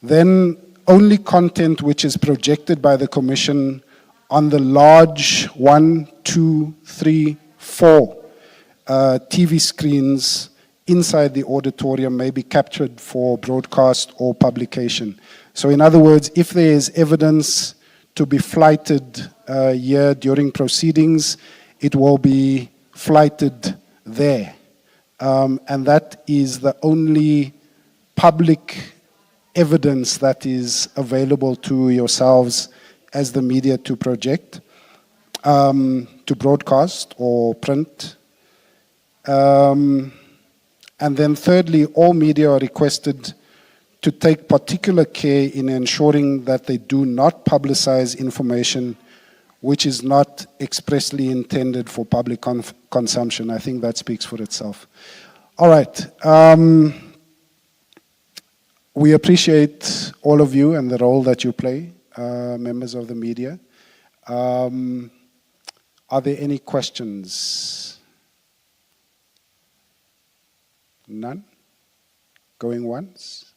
Then only content which is projected by the Commission on the large 1, 2, 3, 4 TV screens inside the auditorium may be captured for broadcast or publication. So in other words, if there is evidence to be flighted here during proceedings, it will be flighted there. And that is the only public evidence that is available to yourselves as the media to project, to broadcast or print. And then thirdly, all media are requested to take particular care in ensuring that they do not publicize information which is not expressly intended for public consumption. I think that speaks for itself. All right. We appreciate all of you and the role that you play, members of the media. Are there any questions? None? Going once?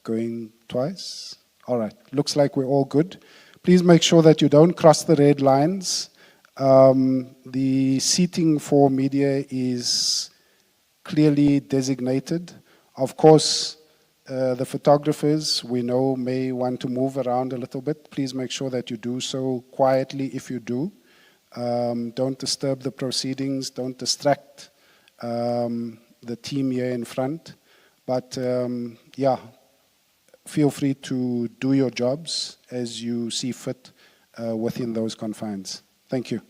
Going twice? All right, looks like we're all good. Please make sure that you don't cross the red lines. The seating for media is clearly designated. Of course, the photographers, we know, may want to move around a little bit. Please make sure that you do so quietly if you do. Don't disturb the proceedings, don't distract the team here in front. But yeah, feel free to do your jobs as you see fit within those confines. Thank you.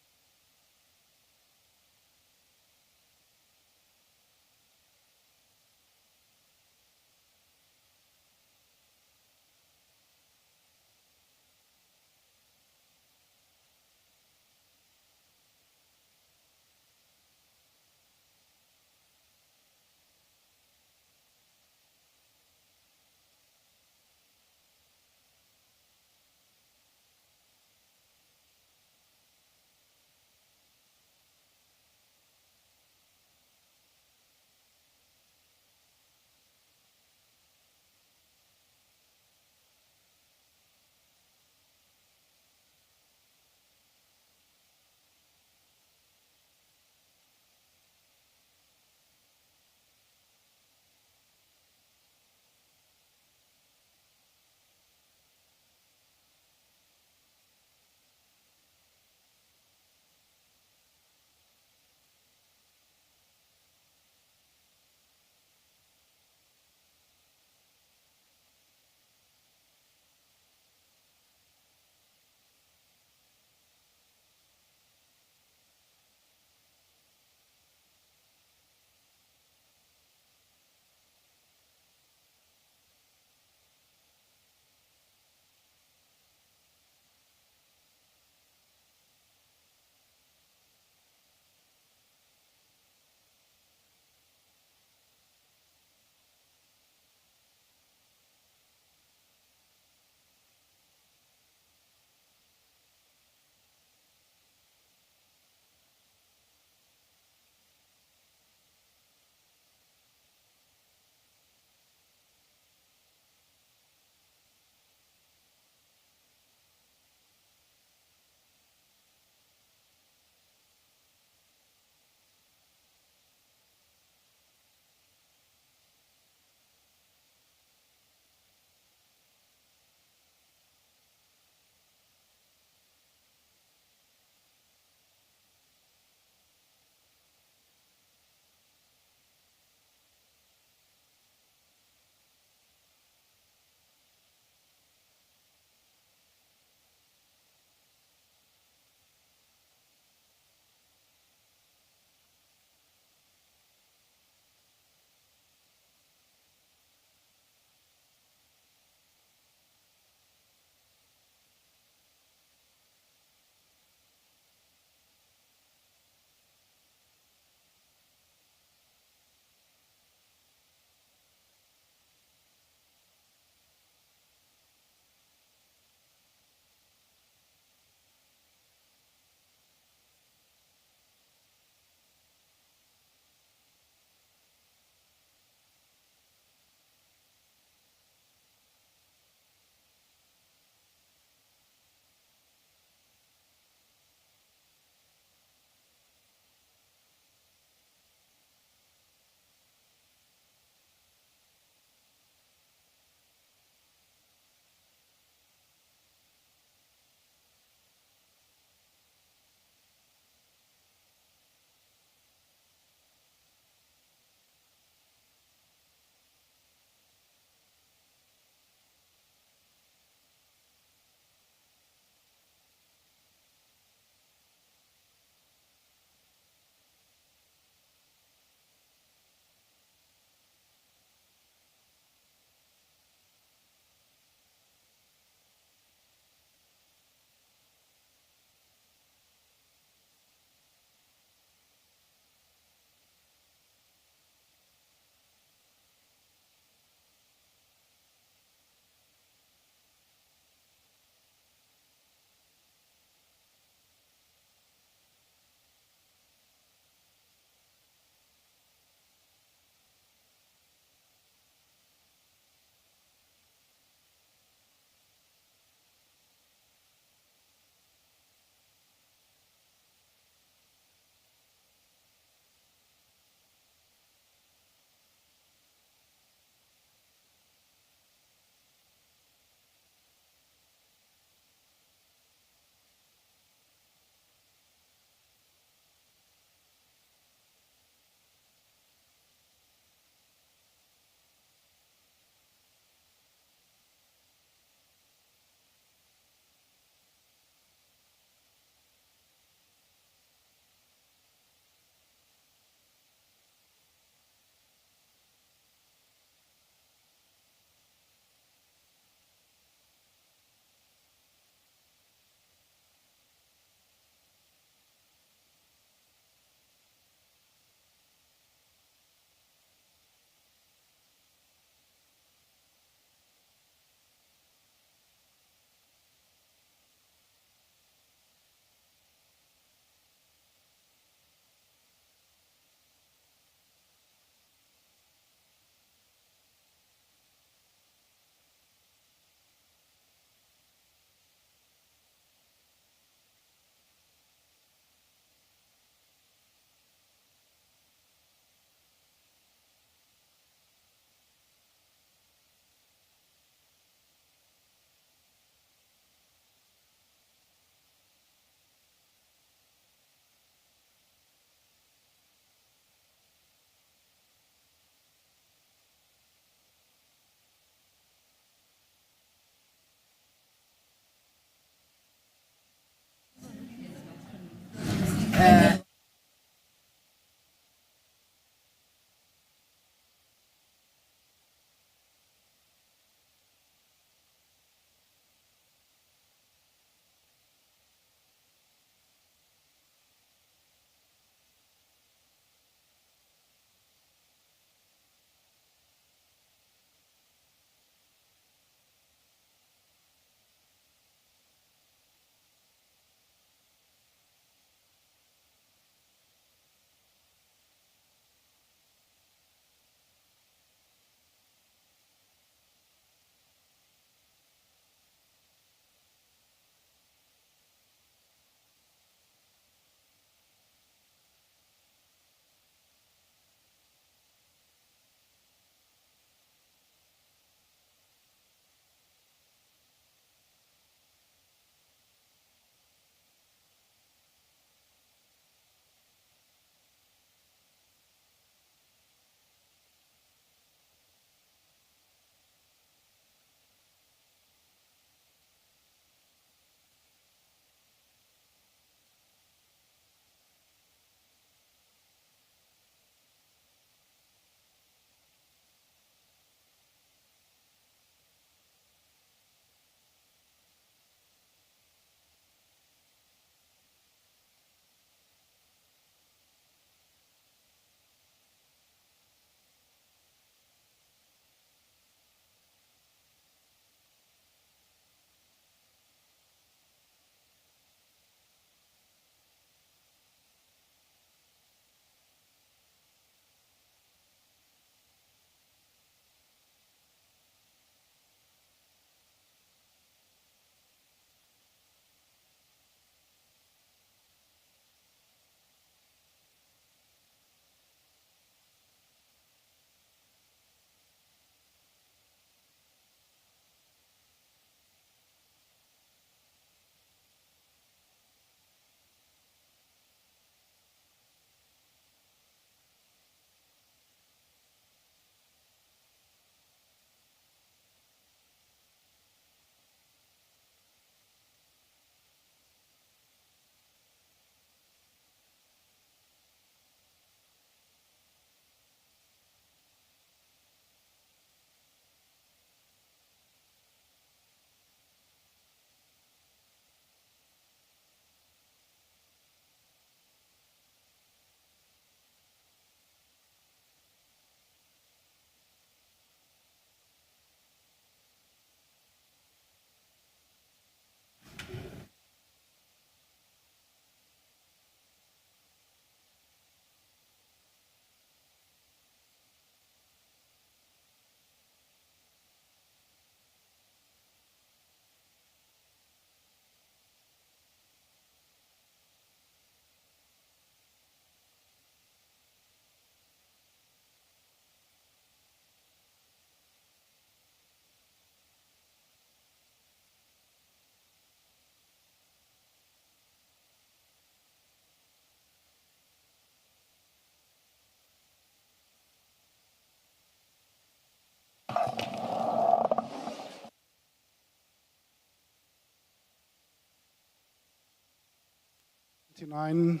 9:29.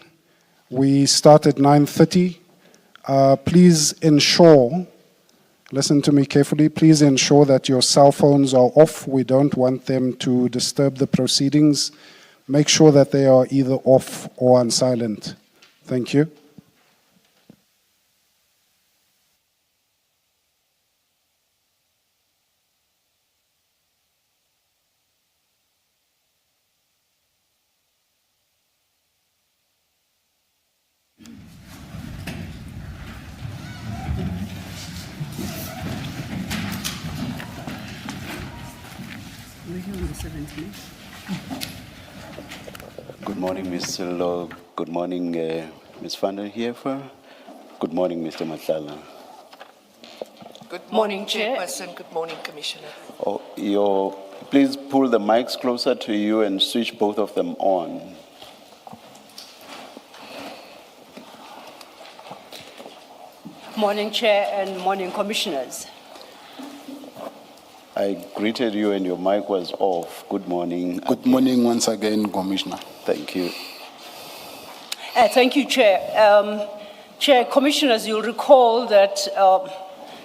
We start at 9:30. Please ensure, listen to me carefully, please ensure that your cell phones are off. We don't want them to disturb the proceedings. Make sure that they are either off or on silent. Thank you. Good morning, Mr. Law. Good morning, Ms. van der Heever. Good morning, Mr. Madlanga. Good morning, Chairperson. Good morning, Commissioner. Please pull the mics closer to you and switch both of them on. Morning, Chair, and morning, Commissioners. I greeted you and your mic was off. Good morning. Good morning once again, Commissioner. Thank you. Thank you, Chair. Chair, Commissioners, you'll recall that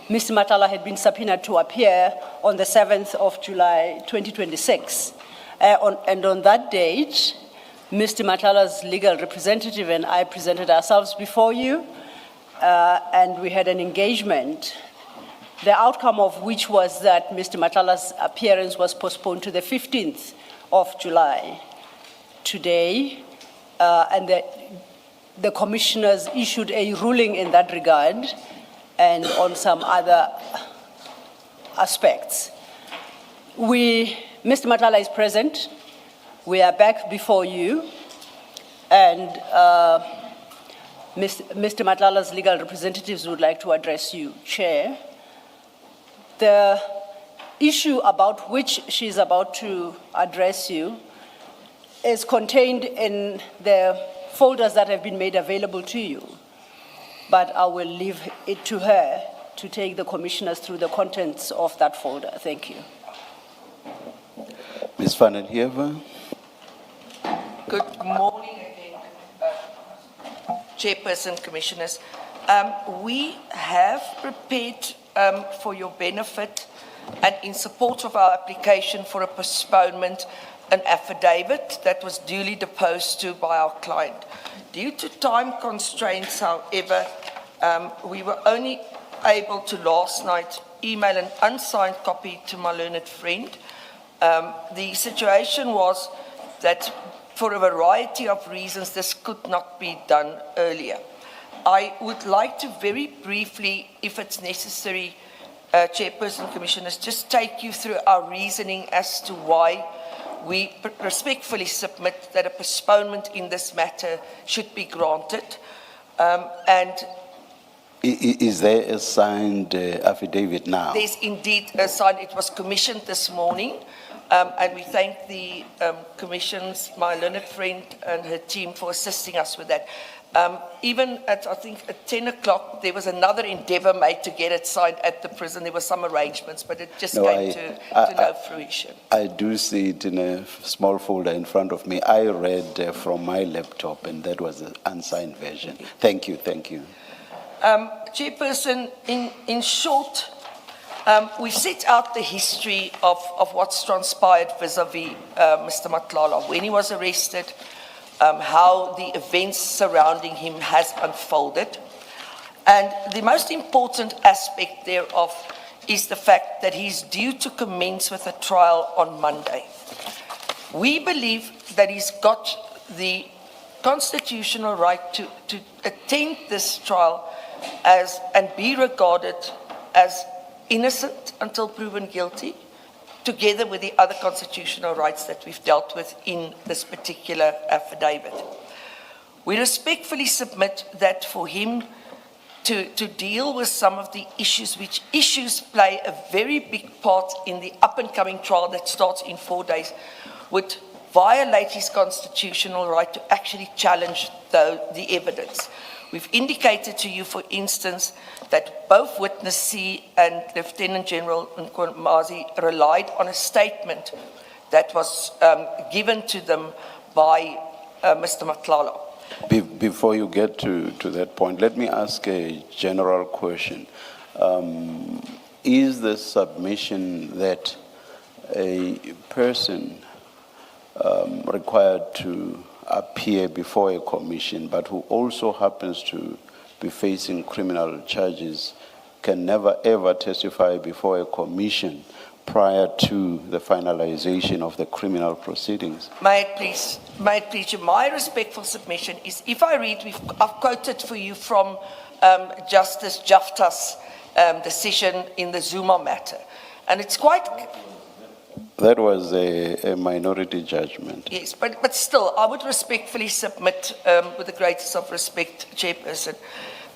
Mr. Matala had been subpoenaed to appear on the 7th of July, 2026. And on that date, Mr. Matala's legal representative and I presented ourselves before you, and we had an engagement, the outcome of which was that Mr. Matala's appearance was postponed to the 15th of July. Today, and the commissioners issued a ruling in that regard and on some other aspects. Mr. Matala is present. We are back before you, and Mr. Matala's legal representatives would like to address you, Chair. The issue about which she is about to address you is contained in the folders that have been made available to you, but I will leave it to her to take the commissioners through the contents of that folder. Thank you. Ms. van der Heever. Good morning again, Chairperson, Commissioners. We have prepared for your benefit and in support of our application for a postponement an affidavit that was duly deposed to by our client. Due to time constraints, however, we were only able to last night email an unsigned copy to my learned friend. The situation was that for a variety of reasons this could not be done earlier. I would like to very briefly, if it's necessary, Chairperson, Commissioners, just take you through our reasoning as to why we respectfully submit that a postponement in this matter should be granted. Is there a signed affidavit now? There's indeed a signed. It was commissioned this morning, and we thank the commissions, my learned friend and her team, for assisting us with that. Even at, I think, at 10 o'clock, there was another endeavor made to get it signed at the prison. There were some arrangements, but it just came to no fruition. I do see it in a small folder in front of me. I read from my laptop, and that was an unsigned version. Thank you, thank you. Chairperson, in short, we set out the history of what's transpired vis-a-vis Mr. Matlala, when he was arrested, how the events surrounding him has unfolded. And the most important aspect thereof is the fact that he's due to commence with a trial on Monday. We believe that he's got the constitutional right to attend this trial and be regarded as innocent until proven guilty, together with the other constitutional rights that we've dealt with in this particular affidavit. We respectfully submit that for him to deal with some of the issues, which issues play a very big part in the up-and-coming trial that starts in 4 days, would violate his constitutional right to actually challenge the evidence. We've indicated to you, for instance, that both witness C and Lieutenant General Nkomazi relied on a statement that was given to them by Mr. Matlala. Before you get to that point, let me ask a general question. Is the submission that a person required to appear before a commission, but who also happens to be facing criminal charges, can never ever testify before a commission prior to the finalization of the criminal proceedings? May it please, my respectful submission is, if I read, I've quoted for you from Justice Jafta's decision in the Zuma matter, and it's quite... That was a minority judgment. Yes, but still, I would respectfully submit, with the greatest of respect, Chairperson,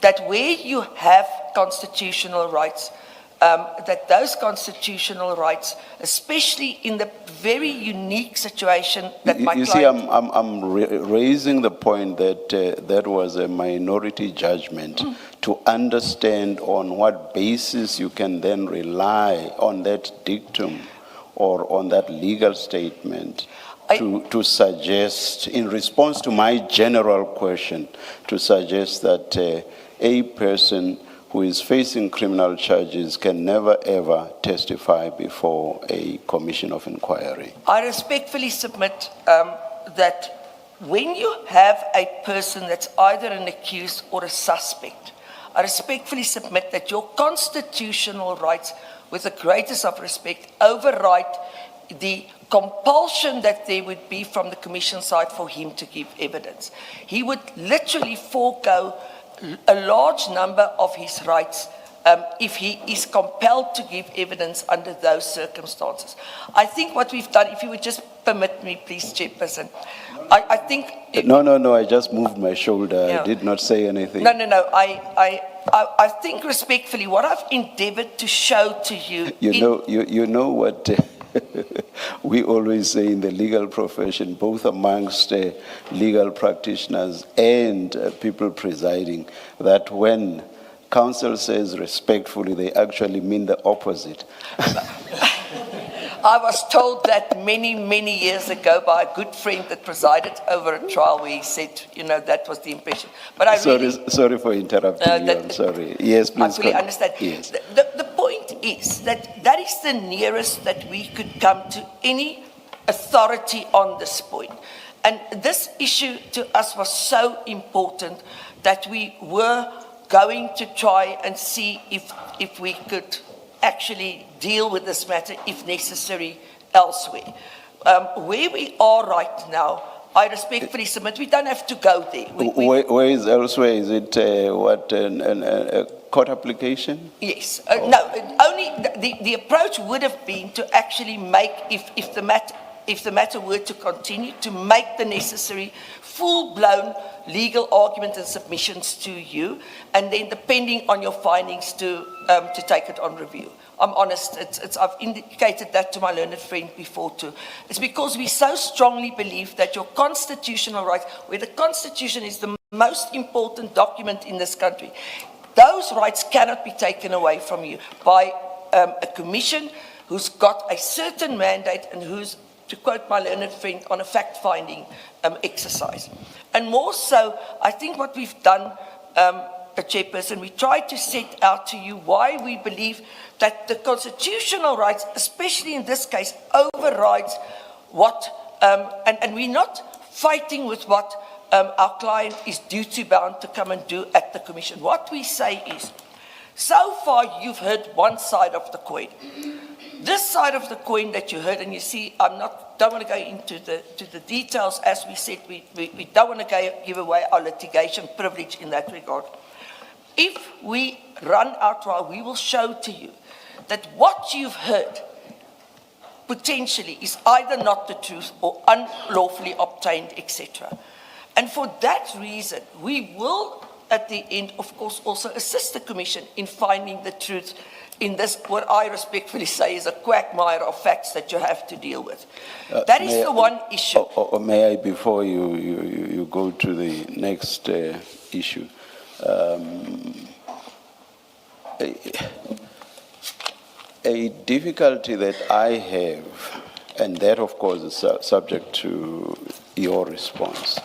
that where you have constitutional rights, that those constitutional rights, especially in the very unique situation that my You client... see, I'm raising the point that that was a minority judgment to understand on what basis you can then rely on that dictum or on that legal statement to suggest, in response to my general question, to suggest that a person who is facing criminal charges can never ever testify before a commission of inquiry. I respectfully submit that when you have a person that's either an accused or a suspect, I respectfully submit that your constitutional rights, with the greatest of respect, override the compulsion that there would be from the commission side for him to give evidence. He would literally forego a large number of his rights if he is compelled to give evidence under those circumstances. I think what we've done, if you would just permit me, please, Chairperson, I think... No, I just moved my shoulder. Yeah. I did not say anything. No, I think respectfully, what I've endeavored to show to you... You know what we always say in the legal profession, both amongst legal practitioners and people presiding, that when counsel says respectfully, they actually mean the opposite. I was told that many years ago by a good friend that presided over a trial where he said, that was the impression. But I sorry for interrupting you. I'm sorry. Yes, please. I fully understand. Yes. The point is that is the nearest that we could come to any authority on this point. And this issue to us was so important that we were going to try and see if we could actually deal with this matter, if necessary, elsewhere. Where we are right now, I respectfully submit, we don't have to go there. Where is elsewhere? Is it a court application? Yes. No, only the approach would have been to actually make, if the matter were to continue, to make the necessary full-blown legal argument and submissions to you, and then depending on your findings to take it on review. I'm honest, I've indicated that to my learned friend before too. It's because we so strongly believe that your constitutional rights, where the Constitution is the most important document in this country, those rights cannot be taken away from you by a commission who's got a certain mandate and who's, to quote my learned friend, on a fact-finding exercise. And more so, I think what we've done, Chairperson, we tried to set out to you why we believe that the constitutional rights, especially in this case, overrides what, and we're not fighting with what our client is duty-bound to come and do at the commission. What we say is, so far you've heard one side of the coin. This side of the coin that you heard, and you see, don't want to go into the details. As we said, we don't want to give away our litigation privilege in that regard. If we run our trial, we will show to you that what you've heard potentially is either not the truth or unlawfully obtained, etc. And for that reason, we will, at the end, of course, also assist the Commission in finding the truth in this, what I respectfully say is a quagmire of facts that you have to deal with. That is the one issue. Or may I, before you go to the next issue, a difficulty that I have, and that of course is subject to your response,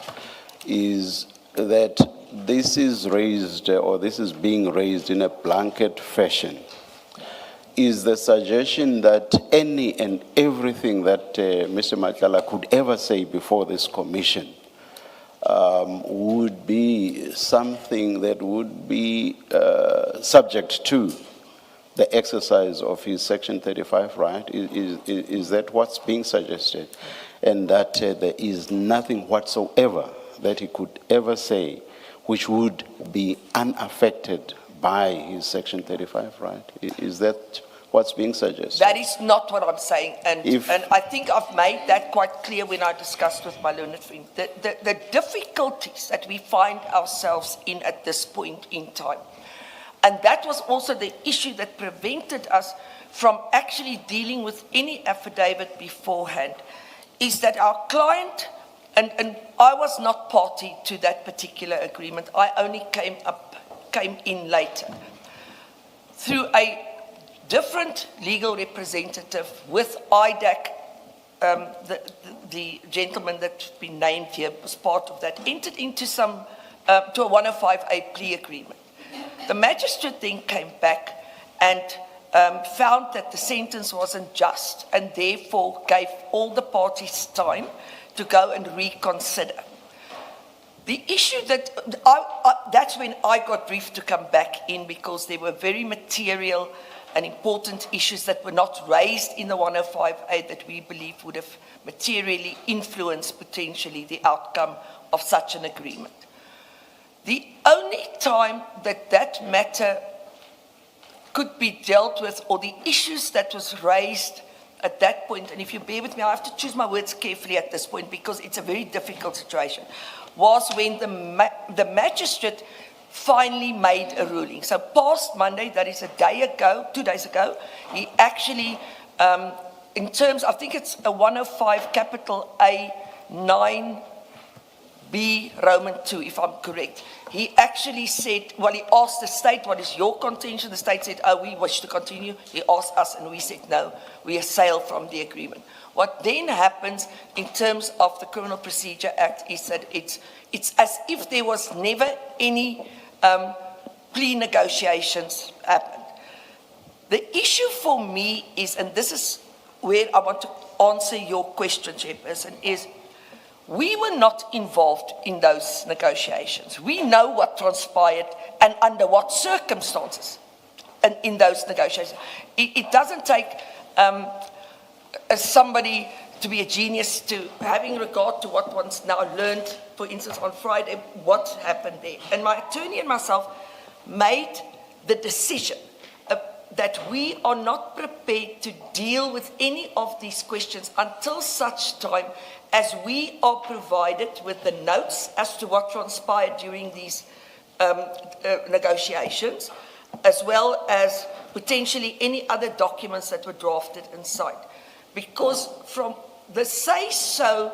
is that this is raised, or this is being raised in a blanket fashion, is the suggestion that any and everything that Mr. Madlanga could ever say before this commission would be something that would be subject to the exercise of his Section 35 right? Is that what's being suggested? And that there is nothing whatsoever that he could ever say which would be unaffected by his Section 35 right? Is that what's being suggested? That is not what I'm saying, and I think I've made that quite clear when I discussed with my learned friend. The difficulties that we find ourselves in at this point in time, and that was also the issue that prevented us from actually dealing with any affidavit beforehand, is that our client, and I was not party to that particular agreement, I only came in later, through a different legal representative with IDAC, the gentleman that's been named here was part of that, entered into to a 105A plea agreement. The magistrate then came back and found that the sentence wasn't just, and therefore gave all the parties time to go and reconsider. The issue that, that's when I got briefed to come back in, because there were very material and important issues that were not raised in the 105A that we believe would have materially influenced potentially the outcome of such an agreement. The only time that that matter could be dealt with, or the issues that was raised at that point, and if you bear with me, I have to choose my words carefully at this point because it's a very difficult situation, was when the magistrate finally made a ruling. So past Monday, that is a day ago, 2 days ago, he actually, in terms, I think it's a 105 capital A 9B Roman 2, if I'm correct. He actually said, well, he asked the state, what is your contention? The state said, oh, we wish to continue. He asked us and we said, no, we assail from the agreement. What then happens in terms of the Criminal Procedure Act is that it's as if there was never any plea negotiations happened. The issue for me is, and this is where I want to answer your question, Chairperson, is we were not involved in those negotiations. We know what transpired and under what circumstances and in those negotiations. It doesn't take somebody to be a genius to having regard to what one's now learned, for instance, on Friday, what happened there. And my attorney and myself made the decision that we are not prepared to deal with any of these questions until such time as we are provided with the notes as to what transpired during these negotiations, as well as potentially any other documents that were drafted and signed. Because from the say-so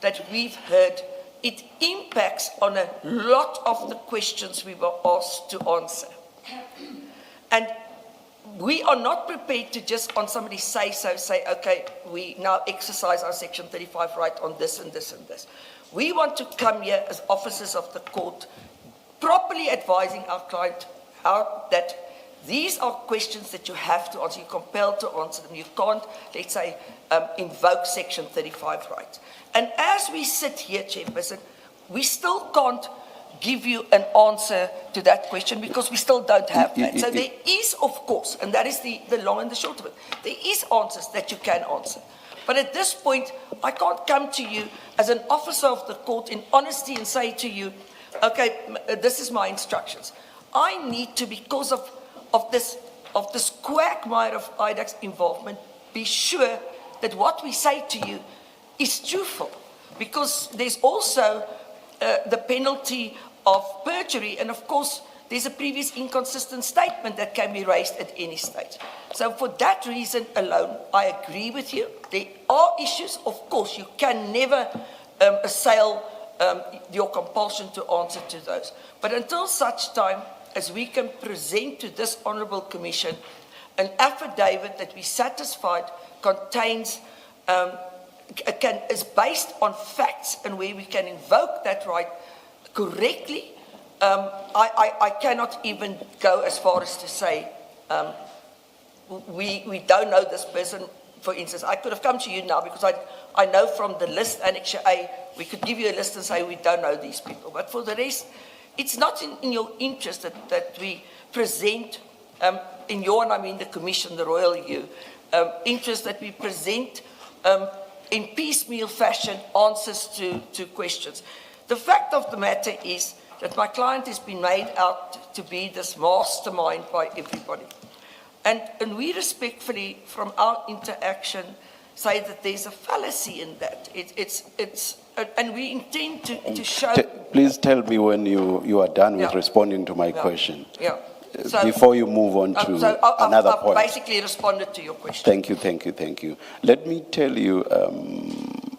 that we've heard, it impacts on a lot of the questions we were asked to answer. And we are not prepared to just on somebody say-so say, okay, we now exercise our Section 35 right on this and this and this. We want to come here as officers of the court, properly advising our client how that these are questions that you have to answer. You're compelled to answer them. You can't, let's say, invoke Section 35 rights. And as we sit here, Chairperson, we still can't give you an answer to that question because we still don't have that. So there is, of course, and that is the long and the short of it, there is answers that you can answer. But at this point, I can't come to you as an officer of the court in honesty and say to you, okay, this is my instructions. I need to, because of this quagmire of IDAC's involvement, be sure that what we say to you is truthful, because there's also the penalty of perjury, and of course there's a previous inconsistent statement that can be raised at any stage. So for that reason alone, I agree with you. There are issues, of course, you can never assail your compulsion to answer to those. But until such time as we can present to this Honourable Commission an affidavit that we satisfied contains, is based on facts and where we can invoke that right, correctly, I cannot even go as far as to say we don't know this person. For instance, I could have come to you now because I know from the list, Annexure A, we could give you a list and say we don't know these people. But for the rest, it's not in your interest that we present, in your, and I mean the Commission, the Royal EU, interest that we present in piecemeal fashion answers to questions. The fact of the matter is that my client has been made out to be this mastermind by everybody. And we respectfully, from our interaction, say that there's a fallacy in that. And we intend to show... Please tell me when you are done with responding to my question. Before you move on to another point. I've basically responded to your question. Thank you. Let me tell you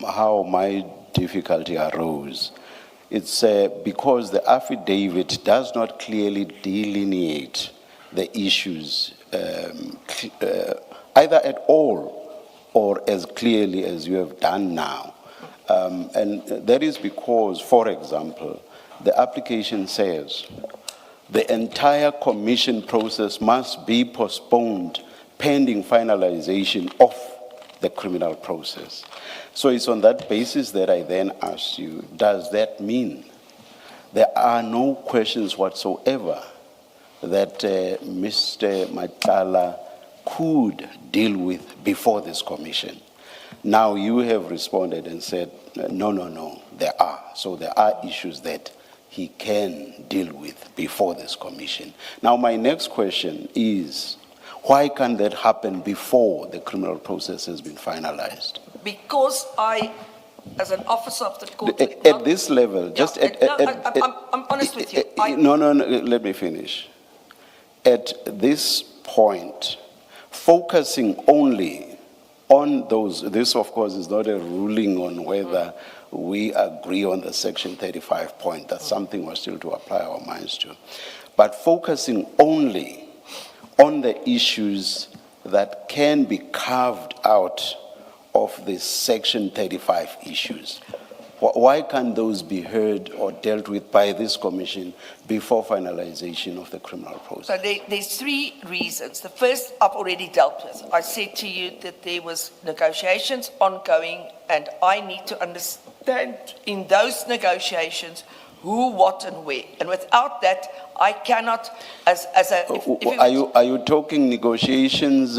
how my difficulty arose. It's because the affidavit does not clearly delineate the issues either at all or as clearly as you have done now. And that is because, for example, the application says the entire commission process must be postponed pending finalization of the criminal process. So it's on that basis that I then asked you, does that mean there are no questions whatsoever that Mr. Madlanga could deal with before this commission? Now you have responded and said, no, there are. So there are issues that he can deal with before this commission. Now my next question is, why can't that happen before the criminal process has been finalized? Because I, as an officer of the court... At this level, just I'm honest with you. No, let me finish. At this point, focusing only on those, this of course is not a ruling on whether we agree on the Section 35 point. That's something we're still to apply our minds to. But focusing only on the issues that can be carved out of the Section 35 issues. Why can't those be heard or dealt with by this commission before finalization of the criminal process? So there's three reasons. The first I've already dealt with. I said to you that there was negotiations ongoing and I need to understand in those negotiations who, what and where. And without that, I cannot, as a... Are you talking negotiations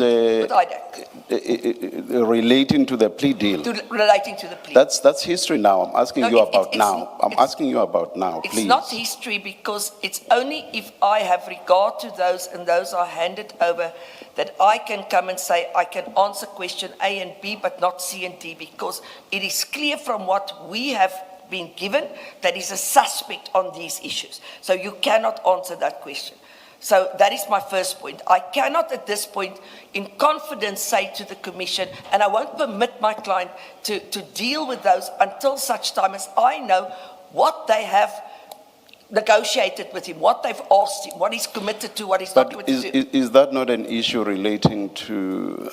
relating to the plea deal? Relating to the plea. That's history now. I'm asking you about now. I'm asking you about now, please. It's not history because it's only if I have regard to those and those are handed over that I can come and say I can answer question A and B but not C and D, because it is clear from what we have been given that is a suspect on these issues. So you cannot answer that question. So that is my first point. I cannot at this point in confidence say to the commission, and I won't permit my client to deal with those until such time as I know what they have negotiated with him, what they've asked him, what he's committed to, what he's not committed to. Is that not an issue relating to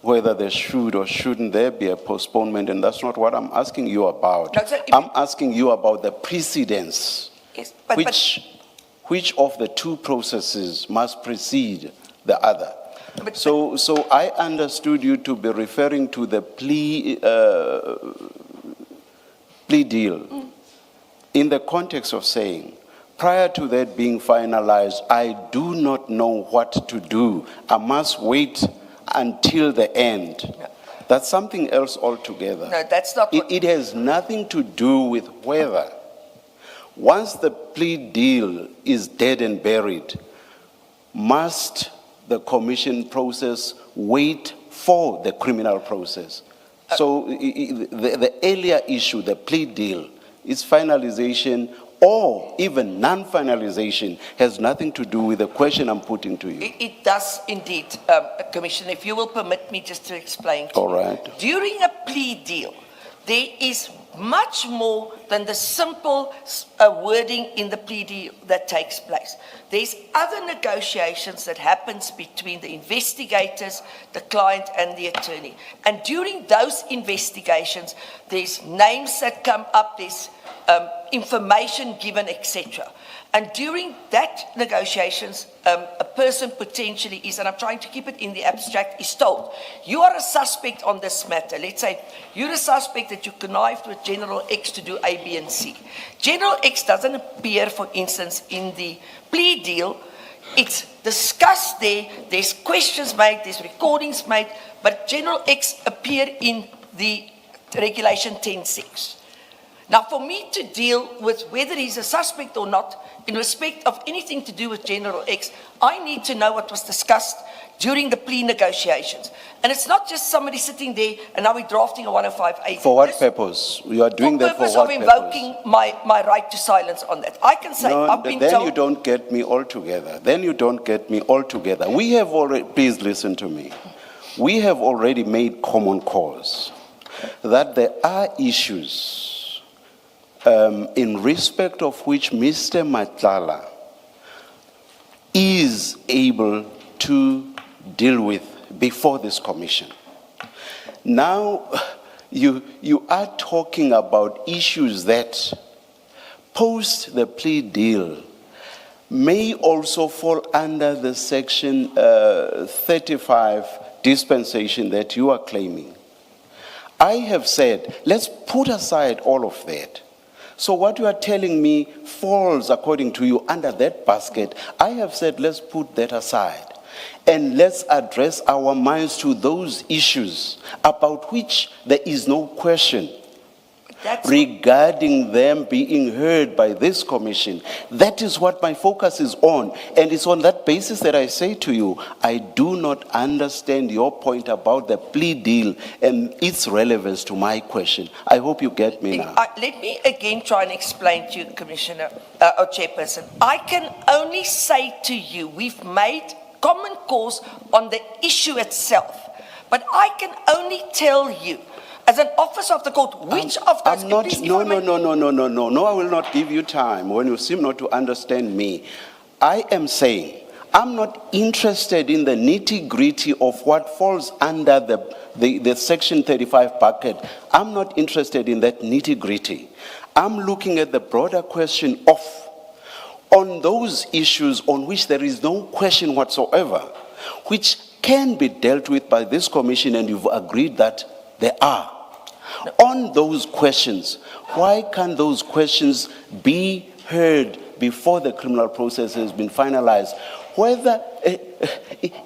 whether there should or shouldn't there be a postponement? And that's not what I'm asking you about. No, sir, I'm asking you about the precedence. Yes, Which of the two processes must precede the other? So I understood you to be referring to the plea deal in the context of saying, prior to that being finalized, I do not know what to do. I must wait until the end. No. That's something else altogether. No, that's not what... It has nothing to do with whether. Once the plea deal is dead and buried, must the commission process wait for the criminal process? So the earlier issue, the plea deal, its finalization or even non-finalization has nothing to do with the question I'm putting to you. It does indeed, Commissioner. If you will permit me just to explain to All you. right. During a plea deal, there is much more than the simple wording in the plea deal that takes place. There's other negotiations that happens between the investigators, the client, and the attorney. And during those investigations, there's names that come up, there's information given, etc. And during that negotiations, a person potentially is, and I'm trying to keep it in the abstract, is told, you are a suspect on this matter. Let's say you're a suspect that you connived with General X to do A, B, and C. General X doesn't appear, for instance, in the plea deal. It's discussed there, there's questions made, there's recordings made, but General X appeared in the Regulation 10.6. Now, for me to deal with whether he's a suspect or not, in respect of anything to do with General X, I need to know what was discussed during the plea negotiations. And it's not just somebody sitting there and now we're drafting a 105A. For what purpose? You are doing that for what purpose? For purpose of invoking my right to silence on that. I can say, no, I've been then told... you don't get me altogether. Then you don't get me altogether. We have already, please listen to me. We have already made common cause that there are issues in respect of which Mr. Madlanga is able to deal with before this commission. Now, you are talking about issues that, post the plea deal, may also fall under the Section 35 dispensation that you are claiming. I have said, let's put aside all of that. So what you are telling me falls, according to you, under that basket. I have said, let's put that aside. And let's address our minds to those issues about which there is no question regarding them being heard by this commission. That is what my focus is on. And it's on that basis that I say to you, I do not understand your point about the plea deal and its relevance to my question. I hope you get me now. Let me again try and explain to you, Commissioner or Chairperson. I can only say to you, we've made common cause on the issue itself. But I can only tell you, as an officer of the court, which of those... No, I will not give you time when you seem not to understand me. I am saying, I'm not interested in the nitty-gritty of what falls under the Section 35 bucket. I'm not interested in that nitty-gritty. I'm looking at the broader question of, on those issues on which there is no question whatsoever, which can be dealt with by this commission, and you've agreed that there are. On those questions, why can't those questions be heard before the criminal process has been finalized? Whether,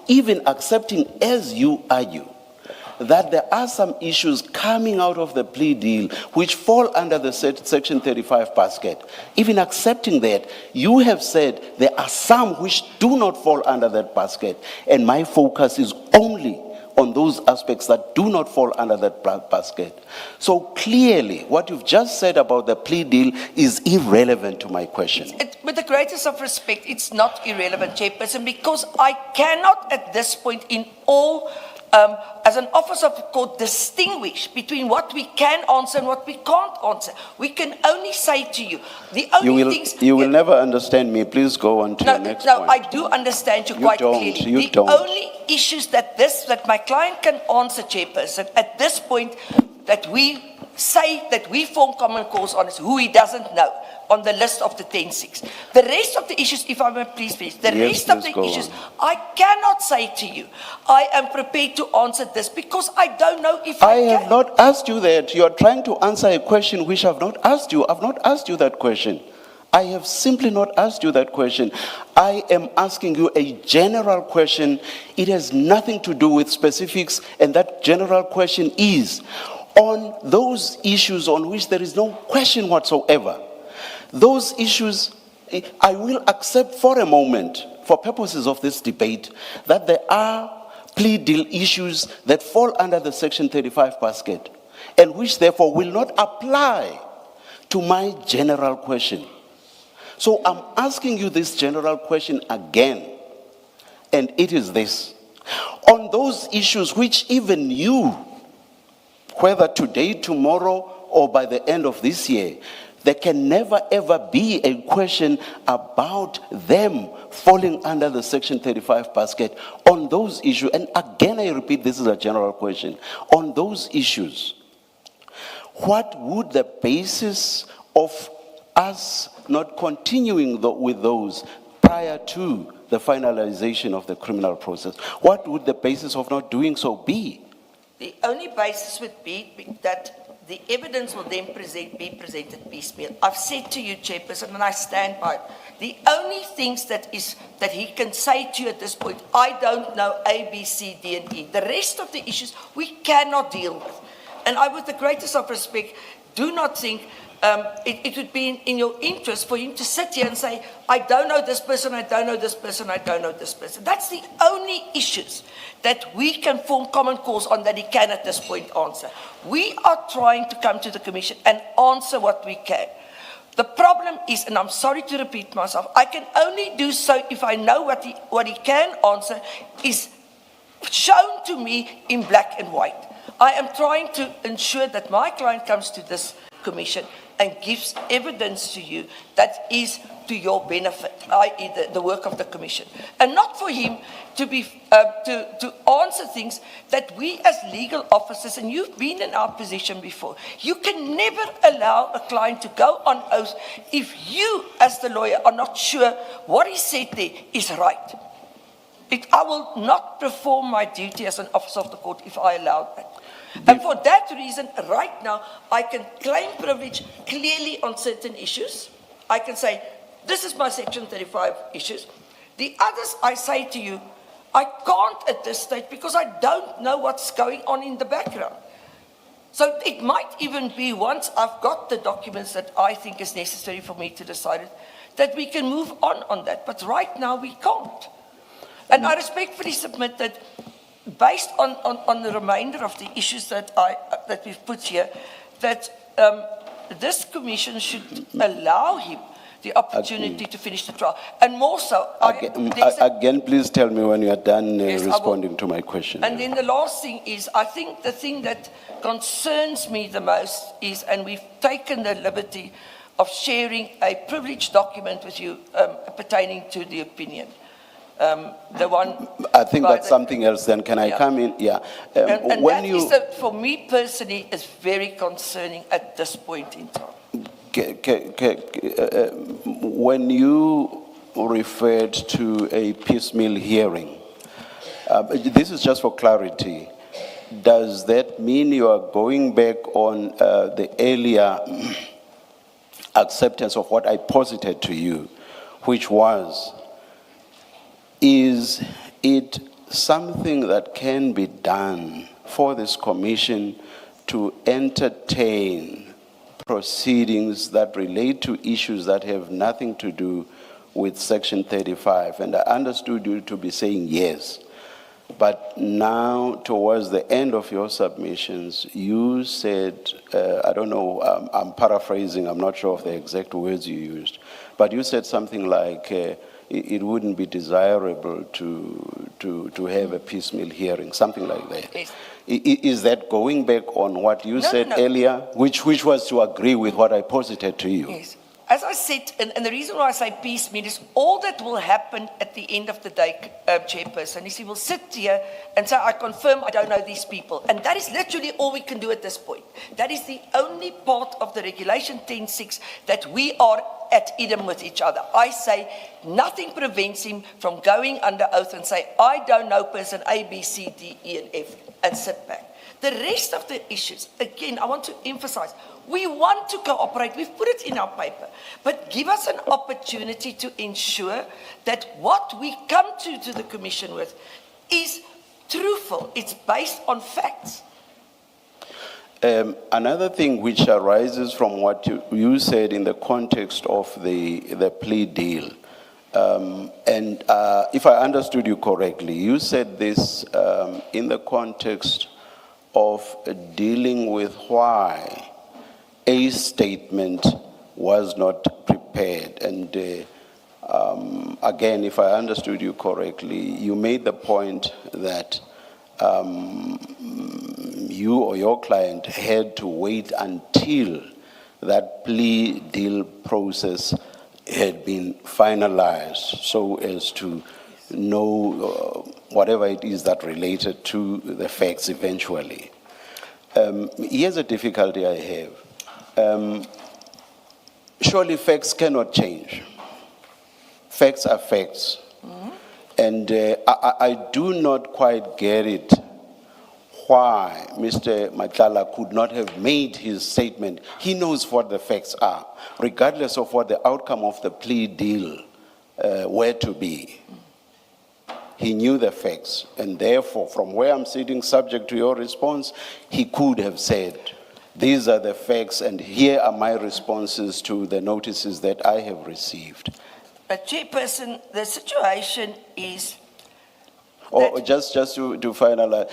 even accepting, as you argue, that there are some issues coming out of the plea deal which fall under the Section 35 basket, even accepting that, you have said there are some which do not fall under that basket, and my focus is only on those aspects that do not fall under that basket. So clearly, what you've just said about the plea deal is irrelevant to my question. With the greatest of respect, it's not irrelevant, Chairperson, because I cannot at this point in all, as an officer of the court, distinguish between what we can answer and what we can't answer. We can only say to you, the only things... You will never understand me. Please go on to your next point. No, I do understand you quite clearly. The only issues that my client can answer, Chairperson, at this point, that we say that we form common cause on is who he doesn't know on the list of the 10-6. The rest of the issues, if I may please finish, rest of the issues, I cannot say to you, I am prepared to answer this because I don't know if I can. I have not asked you that. You are trying to answer a question which I have not asked you. I have not asked you that question. I have simply not asked you that question. I am asking you a general question. It has nothing to do with specifics, and that general question is, on those issues on which there is no question whatsoever, those issues, I will accept for a moment, for purposes of this debate, that there are plea deal issues that fall under the Section 35 basket, and which therefore will not apply to my general question. So I'm asking you this general question again, and it is this. On those issues which even you, whether today, tomorrow, or by the end of this year, there can never ever be a question about them falling under the Section 35 basket on those issues. And again, I repeat, this is a general question. On those issues, what would the basis of us not continuing with those prior to the finalization of the criminal process, what would the basis of not doing so be? The only basis would be that the evidence will then be presented piecemeal. I've said to you, Chairperson, and I stand by it, the only things that he can say to you at this point, I don't know A, B, C, D, and E. The rest of the issues we cannot deal with. And I, with the greatest of respect, do not think it would be in your interest for him to sit here and say, I don't know this person, I don't know this person, I don't know this person. That's the only issues that we can form common cause on that he can at this point answer. We are trying to come to the Commission and answer what we can. The problem is, and I'm sorry to repeat myself, I can only do so if I know what he can answer is shown to me in black and white. I am trying to ensure that my client comes to this Commission and gives evidence to you that is to your benefit, i.e. the work of the Commission. And not for him to be to answer things that we as legal officers, and you've been in our position before, you can never allow a client to go on oath if you as the lawyer are not sure what he said there is right. I will not perform my duty as an officer of the court if I allow that. And for that reason, right now, I can claim privilege clearly on certain issues. I can say, this is my Section 35 issues. The others, I say to you, I can't at this stage because I don't know what's going on in the background. So it might even be once I've got the documents that I think is necessary for me to decide it, that we can move on that. But right now, we can't. And I respectfully submit that based on the remainder of the issues that we've put here, that this Commission should allow him the opportunity to finish the trial. And more so... Again, please tell me when you are done Yes, responding to my question. And then the last thing is, I think the thing that concerns me the most is, and we've taken the liberty of sharing a privileged document with you pertaining to the opinion. The one I think that's something else then. Can I come in? Yeah. And when that you, is, for me personally, is very concerning at this point in time. When you referred to a piecemeal hearing, this is just for clarity. Does that mean you are going back on the earlier acceptance of what I posited to you, which was, is it something that can be done for this Commission to entertain proceedings that relate to issues that have nothing to do with Section 35? And I understood you to be saying yes. But now, towards the end of your submissions, you said, I don't know, I'm paraphrasing, I'm not sure of the exact words you used, but you said something like, it wouldn't be desirable to have a piecemeal hearing, something like that. Yes. Is that going back on what you said earlier, which was to agree with what I posited to you? Yes. As I said, and the reason why I say piecemeal is all that will happen at the end of the day, Chairperson, is he will sit here and say, I confirm I don't know these people. And that is literally all we can do at this point. That is the only part of the Regulation 10.6 that we are at idem with each other. I say nothing prevents him from going under oath and say, I don't know person A, B, C, D, E, and F, and sit back. The rest of the issues, again, I want to emphasize, we want to cooperate. We've put it in our paper. But give us an opportunity to ensure that what we come to the Commission with is truthful. It's based on facts. Another thing which arises from what you said in the context of the plea deal, and if I understood you correctly, you said this in the context of dealing with why a statement was not prepared. And again, if I understood you correctly, you made the point that you or your client had to wait until that plea deal process had been finalized so as to know whatever it is that related to the facts eventually. Here's a difficulty I have. Surely facts cannot change. Facts are facts. And I do not quite get it why Mr. Madlanga could not have made his statement. He knows what the facts are, regardless of what the outcome of the plea deal were to be. He knew the facts, and therefore, from where I'm sitting, subject to your response, he could have said, these are the facts, and here are my responses to the notices that I have received. But Chairperson, the situation is Or just to finalize,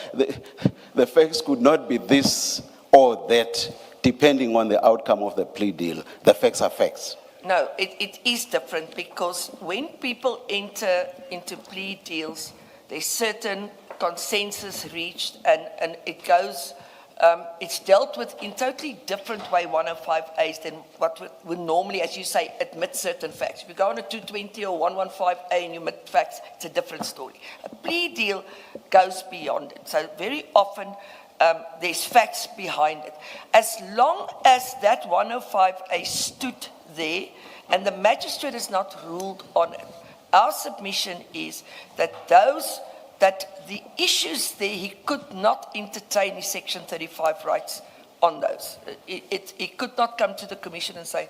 the facts could not be this or that, depending on the outcome of the plea deal. The facts are facts. no, it is different because when people enter into plea deals, there's certain consensus reached and it goes, it's dealt with in totally different way, 105As, than what would normally, as you say, admit certain facts. If you go on a 220 or 115A and you admit facts, it's a different story. A plea deal goes beyond it. So very often, there's facts behind it. As long as that 105A stood there and the magistrate has not ruled on it, our submission is that the issues there, he could not entertain his Section 35 rights on those. He could not come to the Commission and say,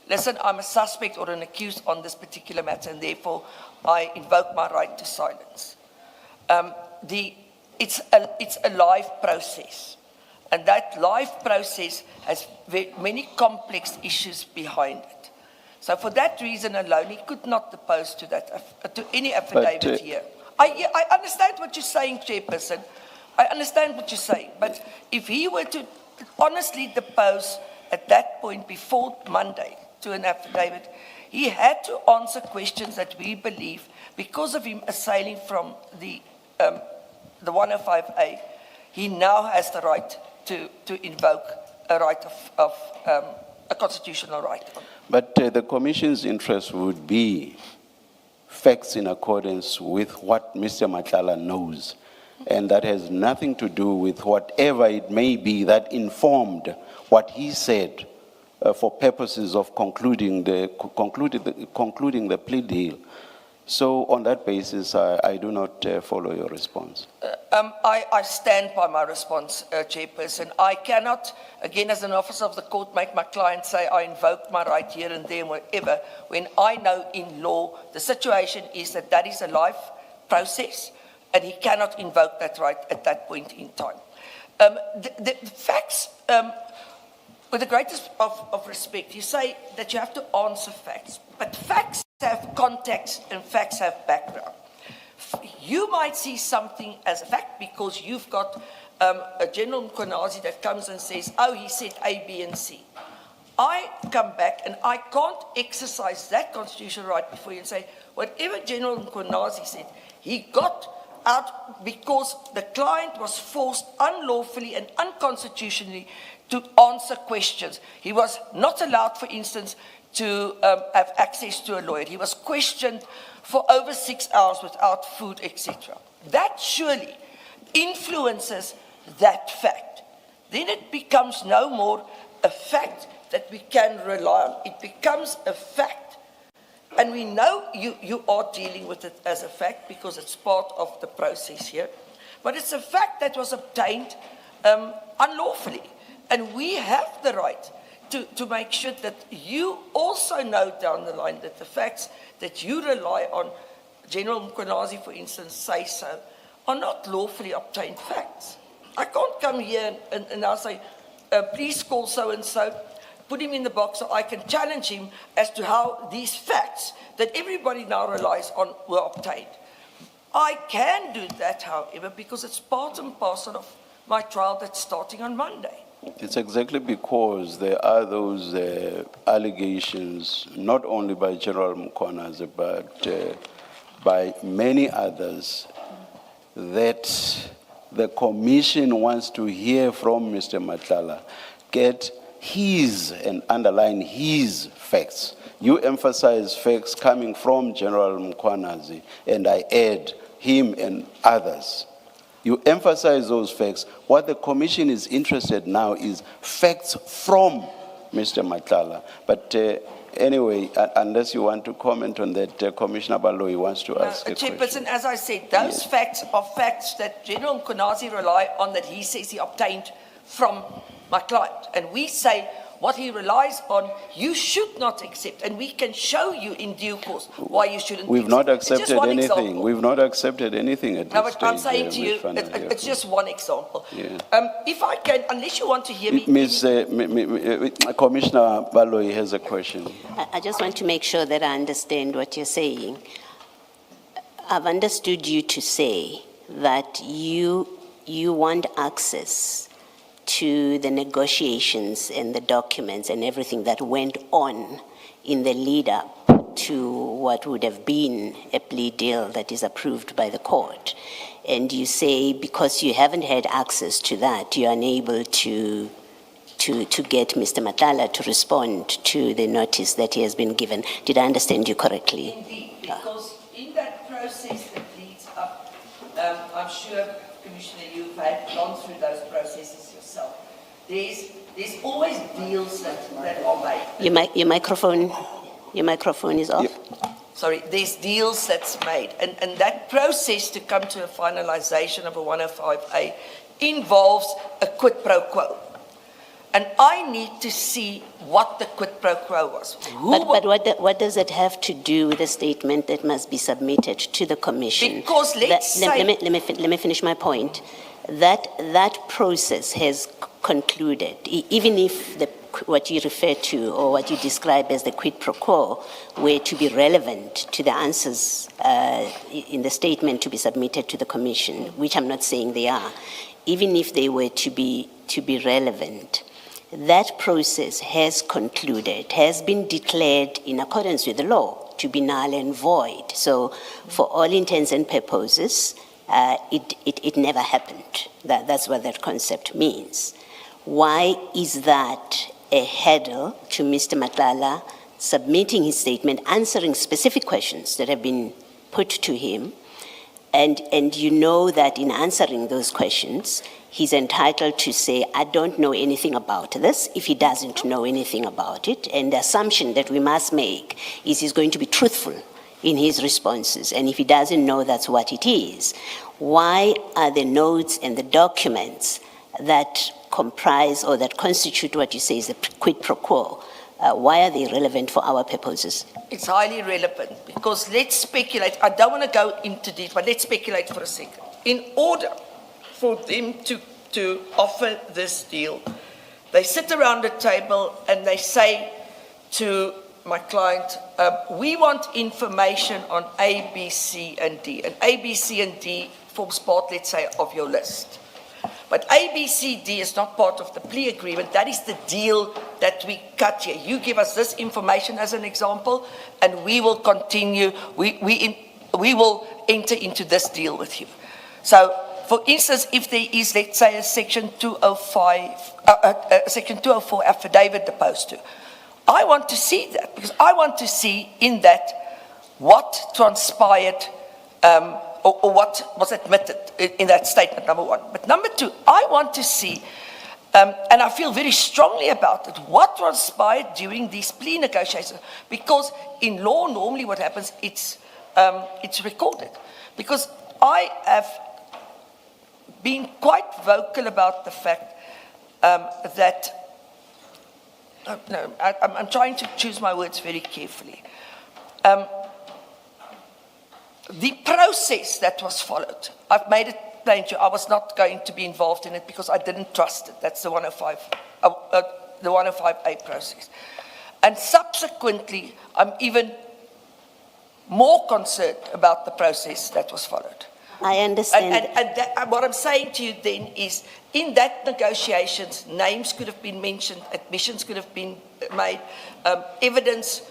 listen, I'm a suspect or an accused on this particular matter, and therefore I invoke my right to silence. It's a live process, and that live process has many complex issues behind it. So for that reason alone, he could not depose to that, to any affidavit here. I understand what you're saying, Chairperson. I understand what you're saying. But if he were to honestly depose at that point before Monday to an affidavit, he had to answer questions that we believe, because of him assailing from the 105A, he now has the right to invoke a right of a constitutional right. But the Commission's interest would be facts in accordance with what Mr. Madlanga knows. And that has nothing to do with whatever it may be that informed what he said for purposes of concluding the plea deal. So on that basis, I do not follow your response. I stand by my response, Chairperson. I cannot, again, as an officer of the court, make my client say I invoke my right here and there and wherever, when I know in law the situation is that is a life process and he cannot invoke that right at that point in time. The facts, with the greatest of respect, you say that you have to answer facts, but facts have context and facts have background. You might see something as a fact because you've got a General Mkonazi that comes and says, oh, he said A, B, and C. I come back and I can't exercise that constitutional right before you and say, whatever General Mkonazi said, he got out because the client was forced unlawfully and unconstitutionally to answer questions. He was not allowed, for instance, to have access to a lawyer. He was questioned for over 6 hours without food, etc. That surely influences that fact. Then it becomes no more a fact that we can rely on. It becomes a fact. And we know you are dealing with it as a fact because it's part of the process here. But it's a fact that was obtained unlawfully. And we have the right to make sure that you also know down the line that the facts that you rely on, General Mkonazi, for instance, say so, are not lawfully obtained facts. I can't come here and I'll say, please call so-and-so, put him in the box so I can challenge him as to how these facts that everybody now relies on were obtained. I can do that, however, because it's part and parcel of my trial that's starting on Monday. It's exactly because there are those allegations, not only by General Mkonazi, but by many others, that the commission wants to hear from Mr. Matlala, get his and underline his facts. You emphasize facts coming from General Mkwanazi, and I add him and others. You emphasize those facts. What the commission is interested now is facts from Mr. Matlala. But anyway, unless you want to comment on that, Commissioner Baloyi wants to ask a question. Chairperson, as I said, those facts are facts that General Mkwanazi rely on, that he says he obtained from my client. And we say what he relies on, you should not accept. And we can show you in due course why you shouldn't accept. We've not accepted It's just one anything. example. We've not accepted anything at No, this but I'm stage, saying to you, Ms. Van der Heijden. it's just one example. Yeah. If I can, unless you want to hear me. Commissioner Baloyi has a question. I just want to make sure that I understand what you're saying. I've understood you to say that you want access to the negotiations and the documents and everything that went on in the lead up to what would have been a plea deal that is approved by the court. And you say because you haven't had access to that, you're unable to get Mr. Matlala to respond to the notice that he has been given. Did I understand you correctly? Indeed, because in that process that leads up, I'm sure, Commissioner, you've gone through those processes yourself. There's always deals that are made. Your microphone is off. Yep. Sorry, there's deals that's made. And that process to come to a finalization of a 105A involves a quid pro quo. And I need to see what the quid pro quo was. But what does it have to do with the statement that must be submitted to the commission? Because Let me finish my point. That process has concluded, even if what you refer to or what you describe as the quid pro quo were to be relevant to the answers in the statement to be submitted to the commission, which I'm not saying they are, even if they were to be relevant, that process has concluded, has been declared in accordance with the law to be null and void. So for all intents and purposes, it never happened. That's what that concept means. Why is that a hurdle to Mr. Matlala submitting his statement, answering specific questions that have been put to him, and you know that in answering those questions, he's entitled to say, I don't know anything about this, if he doesn't know anything about it. And the assumption that we must make is he's going to be truthful in his responses. And if he doesn't know that's what it is, why are the notes and the documents that comprise or that constitute what you say is a quid pro quo, why are they relevant for our purposes? It's highly relevant because let's speculate. I don't want to go into detail, but let's speculate for a second. In order for them to offer this deal, they sit around the table and they say to my client, we want information on A, B, C, and D. And A, B, C, and D forms part, let's say, of your list. But A, B, C, D is not part of the plea agreement. That is the deal that we cut here. You give us this information as an example, and we will continue. We will enter into this deal with you. So, for instance, if there is, let's say, a Section 205, Section 204 affidavit opposed to, I want to see that because I want to see in that what transpired. Or what was admitted in that statement, number one. But number two, I want to see, and I feel very strongly about it, what transpired during these plea negotiations. Because in law, normally what happens, it's recorded. Because I have been quite vocal about the fact that, I'm trying to choose my words very carefully. The process that was followed, I've made it plain to you, I was not going to be involved in it because I didn't trust it. That's the 105A process. And subsequently, I'm even more concerned about the process that was followed. I understand. And what I'm saying to you then is, in that negotiations, names could have been mentioned, admissions could have been made, evidence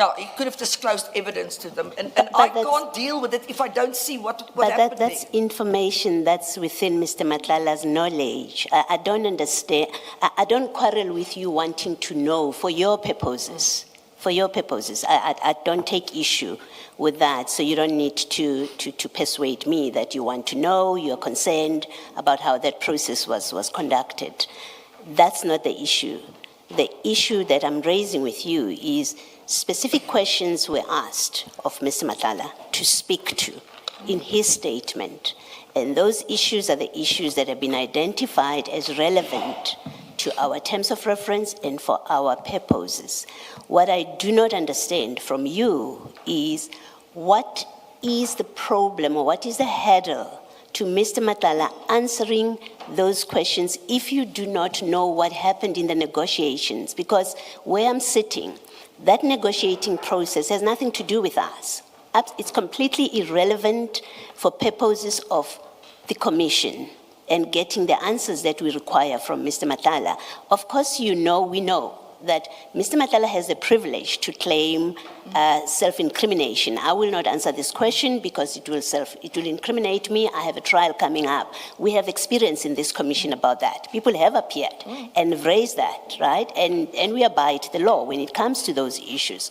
Yeah, he could have disclosed evidence to them. And But I that's- can't deal with it if I don't see what But happened that's there. information that's within Mr. Matlala's knowledge. I don't understand. I don't quarrel with you wanting to know for your purposes. For your purposes. I don't take issue with that. So you don't need to persuade me that you want to know, you're concerned about how that process was conducted. That's not the issue. The issue that I'm raising with you is specific questions were asked of Mr. Matlala to speak to in his statement. And those issues are the issues that have been identified as relevant to our terms of reference and for our purposes. What I do not understand from you is what is the problem or what is the hurdle to Mr. Matlala answering those questions if you do not know what happened in the negotiations? Because where I'm sitting, that negotiating process has nothing to do with us. It's completely irrelevant for purposes of the commission and getting the answers that we require from Mr. Matlala. Of course, we know that Mr. Matlala has the privilege to claim self-incrimination. I will not answer this question because it will incriminate me. I have a trial coming up. We have experience in this commission about that. People have appeared and raised that, right? And we abide the law when it comes to those issues.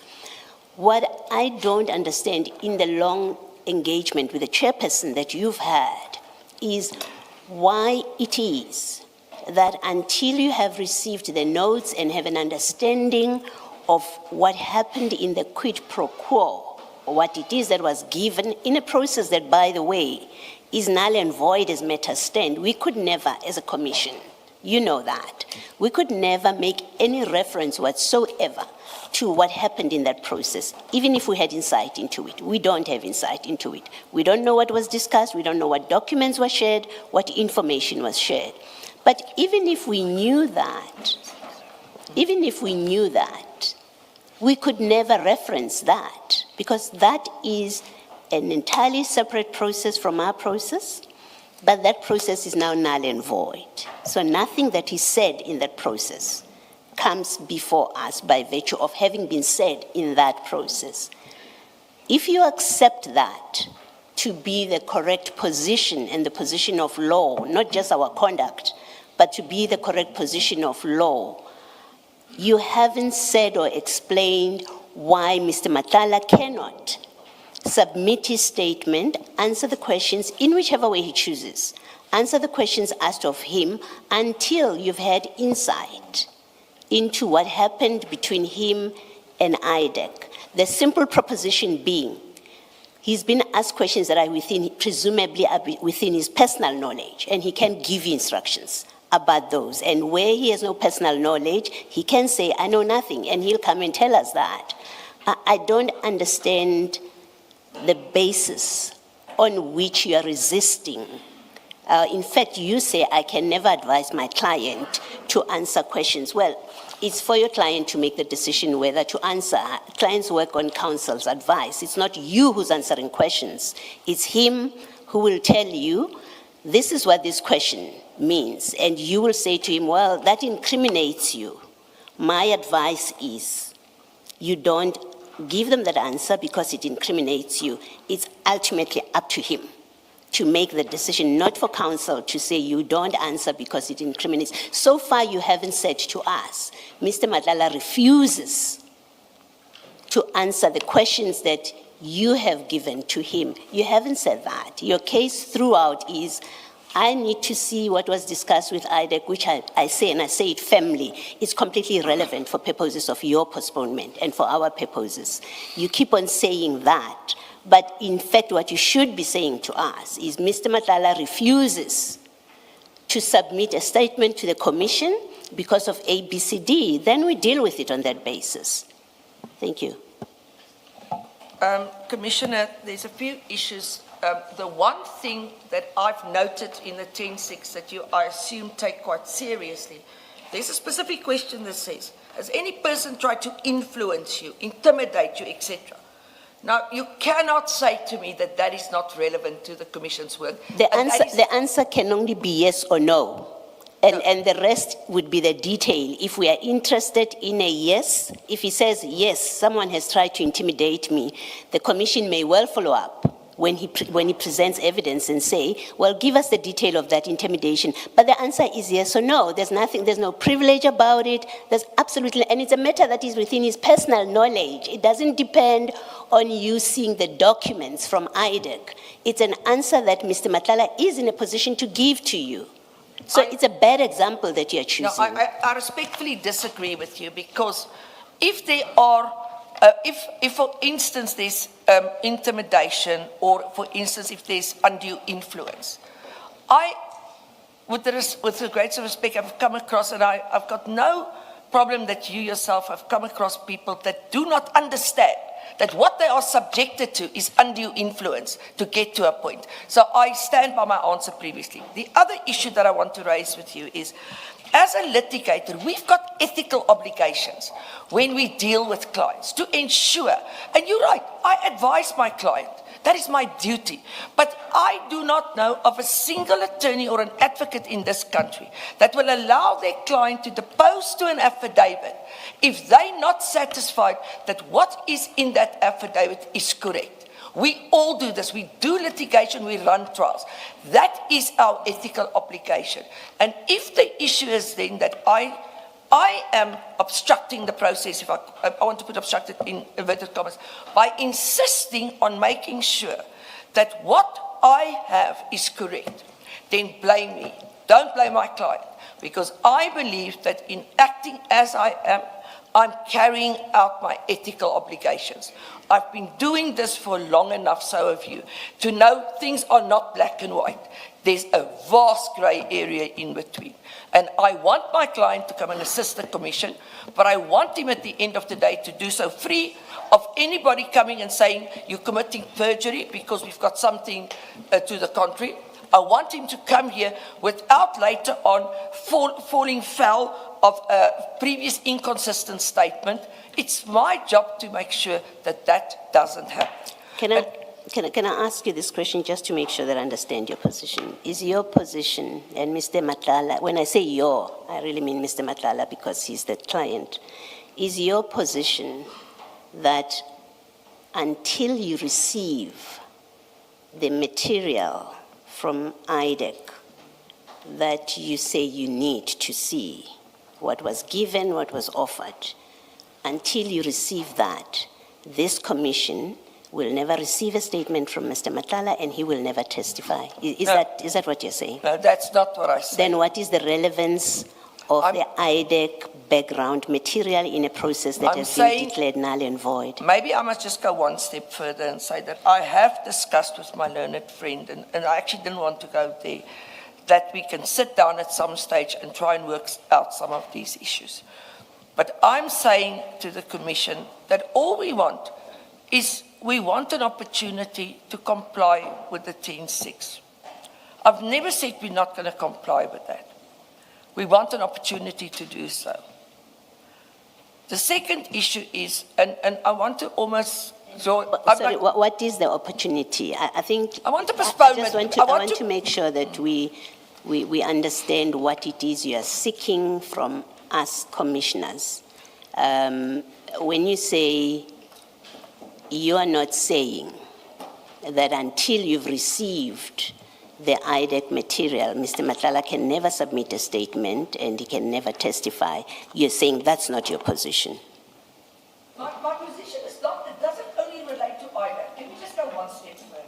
What I don't understand in the long engagement with the chairperson that you've had is why it is that until you have received the notes and have an understanding of what happened in the quid pro quo, or what it is that was given in a process that, by the way, is null and void as matters stand, we could never, as a commission, you know that, we could never make any reference whatsoever to what happened in that process, even if we had insight into it. We don't have insight into it. We don't know what was discussed. We don't know what documents were shared, what information was shared. But even if we knew that, we could never reference that because that is an entirely separate process from our process, but that process is now null and void. So nothing that is said in that process comes before us by virtue of having been said in that process. If you accept that to be the correct position and the position of law, not just our conduct, but to be the correct position of law, you haven't said or explained why Mr. Matlala cannot submit his statement, answer the questions in whichever way he chooses, answer the questions asked of him until you've had insight into what happened between him and IDEC. The simple proposition being, he's been asked questions that are presumably within his personal knowledge, and he can give you instructions about those. And where he has no personal knowledge, he can say, I know nothing, and he'll come and tell us that. I don't understand the basis on which you are resisting. In fact, you say, I can never advise my client to answer questions. Well, it's for your client to make the decision whether to answer. Clients work on counsel's advice. It's not you who's answering questions. It's him who will tell you, this is what this question means. And you will say to him, well, that incriminates you. My advice is you don't give them that answer because it incriminates you. It's ultimately up to him to make the decision, not for counsel to say you don't answer because it incriminates. So far, you haven't said to us, Mr. Matlala refuses to answer the questions that you have given to him. You haven't said that. Your case throughout is, I need to see what was discussed with IDEC, which I say, and I say it firmly, it's completely irrelevant for purposes of your postponement and for our purposes. You keep on saying that, but in fact what you should be saying to us is Mr. Matlala refuses to submit a statement to the commission because of ABCD, then we deal with it on that basis. Thank you. Commissioner, there's a few issues. The one thing that I've noted in the 10.6 that you, I assume, take quite seriously, there's a specific question that says, has any person tried to influence you, intimidate you, etc.? Now, you cannot say to me that that is not relevant to the Commission's work. The answer can only be yes or no. And the rest would be the detail. If we are interested in a yes, if he says, yes, someone has tried to intimidate me, the commission may well follow up when he presents evidence and say, well, give us the detail of that intimidation. But the answer is yes or no. There's nothing, there's no privilege about it. There's absolutely, and it's a matter that is within his personal knowledge. It doesn't depend on you seeing the documents from IDEC. It's an answer that Mr. Matlala is in a position to give to you. So it's a bad example that you're choosing. No, I respectfully disagree with you, because if there are, if for instance there's intimidation, or for instance if there's undue influence, with the greatest respect, I've come across, and I've got no problem that you yourself have come across people that do not understand that what they are subjected to is undue influence to get to a point. So I stand by my answer previously. The other issue that I want to raise with you is, as a litigator, we've got ethical obligations when we deal with clients to ensure, and you're right, I advise my client, that is my duty. But I do not know of a single attorney or an advocate in this country that will allow their client to depose to an affidavit if they're not satisfied that what is in that affidavit is correct. We all do this. We do litigation, we run trials. That is our ethical obligation. And if the issue is then that I am obstructing the process, if I want to put obstructed in inverted commas, by insisting on making sure that what I have is correct, then blame me. Don't blame my client, because I believe that in acting as I am, I'm carrying out my ethical obligations. I've been doing this for long enough, so have you, to know things are not black and white. There's a vast grey area in between. And I want my client to come and assist the commission, but I want him at the end of the day to do so free of anybody coming and saying, you're committing perjury because we've got something to the contrary. I want him to come here without later on falling foul of a previous inconsistent statement. It's my job to make sure that that doesn't happen. Can I ask you this question just to make sure that I understand your position? Is your position, and Mr. Matlala, when I say your, I really mean Mr. Matlala because he's the client, is your position that until you receive the material from IDEC that you say you need to see, what was given, what was offered, until you receive that, this commission will never receive a statement from Mr. Matlala and he will never testify? Is that what you're saying? No, that's not what I said. Then what is the relevance of the IDEC background material in a process that has been declared null and void? Maybe I must just go one step further and say that I have discussed with my learned friend, and I actually didn't want to go there, that we can sit down at some stage and try and work out some of these issues. But I'm saying to the Commission that all we want is we want an opportunity to comply with the 10.6. I've never said we're not going to comply with that. We want an opportunity to do so. The second issue is, and I want to almost... Sorry, what is the opportunity? I think... I want to postpone I want to make sure that we understand what it is you are seeking from us commissioners. When you say, you are not saying that until you've received the IDEC material, Mr. Matlala can never submit a statement and he can never testify. You're saying that's not your position. My position is not, it doesn't only relate to IDEC. Can we just go one step further?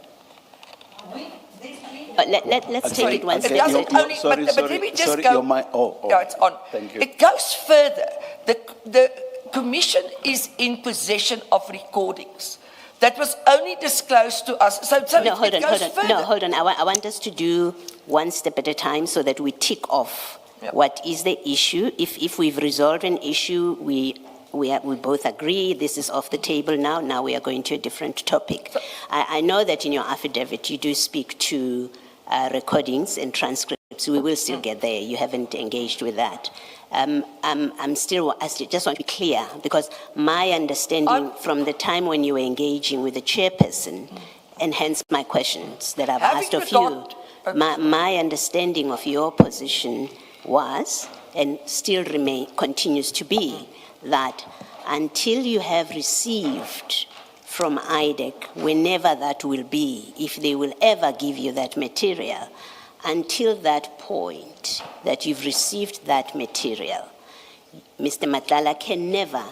Let's take it one It step. doesn't only, but let me just go. No, it's on. Thank you. It goes further. The Commission is in possession of recordings that was only disclosed to us. So No, hold on. I want us to do one step at a time so that we tick off what is the issue. If we've resolved an issue, we both agree this is off the table now. Now we are going to a different topic. I know that in your affidavit you do speak to recordings and transcripts. We will still get there. You haven't engaged with that. I just want to be clear, because my understanding from the time when you were engaging with the chairperson, and hence my questions that I've asked of you, my understanding of your position was, and still continues to be, that until you have received from IDEC, whenever that will be, if they will ever give you that material, until that point that you've received that material, Mr. Madlanga can never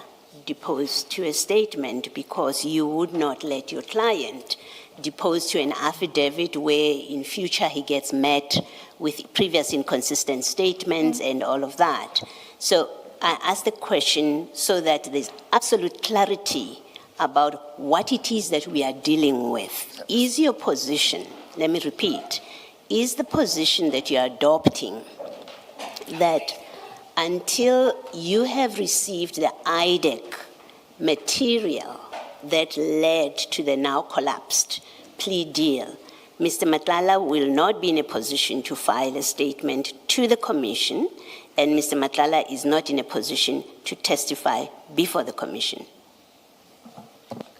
depose to a statement, because you would not let your client depose to an affidavit where in future he gets met with previous inconsistent statements and all of that. So I ask the question so that there's absolute clarity about what it is that we are dealing with. Is your position, let me repeat, is the position that you're adopting that until you have received the IDEC material that led to the now collapsed plea deal, Mr. Madlanga will not be in a position to file a statement to the commission, and Mr. Madlanga is not in a position to testify before the commission?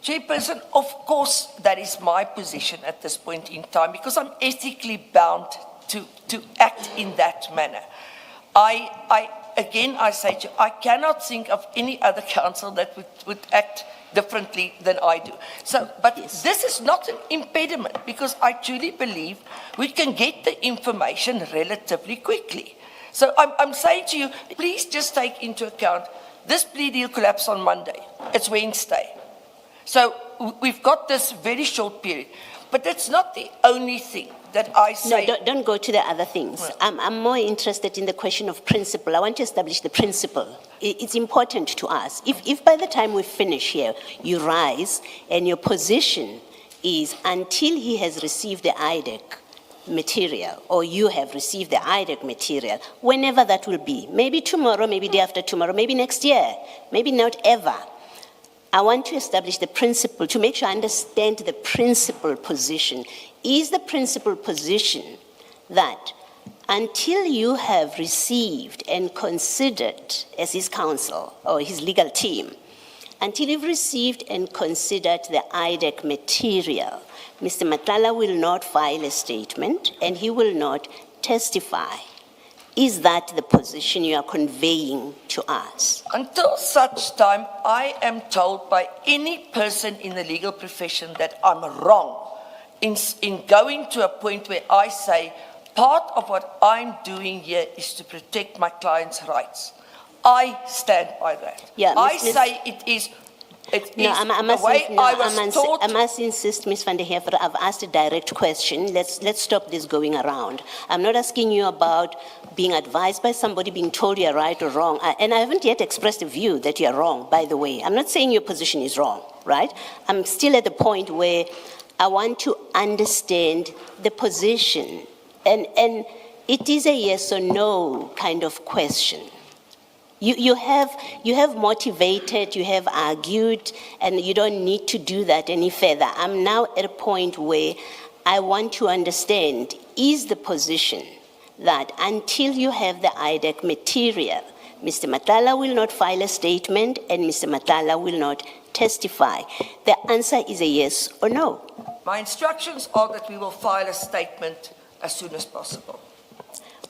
Chairperson, of course, that is my position at this point in time, because I'm ethically bound to act in that manner. Again, I say to you, I cannot think of any other council that would act differently than I do. So, but Yes. This is not an impediment, because I truly believe we can get the information relatively quickly. So I'm saying to you, please just take into account, this plea deal collapsed on Monday. It's Wednesday. So we've got this very short period. But that's not the only thing that I say. No, don't go to the other things. I'm more interested in the question of principle. I want to establish the principle. It's important to us. If by the time we finish here, you rise and your position is until he has received the IDEC material, or you have received the IDEC material, whenever that will be, maybe tomorrow, maybe day after tomorrow, maybe next year, maybe not ever. I want to establish the principle to make sure I understand the principal position. Is the principal position that until you have received and considered, as his counsel or his legal team, until you've received and considered the IDEC material, Mr. Madlanga will not file a statement and he will not testify? Is that the position you are conveying to us? Until such time, I am told by any person in the legal profession that I'm wrong in going to a point where I say, part of what I'm doing here is to protect my client's rights. I stand by that. Yeah, I Miss- say it is No, I must insist, Ms. van der Heever, I've asked a direct question. Let's stop this going around. I'm not asking you about being advised by somebody, being told you're right or wrong. And I haven't yet expressed a view that you're wrong, by the way. I'm not saying your position is wrong, right? I'm still at the point where I want to understand the position. And it is a yes or no kind of question. You have motivated, you have argued, and you don't need to do that any further. I'm now at a point where I want to understand, is the position that until you have the IDEC material, Mr. Madlanga will not file a statement and Mr. Madlanga will not testify? The answer is a yes or no. My instructions are that we will file a statement as soon as possible.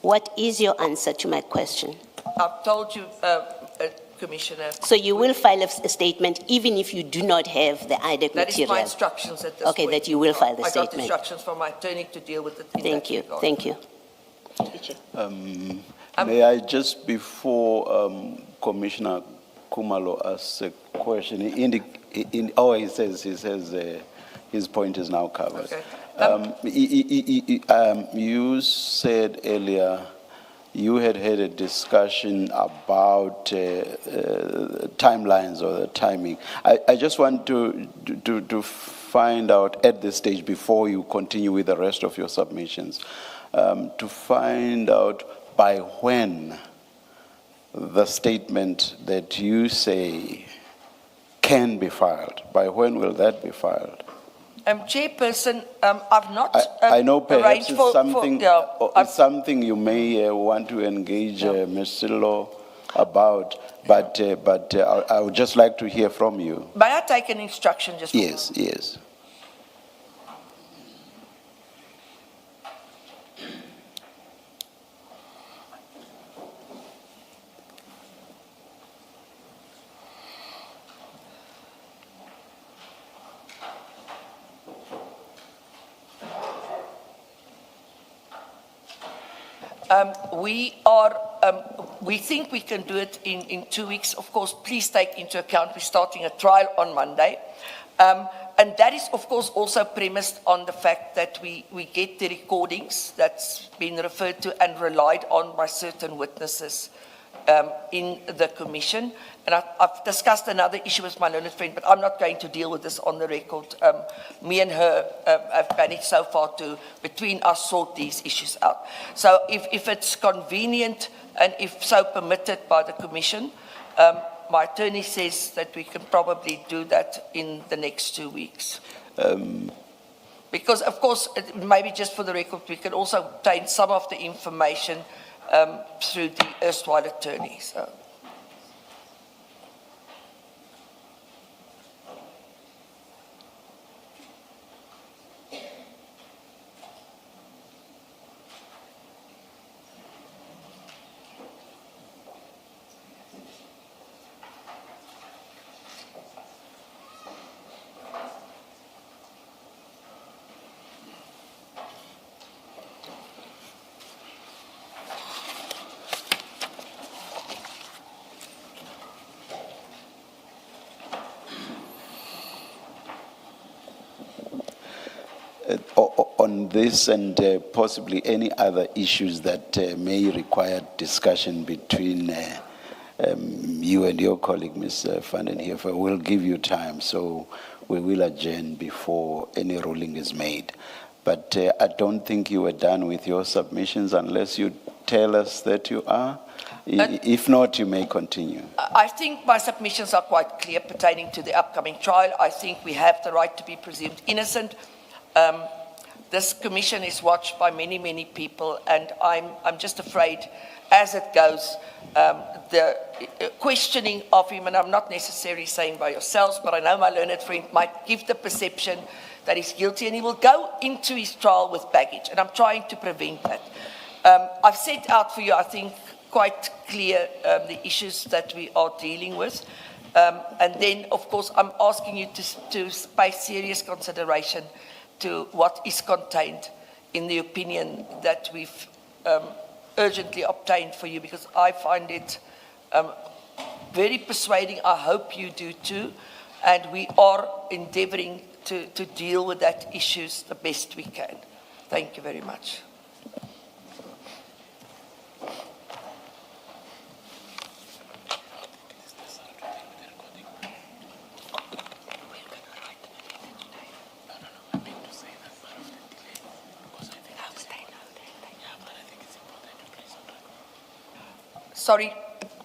What is your answer to my question? I've told you, Commissioner. So you will file a statement even if you do not have the IDEC That is material? my instructions at this Okay, point. that you will file the I got statement. instructions from my attorney to deal with it in Thank that you, regard. thank you. May I just, before Commissioner Kumalo asks a question, he says his point is now covered. Okay. You said earlier you had a discussion about timelines or the timing. I just want to find out at this stage, before you continue with the rest of your submissions, to find out by when the statement that you say can be filed, by when will that be filed? Chairperson, I've not I know perhaps arranged it's for something, yeah, it's something you may want to engage Ms. Silo about, but I would just like to hear from you. May I take an instruction just for a moment? Yes. We think we can do it in 2 weeks. Of course, please take into account we're starting a trial on Monday. And that is, of course, also premised on the fact that we get the recordings that's been referred to and relied on by certain witnesses in the commission. And I've discussed another issue with my learned friend, but I'm not going to deal with this on the record. Me and her have managed so far to, between us, sort these issues out. So if it's convenient and if so permitted by the commission, my attorney says that we can probably do that in the next 2 weeks. Because, of course, maybe just for the record, we can also obtain some of the information through the erstwhile attorney. So. On this and possibly any other issues that may require discussion between you and your colleague, Ms. van den Heever, we'll give you time, so we will adjourn before any ruling is made. But I don't think you were done with your submissions unless you tell us that you are. If not, you may continue. I think my submissions are quite clear pertaining to the upcoming trial. I think we have the right to be presumed innocent. This commission is watched by many, many people, and I'm just afraid, as it goes, the questioning of him, and I'm not necessarily saying by yourselves, but I know my learned friend might give the perception that he's guilty, and he will go into his trial with baggage, and I'm trying to prevent that. I've set out for you, I think, quite clear the issues that we are dealing with. And then, of course, I'm asking you to pay serious consideration to what is contained in the opinion that we've urgently obtained for you, because I find it very persuading. I hope you do too. And we are endeavoring to deal with that issues the best we can. Thank you very much. Sorry,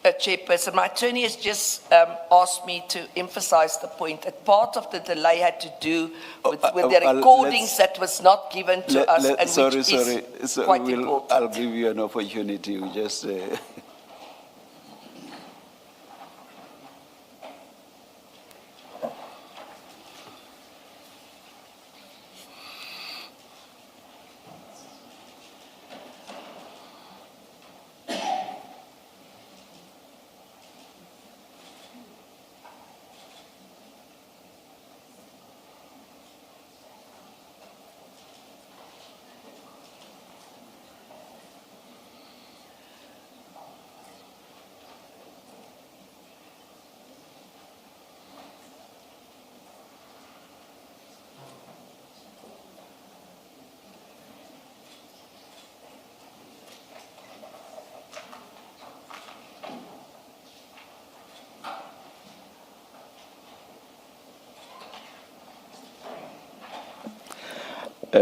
Chairperson, my attorney has just asked me to emphasize the point that part of the delay had to do with the recordings that was not given to us, and which is quite important. I'll give you an opportunity. We just...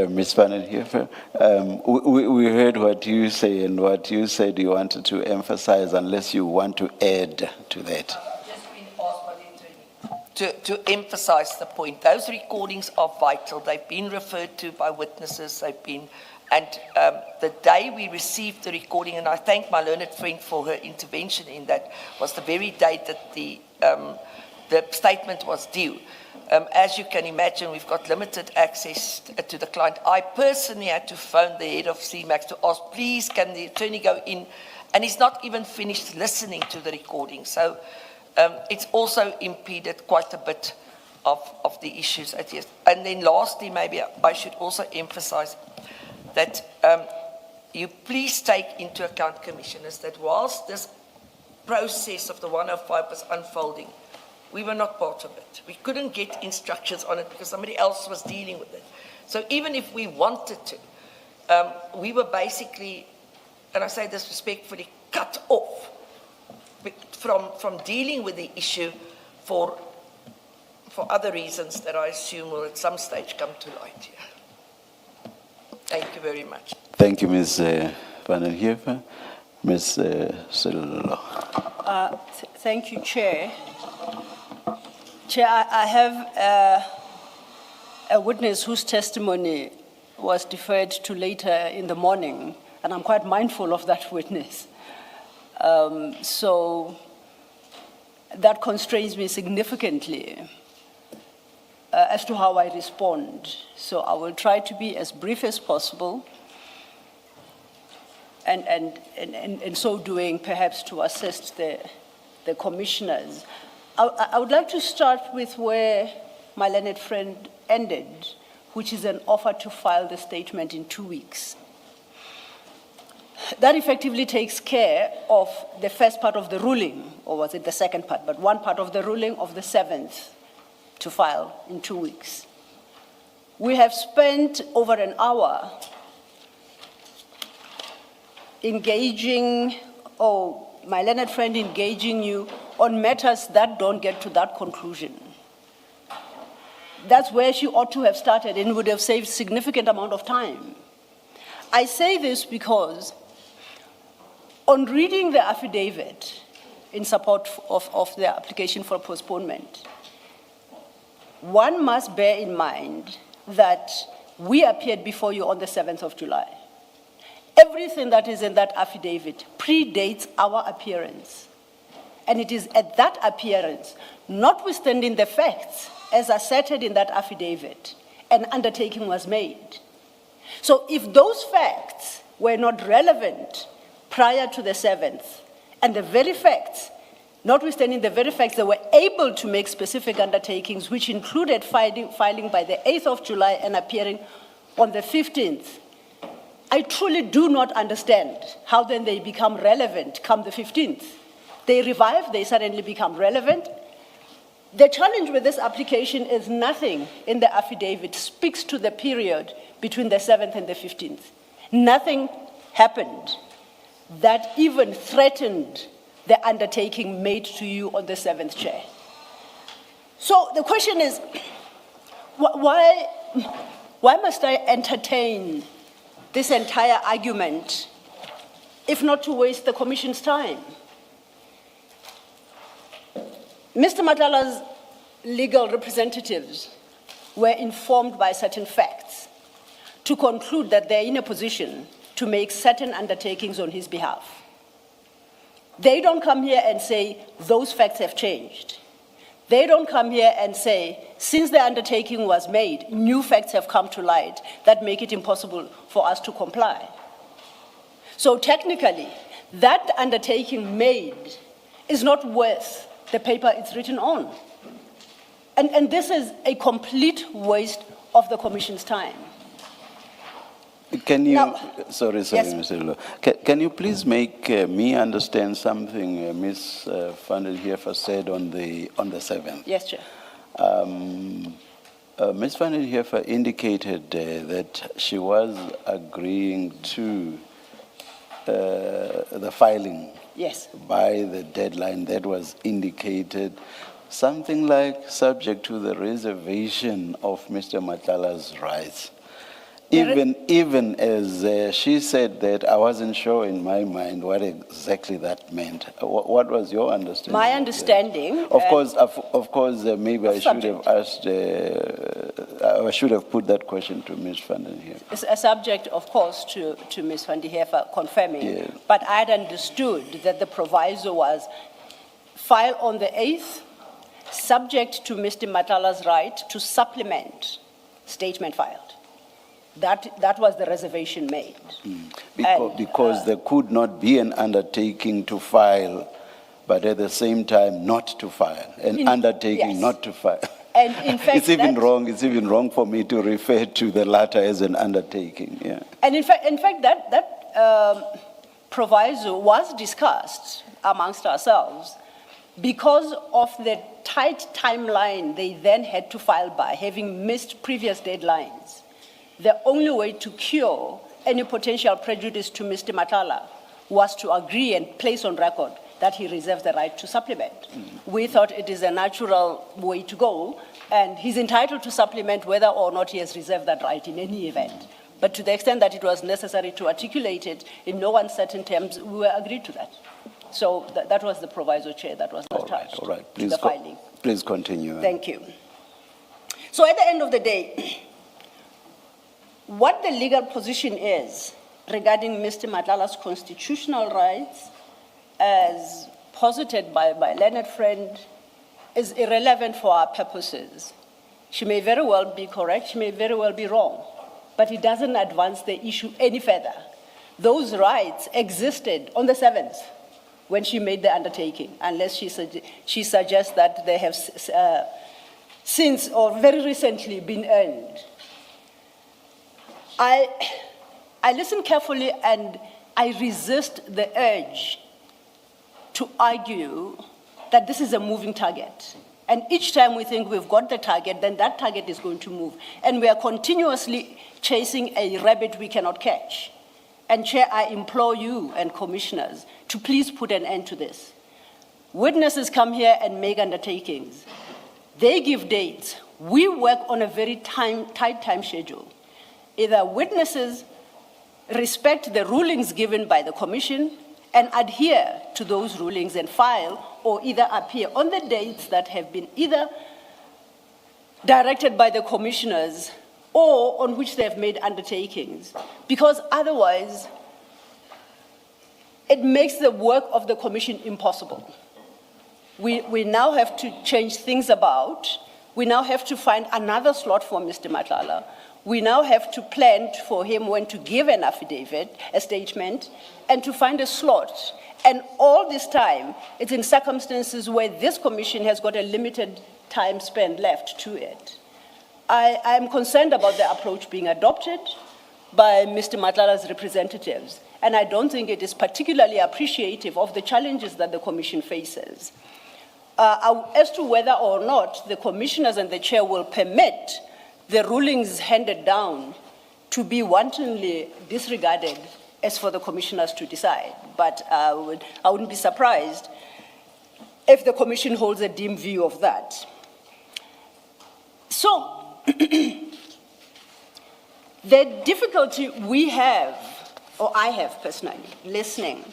Ms. van den Heever, we heard what you say, and what you said you wanted to emphasize, unless you want to add to that. Just been asked by the attorney to emphasize the point. Those recordings are vital. They've been referred to by witnesses. They've been, and the day we received the recording, and I thank my learned friend for her intervention in that, was the very day that the statement was due. As you can imagine, we've got limited access to the client. I personally had to phone the head of CMAX to ask, please, can the attorney go in? And he's not even finished listening to the recording. So it's also impeded quite a bit of the issues at yes. And then lastly, maybe I should also emphasize that you please take into account, Commissioners, that whilst this process of the 105 was unfolding, we were not part of it. We couldn't get instructions on it because somebody else was dealing with it. So even if we wanted to, we were basically, and I say this respectfully, cut off from dealing with the issue for other reasons that I assume will at some stage come to light here. Thank you very much. Thank you, Ms. van den Heever. Ms. Sello. Thank you, Chair. Chair, I have a witness whose testimony was deferred to later in the morning, and I'm quite mindful of that witness. So that constrains me significantly as to how I respond. So I will try to be as brief as possible, and in so doing, perhaps to assist the commissioners. I would like to start with where my learned friend ended, which is an offer to file the statement in 2 weeks. That effectively takes care of the first part of the ruling, or was it the second part, but one part of the ruling of the 7th to file in 2 weeks. We have spent over an hour engaging, my learned friend engaging you on matters that don't get to that conclusion. That's where she ought to have started and would have saved significant amount of time. I say this because on reading the affidavit in support of the application for postponement, one must bear in mind that we appeared before you on the 7th of July. Everything that is in that affidavit predates our appearance. And it is at that appearance, notwithstanding the facts as asserted in that affidavit, an undertaking was made. So if those facts were not relevant prior to the 7th, and the very facts, notwithstanding the very facts, they were able to make specific undertakings, which included filing by the 8th of July and appearing on the 15th, I truly do not understand how then they become relevant come the 15th. They revive, they suddenly become relevant. The challenge with this application is nothing in the affidavit speaks to the period between the 7th and the 15th. Nothing happened that even threatened the undertaking made to you on the 7th, Chair. So the question is, why must I entertain this entire argument if not to waste the Commission's time? Mr. Matlala's legal representatives were informed by certain facts to conclude that they're in a position to make certain undertakings on his behalf. They don't come here and say, those facts have changed. They don't come here and say, since the undertaking was made, new facts have come to light that make it impossible for us to comply. So technically, that undertaking made is not worth the paper it's written on. And this is a complete waste of the Commission's time. Can you, Now, sorry, yes. Mr. Lo. Can you please make me understand something Ms. van den Heever said on the 7th? Yes, Chair. Ms. van den Heever indicated that she was agreeing to the filing Yes. by the deadline that was indicated, something like subject to the reservation of Mr. Matlala's rights. Even as she said that, I wasn't sure in my mind what exactly that meant. What was your understanding? My understanding. Of course, maybe I should have asked. I should have put that question to Ms. van den Heever. It's a subject, of course, to Ms. van den Heever confirming. Yeah. But I had understood that the proviso was file on the 8th, subject to Mr. Matlala's right to supplement statement filed. That was the reservation made. Because there could not be an undertaking to file, but at the same time not to file, an undertaking yes. not to file. And in fact, It's even wrong for me to refer to the latter as an undertaking, yeah. And in fact, that proviso was discussed amongst ourselves because of the tight timeline they then had to file by, having missed previous deadlines. The only way to cure any potential prejudice to Mr. Matlala was to agree and place on record that he reserves the right to supplement. We thought it is a natural way to go, and he's entitled to supplement whether or not he has reserved that right in any event. But to the extent that it was necessary to articulate it in no uncertain terms, we were agreed to that. So that was the proviso, Chair, that was attached All right. to the filing. Please continue. Thank you. So at the end of the day, what the legal position is regarding Mr. Matlala's constitutional rights, as posited by Leonard Friend, is irrelevant for our purposes. She may very well be correct, she may very well be wrong, but it doesn't advance the issue any further. Those rights existed on the 7th when she made the undertaking, unless she suggests that they have since or very recently been earned. I listen carefully and I resist the urge to argue that this is a moving target. And each time we think we've got the target, then that target is going to move. And we are continuously chasing a rabbit we cannot catch. And Chair, I implore you and commissioners to please put an end to this. Witnesses come here and make undertakings. They give dates. We work on a very tight time schedule. Either witnesses respect the rulings given by the commission and adhere to those rulings and file, or either appear on the dates that have been either directed by the commissioners or on which they have made undertakings. Because otherwise, it makes the work of the commission impossible. We now have to change things about. We now have to find another slot for Mr. Matlala. We now have to plan for him when to give an affidavit, a statement, and to find a slot. And all this time, it's in circumstances where this commission has got a limited time span left to it. I am concerned about the approach being adopted by Mr. Matlala's representatives, and I don't think it is particularly appreciative of the challenges that the commission faces. As to whether or not the commissioners and the chair will permit the rulings handed down to be wantonly disregarded as for the commissioners to decide. But I wouldn't be surprised if the commission holds a dim view of that. So, the difficulty we have, or I have personally, listening,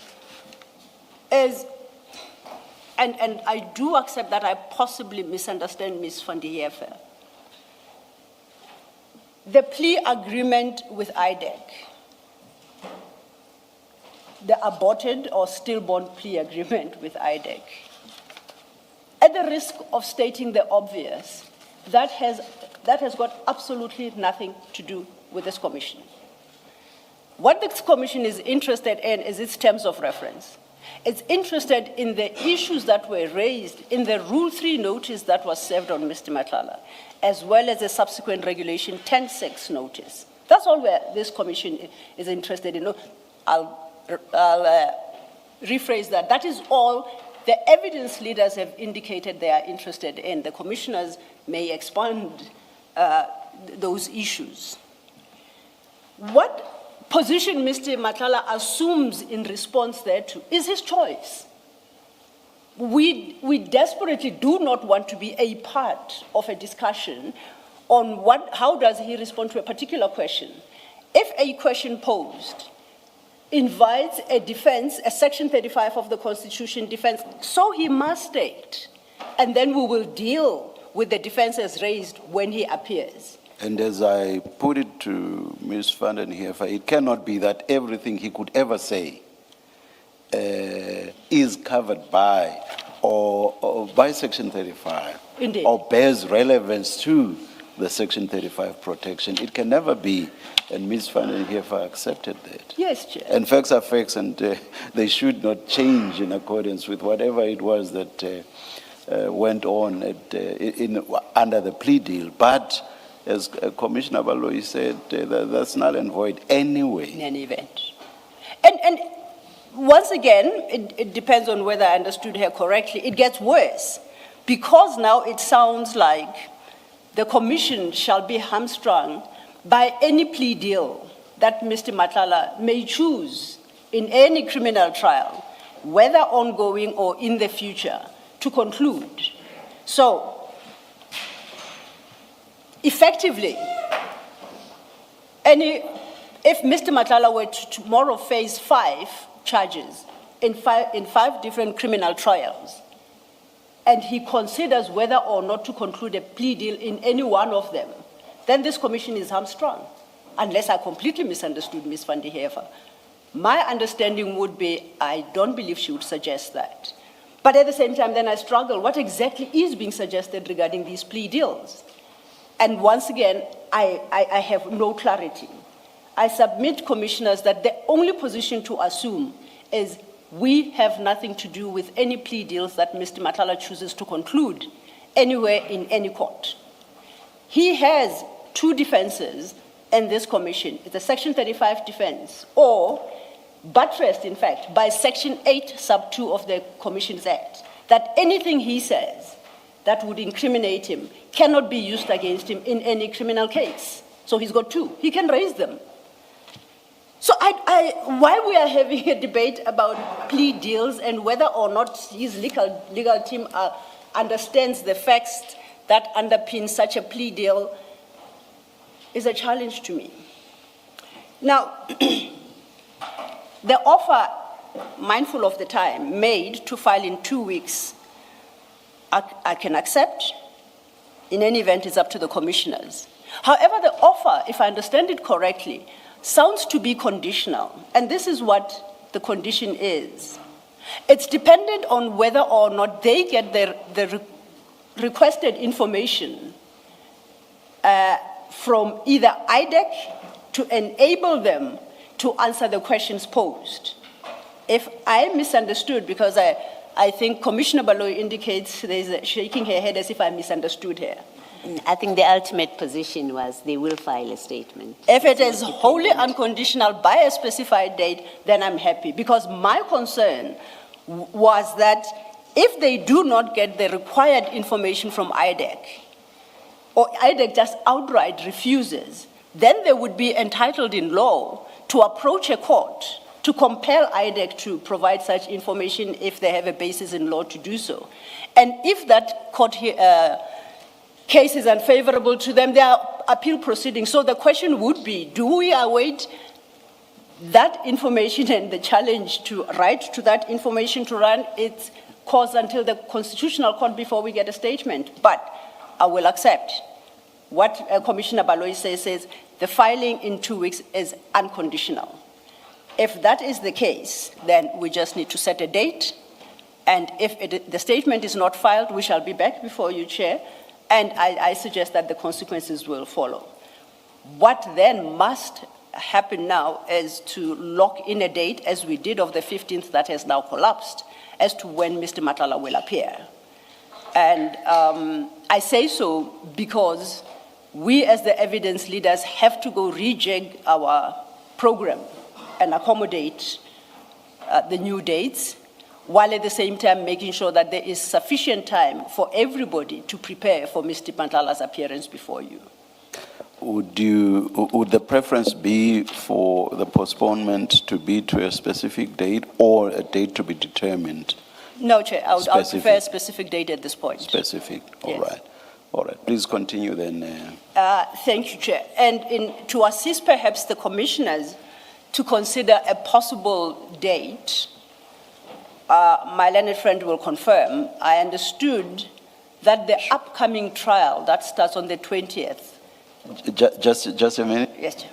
is, and I do accept that I possibly misunderstand Ms. van der Heever. The plea agreement with IDEC, the aborted or stillborn plea agreement with IDEC, at the risk of stating the obvious, that has got absolutely nothing to do with this commission. What this commission is interested in is its terms of reference. It's interested in the issues that were raised in the Rule 3 notice that was served on Mr. Matlala, as well as the subsequent Regulation 10.6 notice. That's all where this commission is interested in. I'll rephrase that. That is all the evidence leaders have indicated they are interested in. The commissioners may expand those issues. What position Mr. Matlala assumes in response thereto is his choice. We desperately do not want to be a part of a discussion on how does he respond to a particular question. If a question posed invites a defense, a Section 35 of the Constitution defense, so he must state, and then we will deal with the defense as raised when he appears. And as I put it to Ms. van der Heever, it cannot be that everything he could ever say is covered by or by Section 35. Indeed. Or bears relevance to the Section 35 protection. It can never be, and Ms. van der Heever accepted that. Yes, Chair. And facts are facts, and they should not change in accordance with whatever it was that went on under the plea deal. But as Commissioner Baloyi said, that's null and void anyway. In any event. And once again, it depends on whether I understood her correctly. It gets worse because now it sounds like the commission shall be hamstrung by any plea deal that Mr. Matlala may choose in any criminal trial, whether ongoing or in the future, to conclude. So, effectively, if Mr. Matlala were to tomorrow face 5 charges in five different criminal trials, and he considers whether or not to conclude a plea deal in any one of them, then this commission is hamstrung, unless I completely misunderstood Ms. van der Heever. My understanding would be, I don't believe she would suggest that. But at the same time, then I struggle. What exactly is being suggested regarding these plea deals? And once again, I have no clarity. I submit, commissioners, that the only position to assume is we have nothing to do with any plea deals that Mr. Matlala chooses to conclude anywhere in any court. He has 2 defenses in this commission. It's a Section 35 defense, or buttressed, in fact, by Section 8, sub 2 of the Commissions Act, that anything he says that would incriminate him cannot be used against him in any criminal case. So he's got 2. He can raise them. So while we are having a debate about plea deals and whether or not his legal team understands the facts that underpin such a plea deal, is a challenge to me. Now, the offer, mindful of the time, made to file in 2 weeks, I can accept. In any event, it's up to the commissioners. However, the offer, if I understand it correctly, sounds to be conditional, and this is what the condition is. It's dependent on whether or not they get the requested information from either IDEC to enable them to answer the questions posed. If I misunderstood, because I think Commissioner Baloyi indicates there's shaking her head as if I misunderstood her. I think the ultimate position was they will file a statement. If it is wholly unconditional by a specified date, then I'm happy. Because my concern was that if they do not get the required information from IDEC, or IDEC just outright refuses, then they would be entitled in law to approach a court to compel IDEC to provide such information if they have a basis in law to do so. And if that court case is unfavorable to them, there are appeal proceedings. So the question would be, do we await that information and the challenge to right to that information to run its course until the Constitutional Court before we get a statement? But I will accept what Commissioner Baloyi says the filing in 2 weeks is unconditional. If that is the case, then we just need to set a date, and if the statement is not filed, we shall be back before you, Chair, and I suggest that the consequences will follow. What then must happen now is to lock in a date, as we did of the 15th that has now collapsed, as to when Mr. Matlala will appear. And I say so because we as the evidence leaders have to go rejig our program and accommodate the new dates, while at the same time making sure that there is sufficient time for everybody to prepare for Mr. Matlala's appearance before you. Would the preference be for the postponement to be to a specific date or a date to be determined? No, Chair, I would prefer a specific date at this point. Specific, all Yes. right. All right, please continue then. Thank you, Chair. And to assist perhaps the commissioners to consider a possible date, my learned friend will confirm, I understood that the upcoming trial that starts on the 20th. Just a minute. Yes, Chair.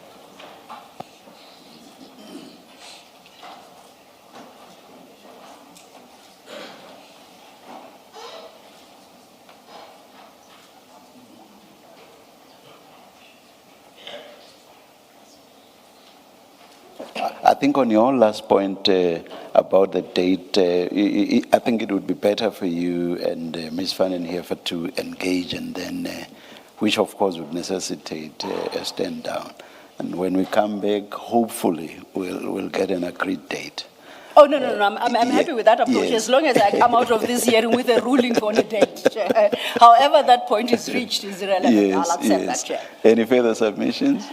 I think on your last point about the date, I think it would be better for you and Ms. Van den Heever to engage, and then, which of course would necessitate a stand down. And when we come back, hopefully we'll get an agreed date. Oh, no, I'm happy with that approach, Yes. as long as I come out of this hearing with a ruling on a date. Chair. However that point is reached is irrelevant. I'll accept that, Chair. Any further submissions?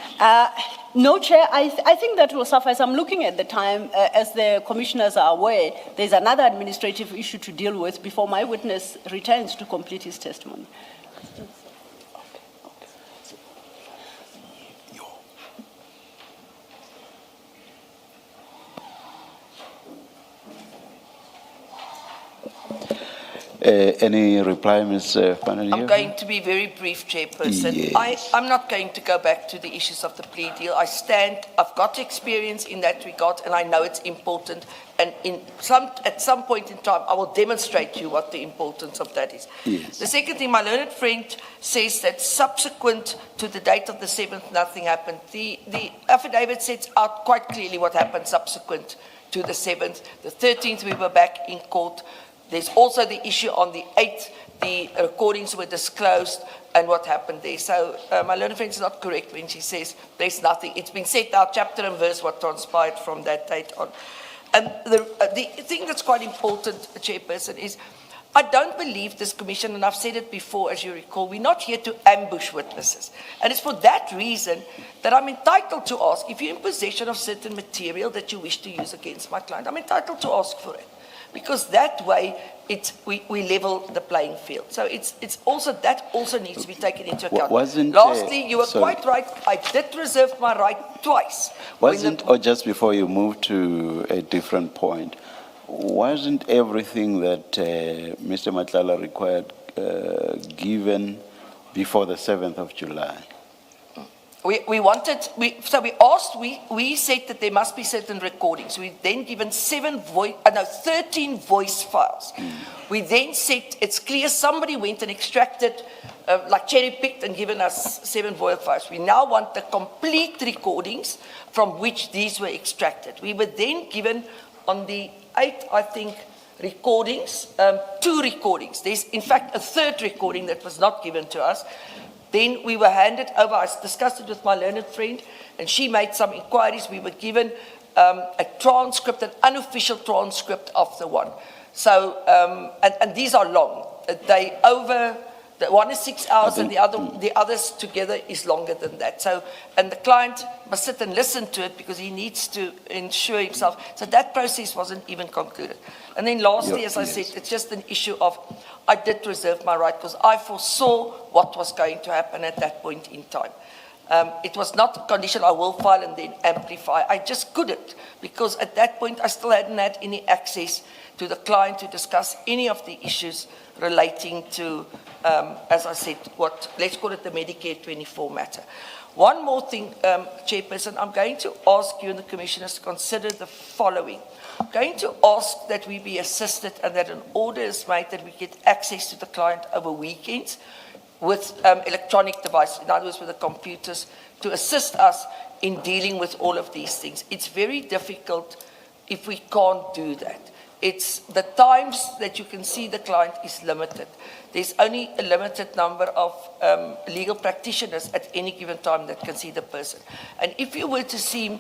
No, Chair, I think that will suffice. I'm looking at the time. As the commissioners are aware, there's another administrative issue to deal with before my witness returns to complete his testimony. Any reply, Ms. Van den I'm Heever? going to be very brief, Chairperson. Yes. I'm not going to go back to the issues of the plea deal. I've got experience in that regard, and I know it's important. And at some point in time, I will demonstrate to you what the importance of that is. Yes. The second thing, my learned friend says that subsequent to the date of the 7th, nothing happened. The affidavit sets out quite clearly what happened subsequent to the 7th. The 13th, we were back in court. There's also the issue on the 8th, the recordings were disclosed and what happened there. So my learned friend is not correct when she says there's nothing. It's been set out chapter and verse what transpired from that date on. And the thing that's quite important, Chairperson, is I don't believe this commission, and I've said it before, as you recall, we're not here to ambush witnesses. And it's for that reason that I'm entitled to ask, if you're in possession of certain material that you wish to use against my client, I'm entitled to ask for it. Because that way, we level the playing field. So that also needs to be taken into account. Lastly, you were quite right. I did reserve my right twice. Or just before you move to a different point, wasn't everything that Mr. Matlala required given before the 7th of July? We said that there must be certain recordings. We then given 13 voice files. We then said it's clear somebody went and extracted, like cherry-picked and given us 7 voice files. We now want the complete recordings from which these were extracted. We were then given on the 8th, I think, recordings, 2 recordings. There's in fact a 3rd recording that was not given to us. Then we were handed over, I discussed it with my learned friend, and she made some inquiries. We were given a transcript, an unofficial transcript of the one. So, and these are long. The one is 6 hours, and the others together is longer than that. So, and the client must sit and listen to it because he needs to ensure himself. So that process wasn't even concluded. And then lastly, as I said, it's just an issue of, I did reserve my right because I foresaw what was going to happen at that point in time. It was not a condition I will file and then amplify. I just couldn't, because at that point I still hadn't had any access to the client to discuss any of the issues relating to, as I said, let's call it the Medicare 24 matter. One more thing, Chairperson, I'm going to ask you and the Commissioners to consider the following. I'm going to ask that we be assisted and that an order is made that we get access to the client over weekends with electronic devices, in other words with the computers, to assist us in dealing with all of these things. It's very difficult if we can't do that. It's the times that you can see the client is limited. There's only a limited number of legal practitioners at any given time that can see the person. And if you were to see him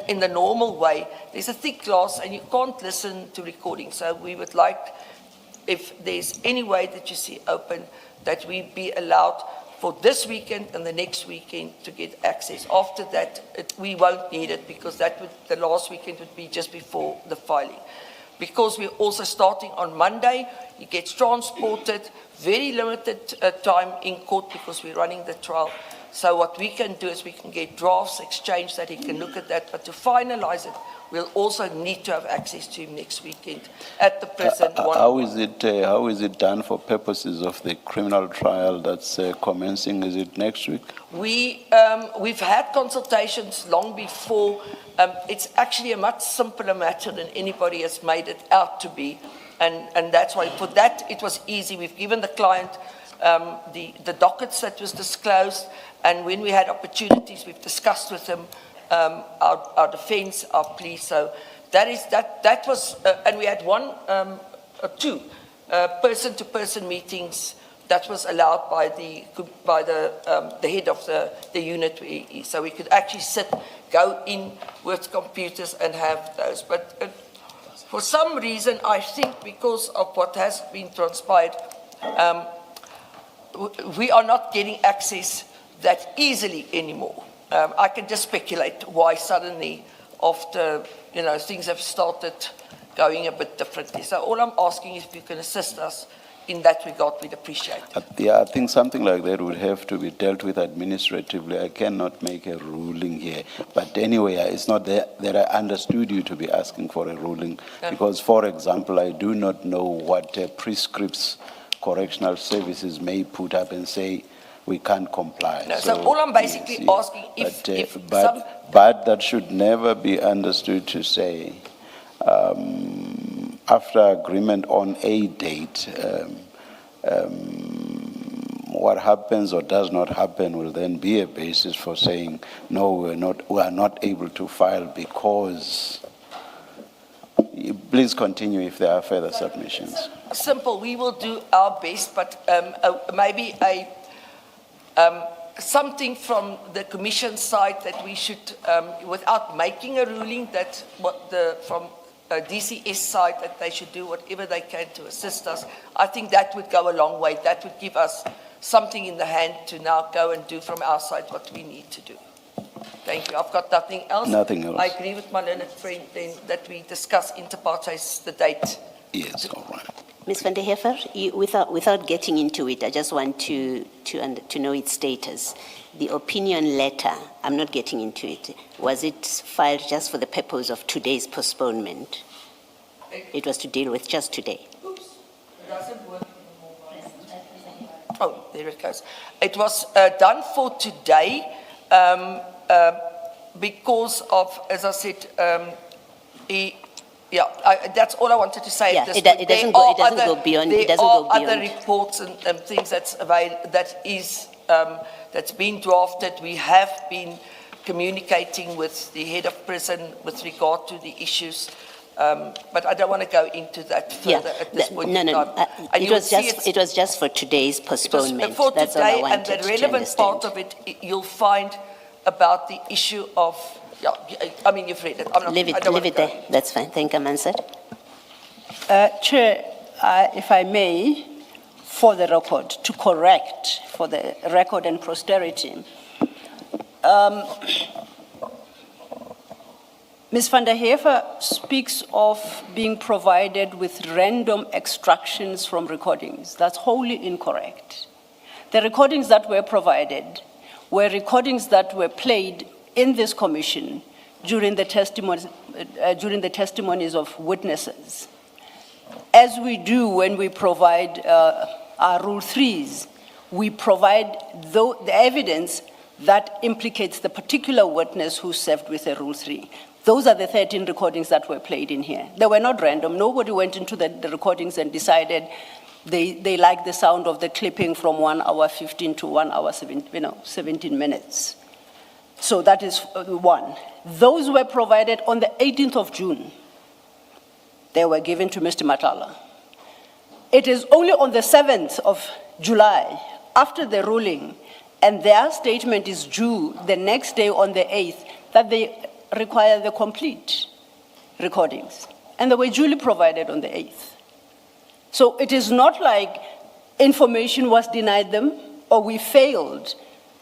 in the normal way, there's a thick glass and you can't listen to recordings. So we would like, if there's any way that you see open, that we be allowed for this weekend and the next weekend to get access. After that, we won't need it because the last weekend would be just before the filing. Because we're also starting on Monday, he gets transported, very limited time in court because we're running the trial. So what we can do is we can get drafts exchanged that he can look at that, but to finalize it, we'll also need to have access to him next weekend at the prison. How is it done for purposes of the criminal trial that's commencing? Is it next week? We've had consultations long before. It's actually a much simpler matter than anybody has made it out to be. And that's why for that it was easy. We've given the client the dockets that was disclosed, and when we had opportunities, we've discussed with them our defense, our plea. So that was, and we had two person-to-person meetings that was allowed by the head of the unit. So we could actually go in with computers and have those. But for some reason, I think because of what has been transpired, we are not getting access that easily anymore. I can just speculate why suddenly, after things have started going a bit differently. So all I'm asking is if you can assist us in that regard, we'd appreciate it. Yeah, I think something like that would have to be dealt with administratively. I cannot make a ruling here. But anyway, it's not that I understood you to be asking for a ruling. Yeah. Because, for example, I do not know what prescripts correctional services may put up and say, we can't comply. No, so all I'm basically asking but that should never be understood to say, after agreement on a date, what happens or does not happen will then be a basis for saying, no, we are not able to file because. Please continue if there are further submissions. Simple, we will do our best, but maybe something from the Commission side that we should, without making a ruling, that from DCS side that they should do whatever they can to assist us. I think that would go a long way. That would give us something in the hand to now go and do from our side what we need to do. Thank you. I've got nothing else. Nothing else. I agree with my learned friend then that we discuss inter partes the date. Yes, all right. Ms. van der Heever, without getting into it, I just want to know its status. The opinion letter, I'm not getting into it. Was it filed just for the purpose of today's postponement? It was to deal with just today. Oops, it doesn't work anymore. Oh, there it goes. It was done for today because of, as I said, that's all I wanted to say. Yeah, it doesn't go beyond. There are other reports and things that's available. That's been drafted. We have been communicating with the head of prison with regard to the issues. But I don't want to go into that further at this point in time. It was just for today's postponement. For That's today, all I wanted and the relevant part of it, you'll find about the issue of. Yeah, I mean, you've read it. Leave it there. That's fine. Thank you, Mansard. Chair, if I may, for the record, to correct for the record and posterity, Ms. van der Heever speaks of being provided with random extractions from recordings. That's wholly incorrect. The recordings that were provided were recordings that were played in this commission during the testimonies of witnesses. As we do when we provide our Rule 3s, we provide the evidence that implicates the particular witness who served with a Rule 3. Those are the 13 recordings that were played in here. They were not random. Nobody went into the recordings and decided they liked the sound of the clipping from 1 hour 15 to 1 hour 17 minutes. So that is one. Those were provided on the 18th of June. They were given to Mr. Matala. It is only on the 7th of July, after the ruling, and their statement is due the next day on the 8th, that they require the complete recordings. And they were duly provided on the 8th. So it is not like information was denied them or we failed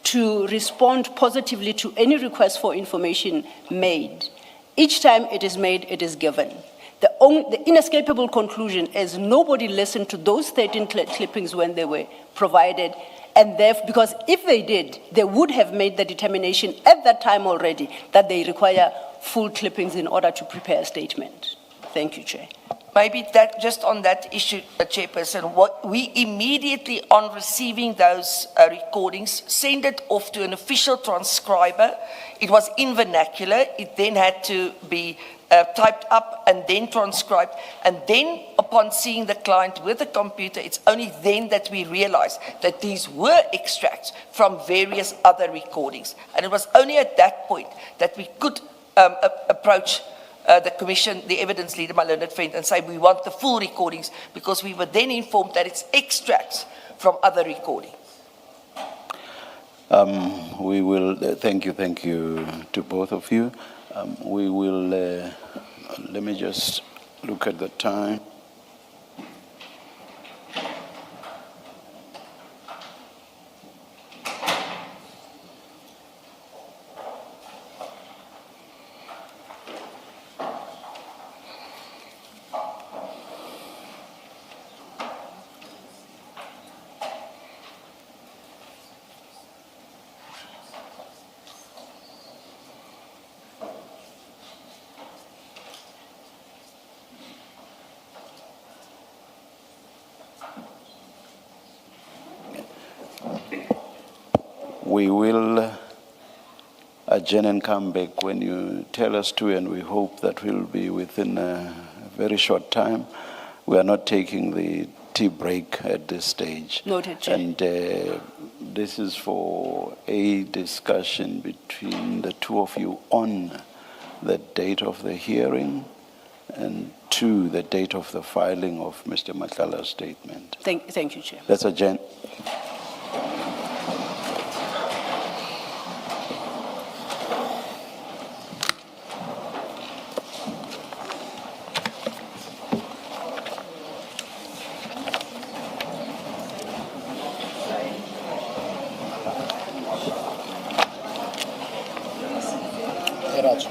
to respond positively to any request for information made. Each time it is made, it is given. The inescapable conclusion is nobody listened to those 13 clippings when they were provided, and therefore, because if they did, they would have made the determination at that time already that they require full clippings in order to prepare a statement. Thank you, Chair. Maybe that, just on that issue, Chairperson, what we immediately on receiving those recordings, send it off to an official transcriber. It was in vernacular. It then had to be typed up and then transcribed. And then upon seeing the client with the computer, it's only then that we realized that these were extracts from various other recordings. And it was only at that point that we could approach the Commission, the evidence leader, my learned friend, and say we want the full recordings, because we were then informed that it's extracts from other recordings. We will, thank you to both of you. We will, let me just look at the time. We will adjourn and come back when you tell us to, and we hope that we'll be within a very short time. We are not taking the tea break at this stage. Noted, Chair. And this is for a discussion between the two of you on the date of the hearing, and two, the date of the filing of Mr. Matlala's statement. Thank you, Chair. Let's adjourn. Raj.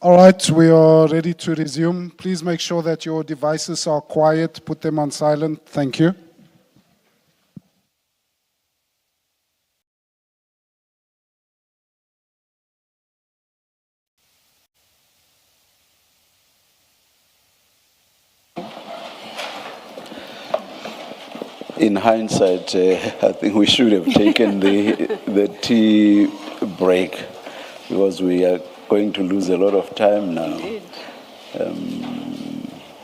All right, we are ready to resume. Please make sure that your devices are quiet. Put them on silent. Thank you. In hindsight, I think we should have taken the tea break because we are going to lose a lot of time now.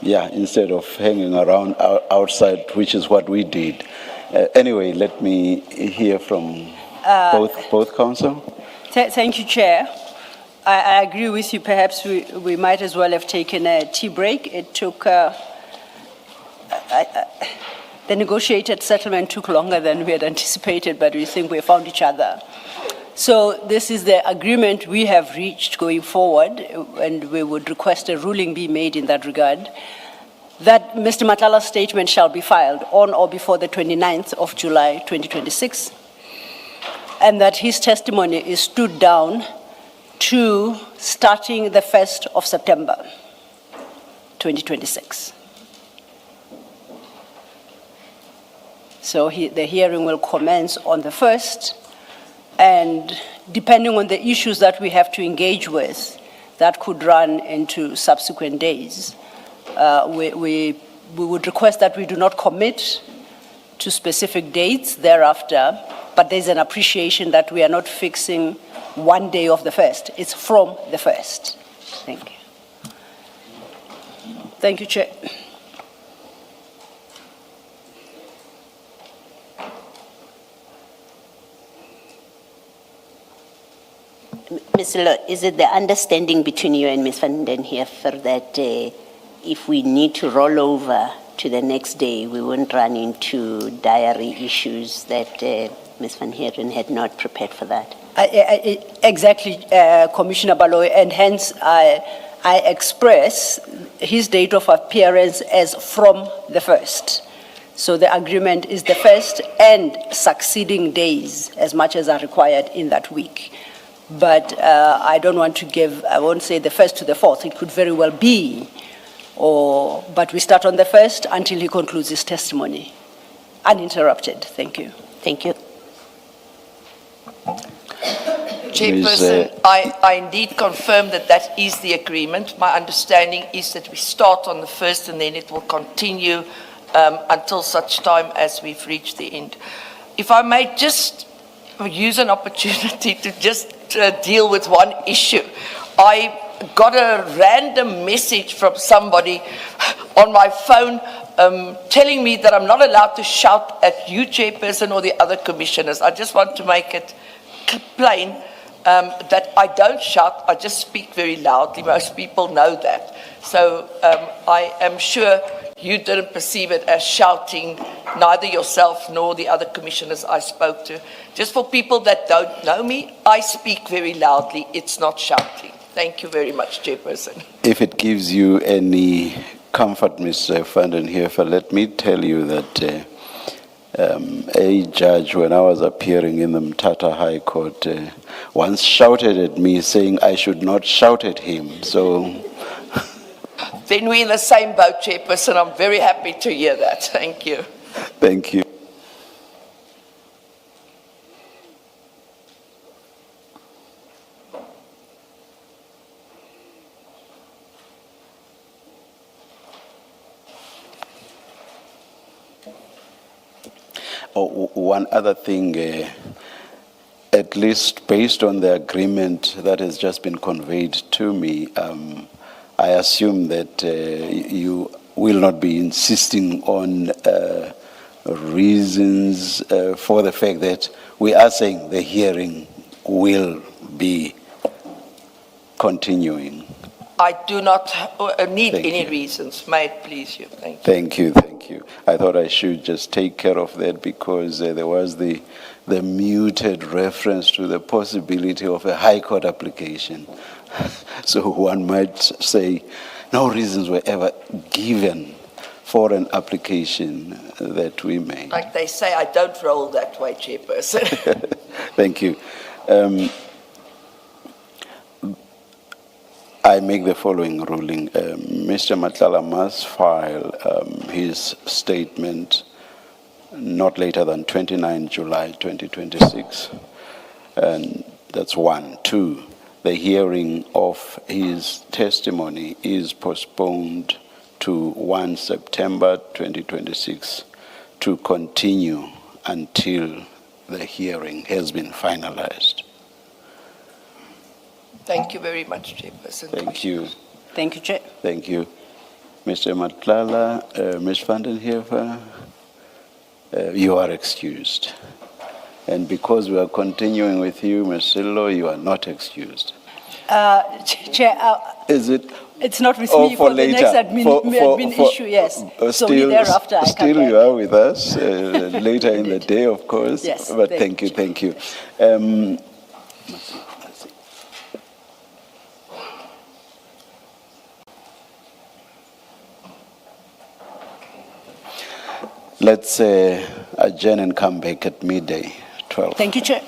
Yeah, instead of hanging around outside, which is what we did. Anyway, let me hear from both council. Thank you, Chair. I agree with you. Perhaps we might as well have taken a tea break. It took, the negotiated settlement took longer than we had anticipated, but we think we found each other. So this is the agreement we have reached going forward, and we would request a ruling be made in that regard, that Mr. Matlala's statement shall be filed on or before the 29th of July 2026, and that his testimony is stood down to starting the 1st of September 2026. So the hearing will commence on the 1st, and depending on the issues that we have to engage with, that could run into subsequent days. We would request that we do not commit to specific dates thereafter, but there's an appreciation that we are not fixing one day of the 1st. It's from the 1st. Thank you. Thank you, Chair. Ms. Lo, is it the understanding between you and Ms. van den Heever that if we need to roll over to the next day, we won't run into diary issues that Ms. van Heeren had not prepared for that? Exactly, Commissioner Baloy, and hence I express his date of appearance as from the 1st. So the agreement is the 1st and succeeding days as much as are required in that week. But I don't want to give, I won't say the 1st to the 4th, it could very well be, but we start on the 1st until he concludes his testimony, uninterrupted. Thank you. Thank you. Chairperson, I indeed confirm that that is the agreement. My understanding is that we start on the 1st and then it will continue until such time as we've reached the end. If I may just use an opportunity to just deal with one issue. I got a random message from somebody on my phone telling me that I'm not allowed to shout at you, Chairperson, or the other commissioners. I just want to make it plain that I don't shout, I just speak very loudly. Most people know that. So I am sure you didn't perceive it as shouting, neither yourself nor the other commissioners I spoke to. Just for people that don't know me, I speak very loudly. It's not shouting. Thank you very much, Chairperson. If it gives you any comfort, Mr. van den Heever, let me tell you that a judge, when I was appearing in the Mthatha High Court, once shouted at me saying I should not shout at him. So Then we're in the same boat, Chairperson. I'm very happy to hear that. Thank you. thank you. Oh, one other thing, at least based on the agreement that has just been conveyed to me, I assume that you will not be insisting on reasons for the fact that we are saying the hearing will be continuing. I do not need Thank any you. reasons. May it please you. Thank you. Thank you, thank you. I thought I should just take care of that because there was the muted reference to the possibility of a High Court application. So one might say no reasons were ever given for an application that we made. Like they say, I don't roll that way, Chairperson. Thank you. I I make the following ruling. Mr. Matlala must file his statement not later than 29 July 2026. And that's one. Two, the hearing of his testimony is postponed to 1 September 2026 to continue until the hearing has been finalized. Thank you very much, Chairperson. Thank you. Thank you, Chair. Thank you. Mr. Matlala, Ms. van den Heever, you are excused. And because we are continuing with you, Ms. Sillo, you are not excused. Chair, Is it? it's not with Oh, me for for the later. next admin issue, yes. So thereafter I come Still back. you are with us later in the day, of course. Yes, But thank thank you. Let's adjourn and come back at midday, 12. Thank you, Chair.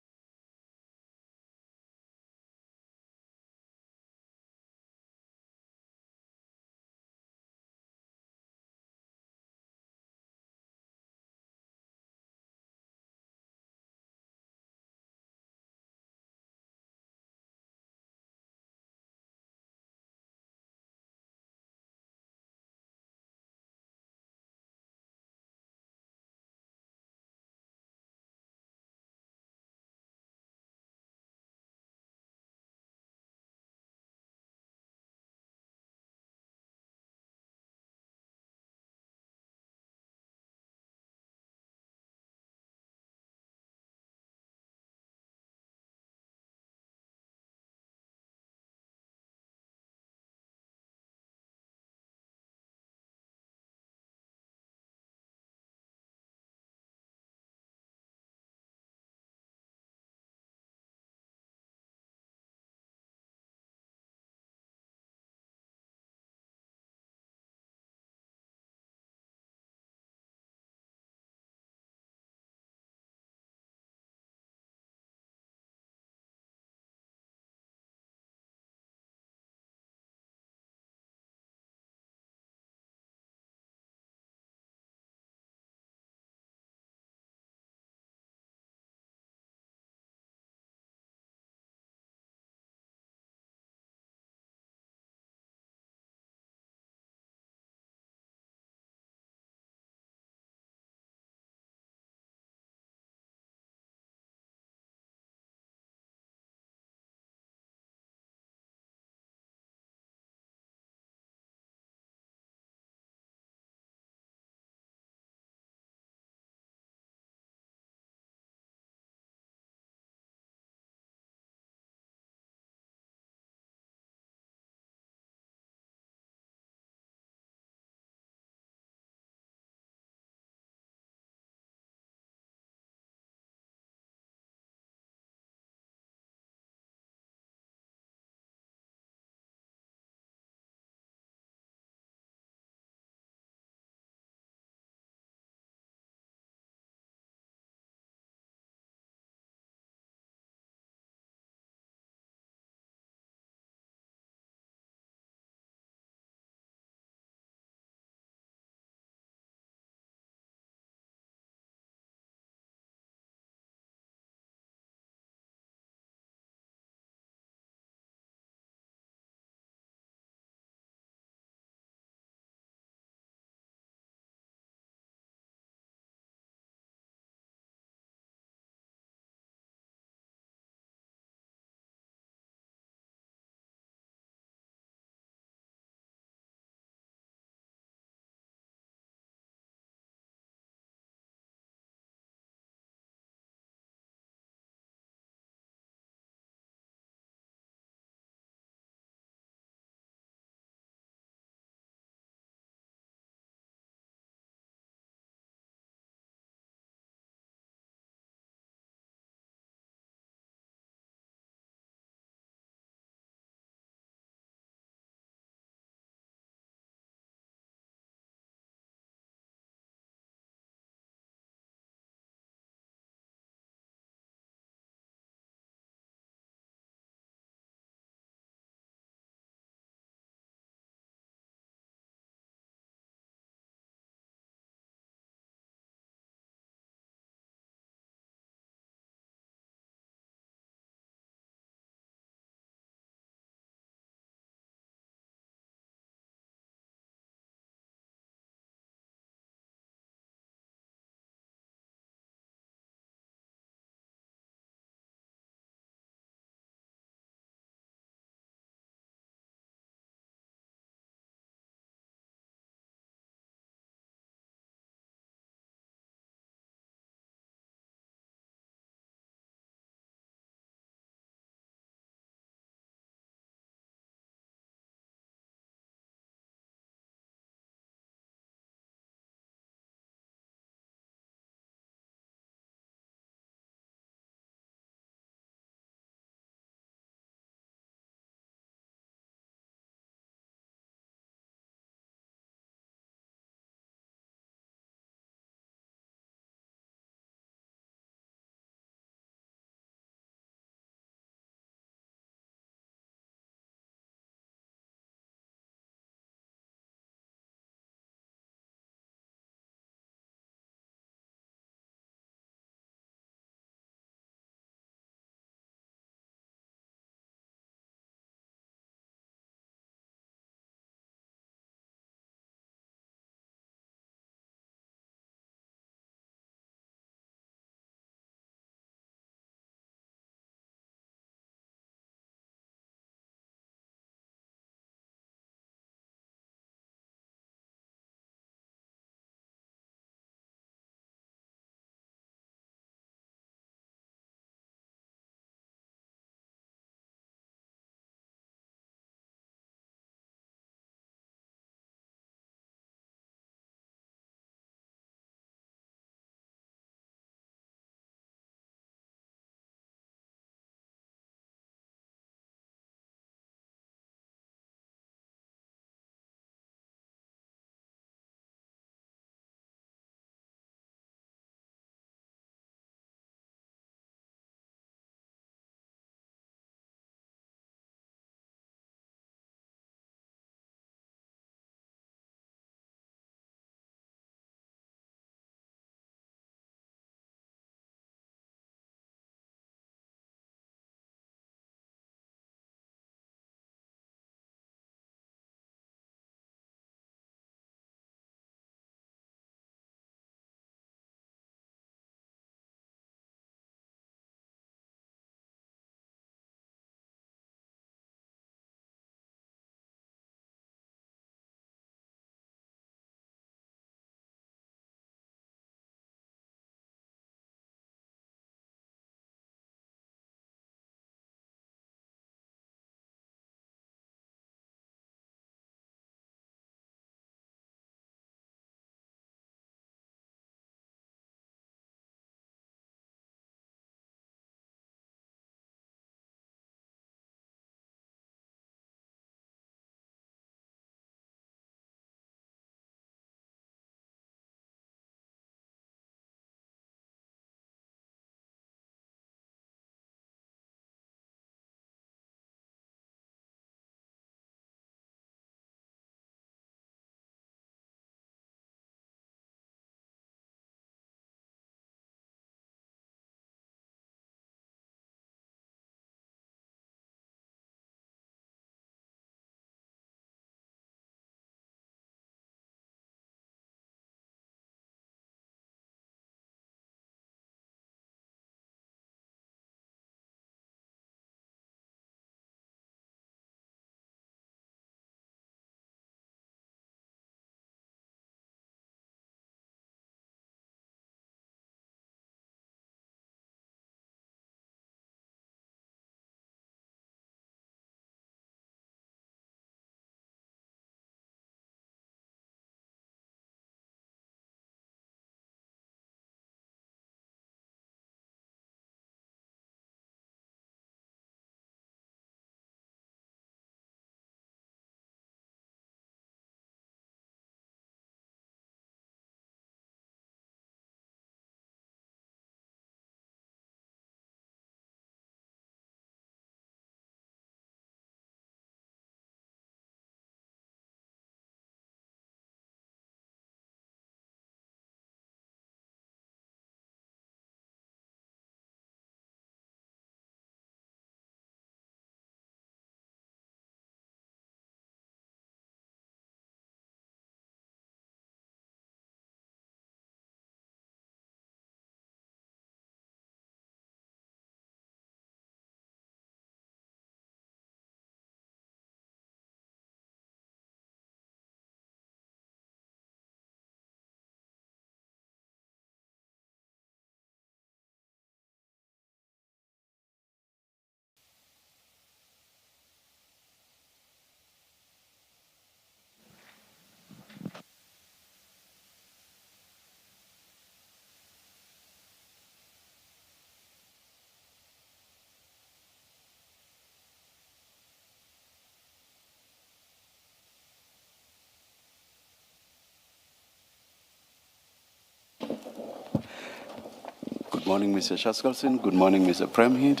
Good morning, Mr. Shaskalson. Good morning, Mr. Premhead.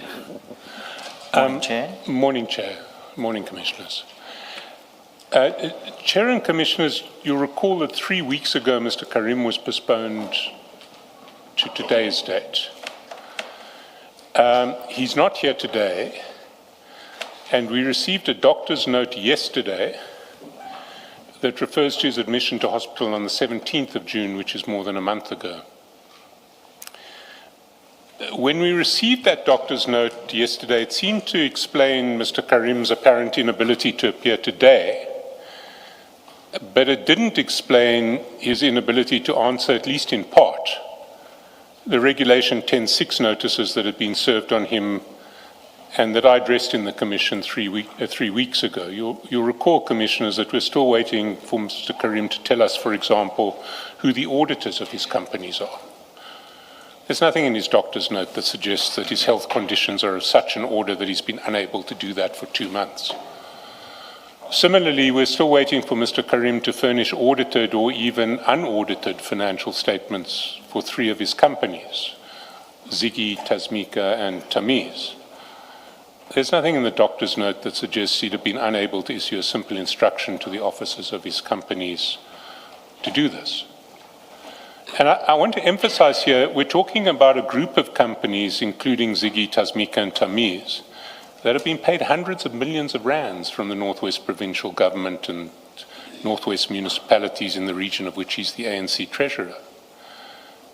Morning, Chair. Morning, Chair. Morning, Commissioners. Chair and Commissioners, you'll recall that 3 weeks ago, Mr. Karim was postponed to today's date. He's not here today, and we received a doctor's note yesterday that refers to his admission to hospital on the 17th of June, which is more than a month ago. When we received that doctor's note yesterday, it seemed to explain Mr. Karim's apparent inability to appear today, but it didn't explain his inability to answer, at least in part, the Regulation 10.6 notices that had been served on him and that I addressed in the Commission 3 weeks ago. You'll recall, Commissioners, that we're still waiting for Mr. Karim to tell us, for example, who the auditors of his companies are. There's nothing in his doctor's note that suggests that his health conditions are of such an order that he's been unable to do that for 2 months. Similarly, we're still waiting for Mr. Karim to furnish audited or even unaudited financial statements for 3 of his companies, Ziggy, Tasmika, and Tamiz. There's nothing in the doctor's note that suggests he'd have been unable to issue a simple instruction to the officers of his companies to do this. And I want to emphasize here, we're talking about a group of companies, including Ziggy, Tasmika, and Tamiz, that have been paid hundreds of millions of rands from the Northwest Provincial Government and Northwest municipalities in the region of which he's the ANC Treasurer.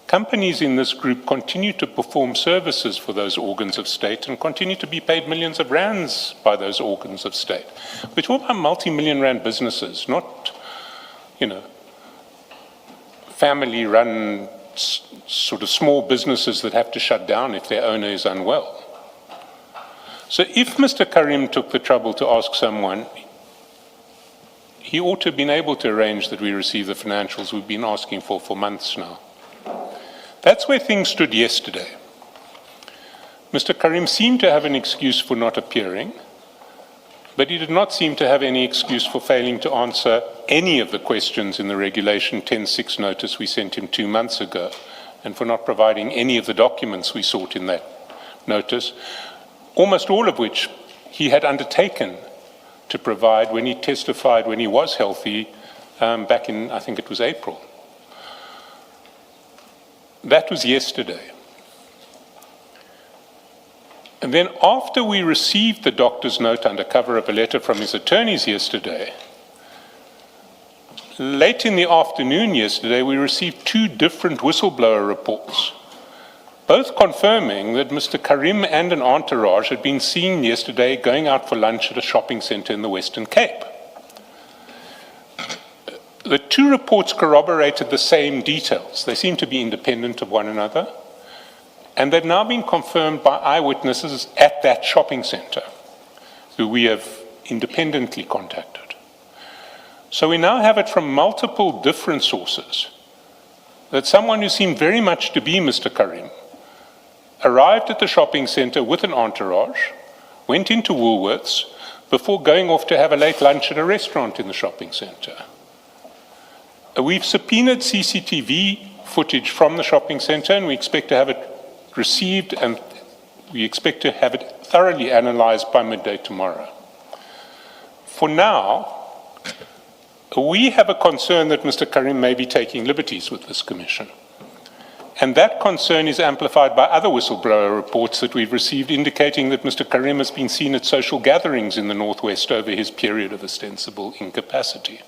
Companies in this group continue to perform services for those organs of state and continue to be paid millions of rands by those organs of state. We're talking about multi-million rand businesses, not, family-run sort of small businesses that have to shut down if their owner is unwell. So if Mr. Karim took the trouble to ask someone, he ought to have been able to arrange that we receive the financials we've been asking for months now. That's where things stood yesterday. Mr. Karim seemed to have an excuse for not appearing, but he did not seem to have any excuse for failing to answer any of the questions in the Regulation 10.6 notice we sent him 2 months ago, and for not providing any of the documents we sought in that notice, almost all of which he had undertaken to provide when he testified when he was healthy back in, I think it was April. That was yesterday. And then after we received the doctor's note under cover of a letter from his attorneys yesterday, late in the afternoon yesterday, we received 2 different whistleblower reports, both confirming that Mr. Karim and an entourage had been seen yesterday going out for lunch at a shopping centre in the Western Cape. The 2 reports corroborated the same details. They seem to be independent of one another. And they've now been confirmed by eyewitnesses at that shopping centre, who we have independently contacted. So we now have it from multiple different sources that someone who seemed very much to be Mr. Karim arrived at the shopping centre with an entourage, went into Woolworths before going off to have a late lunch at a restaurant in the shopping centre. We've subpoenaed CCTV footage from the shopping centre, and we expect to have it received, and we expect to have it thoroughly analysed by midday tomorrow. For now, we have a concern that Mr. Karim may be taking liberties with this commission. And that concern is amplified by other whistleblower reports that we've received indicating that Mr. Karim has been seen at social gatherings in the Northwest over his period of ostensible incapacity.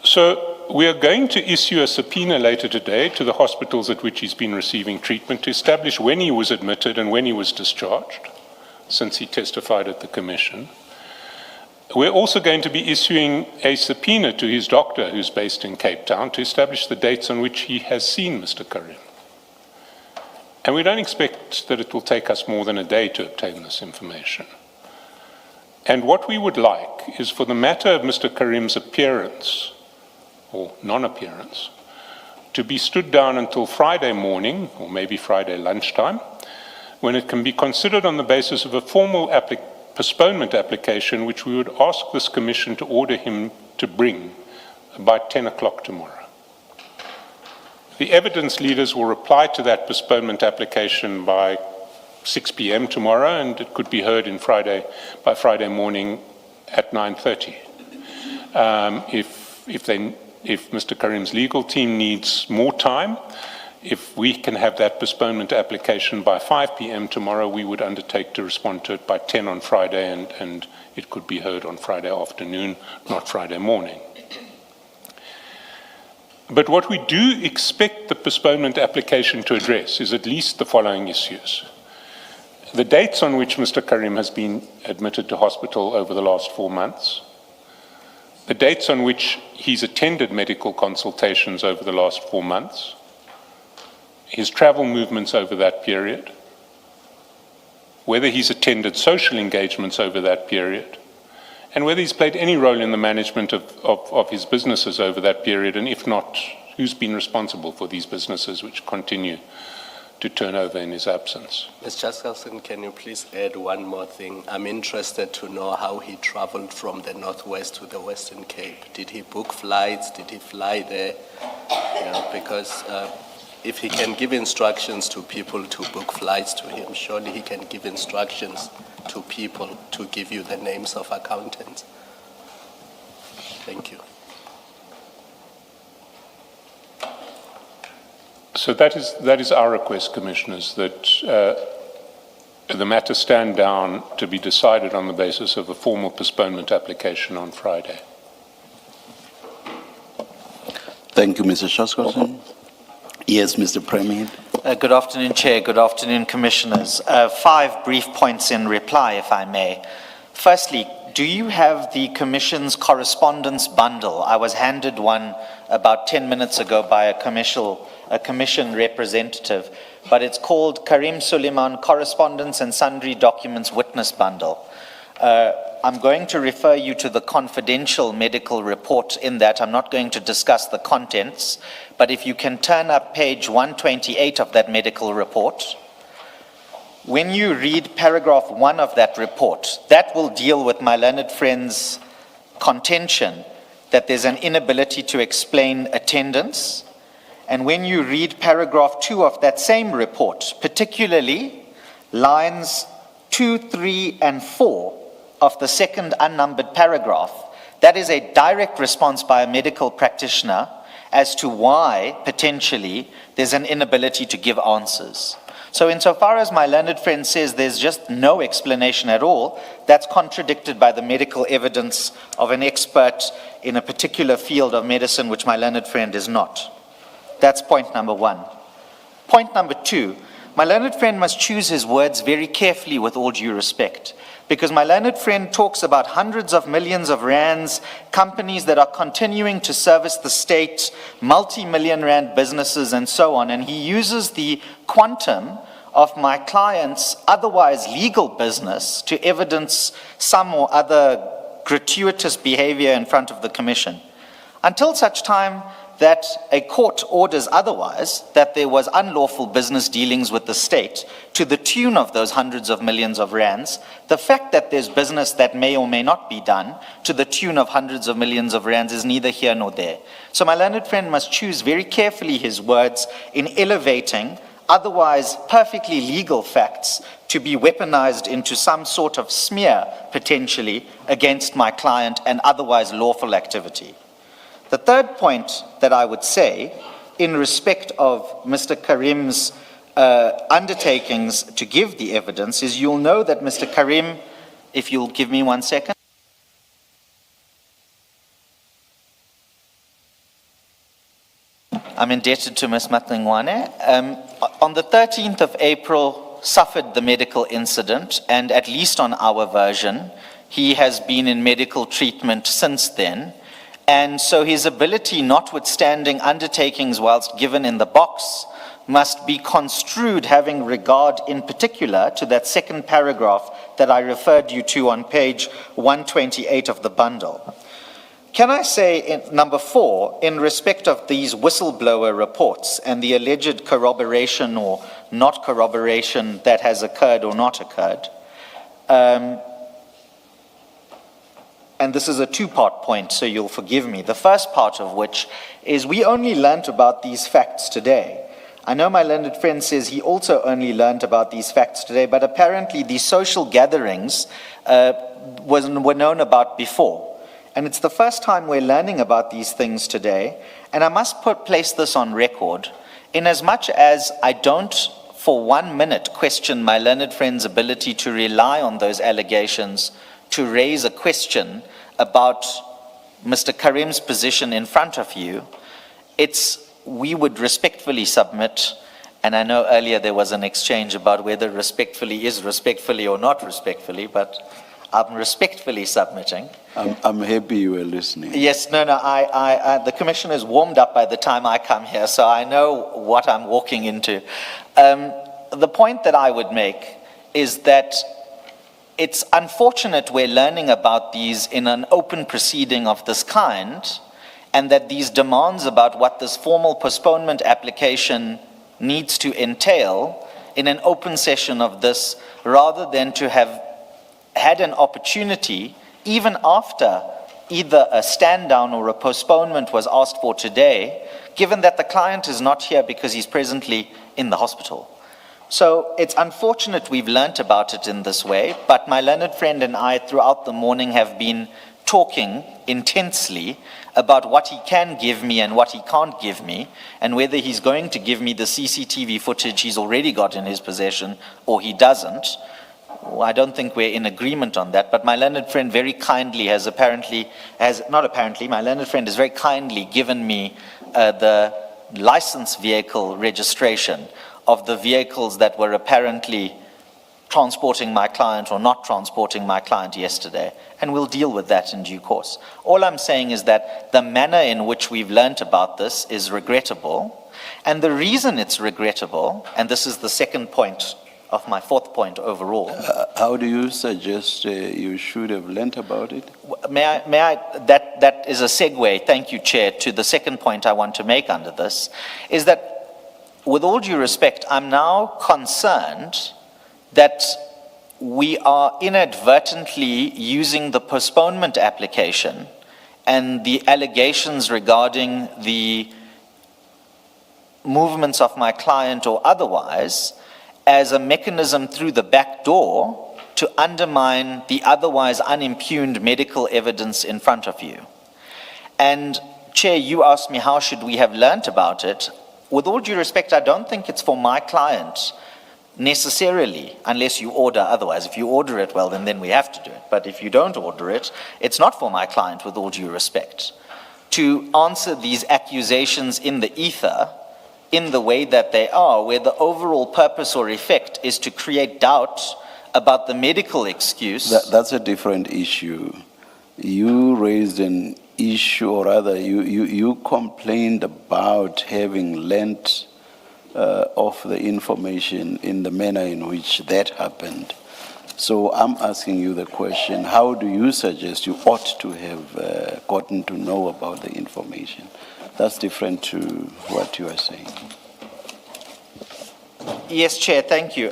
So we are going to issue a subpoena later today to the hospitals at which he's been receiving treatment to establish when he was admitted and when he was discharged, since he testified at the commission. We're also going to be issuing a subpoena to his doctor, who's based in Cape Town, to establish the dates on which he has seen Mr. Karim. And we don't expect that it will take us more than a day to obtain this information. And what we would like is for the matter of Mr. Karim's appearance or non-appearance to be stood down until Friday morning, or maybe Friday lunchtime, when it can be considered on the basis of a formal postponement application, which we would ask this commission to order him to bring by 10 o'clock tomorrow. The evidence leaders will reply to that postponement application by 6 p.m. tomorrow, and it could be heard by Friday morning at 9:30. If Mr. Karim's legal team needs more time, if we can have that postponement application by 5 p.m. tomorrow, we would undertake to respond to it by 10 on Friday, and it could be heard on Friday afternoon, not Friday morning. But what we do expect the postponement application to address is at least the following issues. The dates on which Mr. Karim has been admitted to hospital over the last 4 months, the dates on which he's attended medical consultations over the last 4 months, his travel movements over that period, whether he's attended social engagements over that period, and whether he's played any role in the management of his businesses over that period, and if not, who's been responsible for these businesses which continue to turn over in his absence. Ms. Jaskelson, can you please add one more thing? I'm interested to know how he traveled from the Northwest to the Western Cape. Did he book flights? Did he fly there? Because if he can give instructions to people to book flights to him, surely he can give instructions to people to give you the names of accountants. Thank you. So that is our request, Commissioners, that the matter stand down to be decided on the basis of a formal postponement application on Friday. Thank you, Mr. Shoskelson. Yes, Mr. Premier. Good afternoon, Chair. Good afternoon, Commissioners. 5 brief points in reply, if I may. Firstly, do you have the Commission's correspondence bundle? I was handed one about 10 minutes ago by a Commission representative, but it's called Karim Suleiman Correspondence and Sundry Documents Witness Bundle. I'm going to refer you to the confidential medical report in that. I'm not going to discuss the contents, but if you can turn up page 128 of that medical report, when you read paragraph 1 of that report, that will deal with my learned friend's contention that there's an inability to explain attendance. And when you read paragraph 2 of that same report, particularly lines 2, 3, and 4 of the second unnumbered paragraph, that is a direct response by a medical practitioner as to why, potentially, there's an inability to give answers. So insofar as my learned friend says there's just no explanation at all, that's contradicted by the medical evidence of an expert in a particular field of medicine, which my learned friend is not. That's point number 1. Point number 2, my learned friend must choose his words very carefully with all due respect, because my learned friend talks about hundreds of millions of rands, companies that are continuing to service the state, multi-million rand businesses and so on, and he uses the quantum of my client's otherwise legal business to evidence some or other gratuitous behavior in front of the Commission. Until such time that a court orders otherwise, that there was unlawful business dealings with the state to the tune of those hundreds of millions of rands, the fact that there's business that may or may not be done to the tune of hundreds of millions of rands is neither here nor there. So my learned friend must choose very carefully his words in elevating otherwise perfectly legal facts to be weaponized into some sort of smear, potentially, against my client and otherwise lawful activity. The third point that I would say, in respect of Mr. Karim's undertakings to give the evidence, is you'll know that Mr. Karim, if you'll give me 1 second. I'm indebted to Ms. Madlanga. On the 13th of April, suffered the medical incident, and at least on our version, he has been in medical treatment since then. And so his ability, notwithstanding undertakings whilst given in the box, must be construed having regard in particular to that second paragraph that I referred you to on page 128 of the bundle. Can I say, in number 4, in respect of these whistleblower reports and the alleged corroboration or not corroboration that has occurred or not occurred, and this is a two-part point, so you'll forgive me. The first part of which is we only learnt about these facts today. I know my learned friend says he also only learnt about these facts today, but apparently these social gatherings were known about before. And it's the first time we're learning about these things today. And I must place this on record, in as much as I don't for 1 minute question my learned friend's ability to rely on those allegations to raise a question about Mr. Karim's position in front of you. We would respectfully submit, and I know earlier there was an exchange about whether respectfully is respectfully or not respectfully, but I'm respectfully submitting. I'm happy you were listening. Yes, no, the commission is warmed up by the time I come here, so I know what I'm walking into. The point that I would make is that it's unfortunate we're learning about these in an open proceeding of this kind, and that these demands about what this formal postponement application needs to entail in an open session of this, rather than to have had an opportunity, even after either a stand down or a postponement was asked for today, given that the client is not here because he's presently in the hospital. So it's unfortunate we've learnt about it in this way, but my learned friend and I throughout the morning have been talking intensely about what he can give me and what he can't give me, and whether he's going to give me the CCTV footage he's already got in his possession or he doesn't. Well, I don't think we're in agreement on that, but my learned friend very kindly my learned friend has very kindly given me the license vehicle registration of the vehicles that were apparently transporting my client or not transporting my client yesterday, and we'll deal with that in due course. All I'm saying is that the manner in which we've learnt about this is regrettable, and the reason it's regrettable, and this is the second point of my fourth point overall. How do you suggest you should have learnt about it? That is a segue, thank you, Chair, to the second point I want to make under this, is that with all due respect, I'm now concerned that we are inadvertently using the postponement application and the allegations regarding the movements of my client or otherwise as a mechanism through the back door to undermine the otherwise unimpugned medical evidence in front of you. And Chair, you asked me how should we have learnt about it. With all due respect, I don't think it's for my client necessarily, unless you order otherwise. If you order it, well, then we have to do it. But if you don't order it, it's not for my client, with all due respect, to answer these accusations in the ether in the way that they are, where the overall purpose or effect is to create doubt about the medical excuse. That's a different issue. You raised an issue, or rather, you complained about having lent of the information in the manner in which that happened. So I'm asking you the question, how do you suggest you ought to have gotten to know about the information? That's different to what you are saying. Yes, Chair, thank you.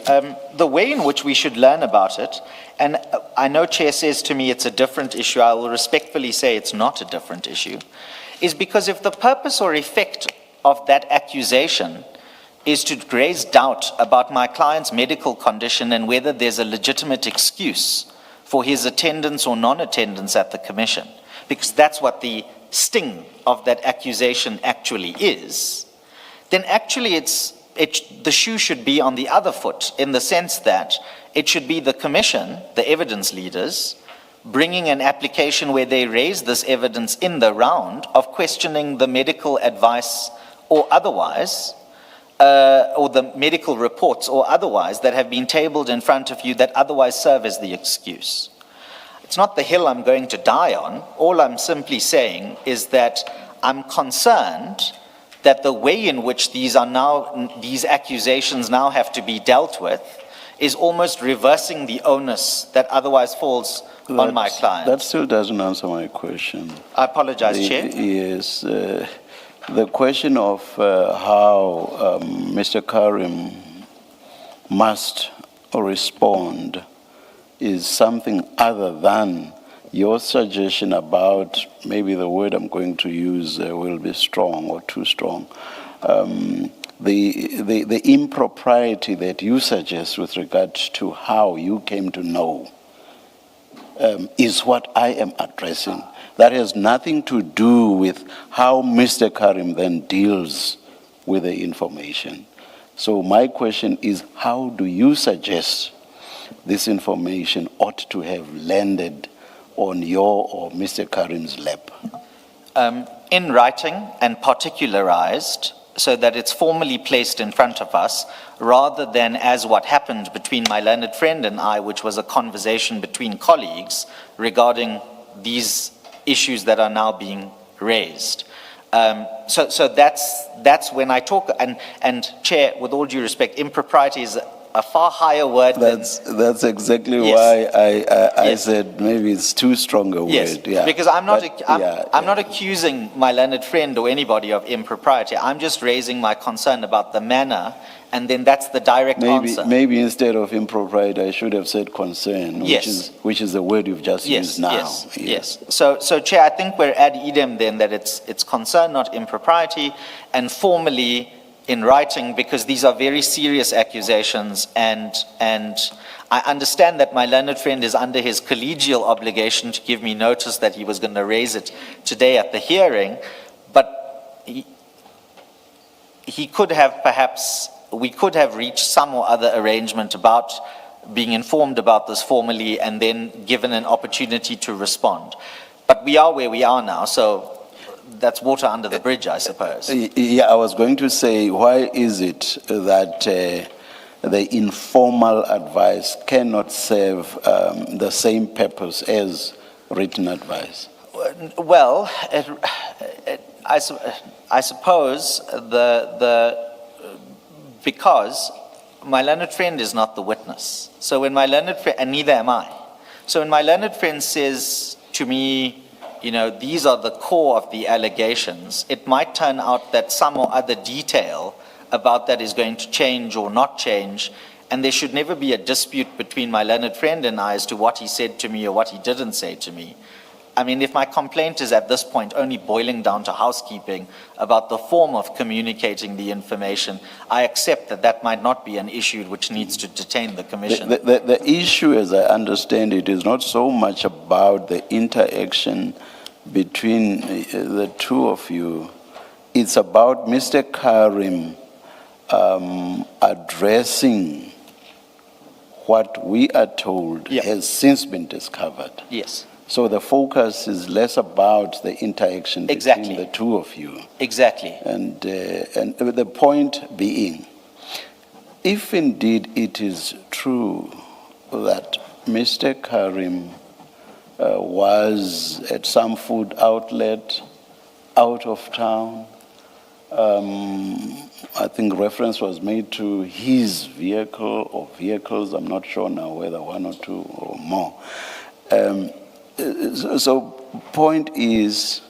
The way in which we should learn about it, and I know Chair says to me it's a different issue, I will respectfully say it's not a different issue, is because if the purpose or effect of that accusation is to raise doubt about my client's medical condition and whether there's a legitimate excuse for his attendance or non-attendance at the commission, because that's what the sting of that accusation actually is, then actually the shoe should be on the other foot, in the sense that it should be the commission, the evidence leaders, bringing an application where they raise this evidence in the round of questioning the medical advice or otherwise, or the medical reports or otherwise that have been tabled in front of you that otherwise serve as the excuse. It's not the hill I'm going to die on. All I'm simply saying is that I'm concerned that the way in which these accusations now have to be dealt with is almost reversing the onus that otherwise falls on my client. That still doesn't answer my question. I apologize, Chair. Yes. The question of how Mr. Karim must respond is something other than your suggestion about, maybe the word I'm going to use will be strong or too strong, the impropriety that you suggest with regard to how you came to know is what I am addressing. That has nothing to do with how Mr. Karim then deals with the information. So my question is, how do you suggest this information ought to have landed on your or Mr. Karim's lap? In writing and particularized, so that it's formally placed in front of us, rather than as what happened between my learned friend and I, which was a conversation between colleagues regarding these issues that are now being raised. So that's when I talk, and Chair, with all due respect, impropriety is a far higher word That's exactly Yes. why I Yes. said maybe it's too strong a word. Yes, Yeah. because I'm not, But, I'm not accusing my learned friend or anybody of impropriety. I'm just raising my concern about the manner, and then that's the direct answer. Maybe instead of impropriety, I should have said concern, Yes. which is the word you've just used now. Yes. So Chair, I think we're ad idem then that it's concern, not impropriety, and formally in writing, because these are very serious accusations, and I understand that my learned friend is under his collegial obligation to give me notice that he was going to raise it today at the hearing, but he could have perhaps, we could have reached some or other arrangement about being informed about this formally and then given an opportunity to respond. But we are where we are now, so that's water under the bridge, I suppose. Yeah, I was going to say, why is it that the informal advice cannot serve the same purpose as written advice? Well, I suppose because my learned friend is not the witness. So when my learned friend, and neither am I. So when my learned friend says to me, you know, these are the core of the allegations, it might turn out that some or other detail about that is going to change or not change, and there should never be a dispute between my learned friend and I as to what he said to me or what he didn't say to me. I mean, if my complaint is at this point only boiling down to housekeeping about the form of communicating the information, I accept that that might not be an issue which needs to detain the Commission. The issue, as I understand it, is not so much about the interaction between the two of you. It's about Mr. Karim addressing what we are told has since been discovered. Yes. So the focus is less about the interaction between the two of you. Exactly. And the point being, if indeed it is true that Mr. Karim was at some food outlet out of town, I think reference was made to his vehicle or vehicles, I'm not sure now whether one or two or more. So point is,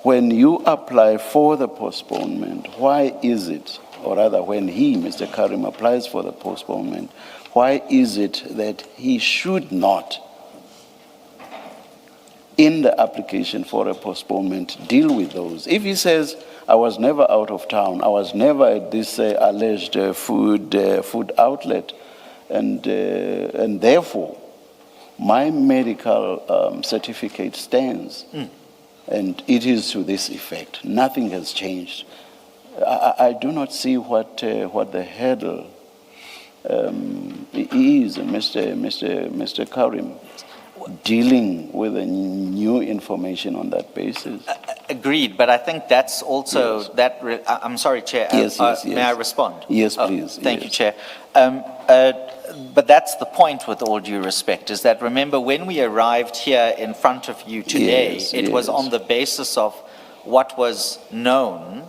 when you apply for the postponement, why is it, or rather when he, Mr. Karim, applies for the postponement, why is it that he should not, in the application for a postponement, deal with those? If he says, I was never out of town, I was never at this alleged food outlet, and therefore, my medical certificate stands, and it is to this effect. Nothing has changed. I do not see what the hurdle is, Mr. Karim, dealing with the new information on that basis. Agreed, but I think that's also I'm sorry, Chair. Yes. May I respond? Yes, please. Thank you, Chair. But that's the point, with all due respect, is that, remember, when we arrived here in front of you today, it was on the basis of what was known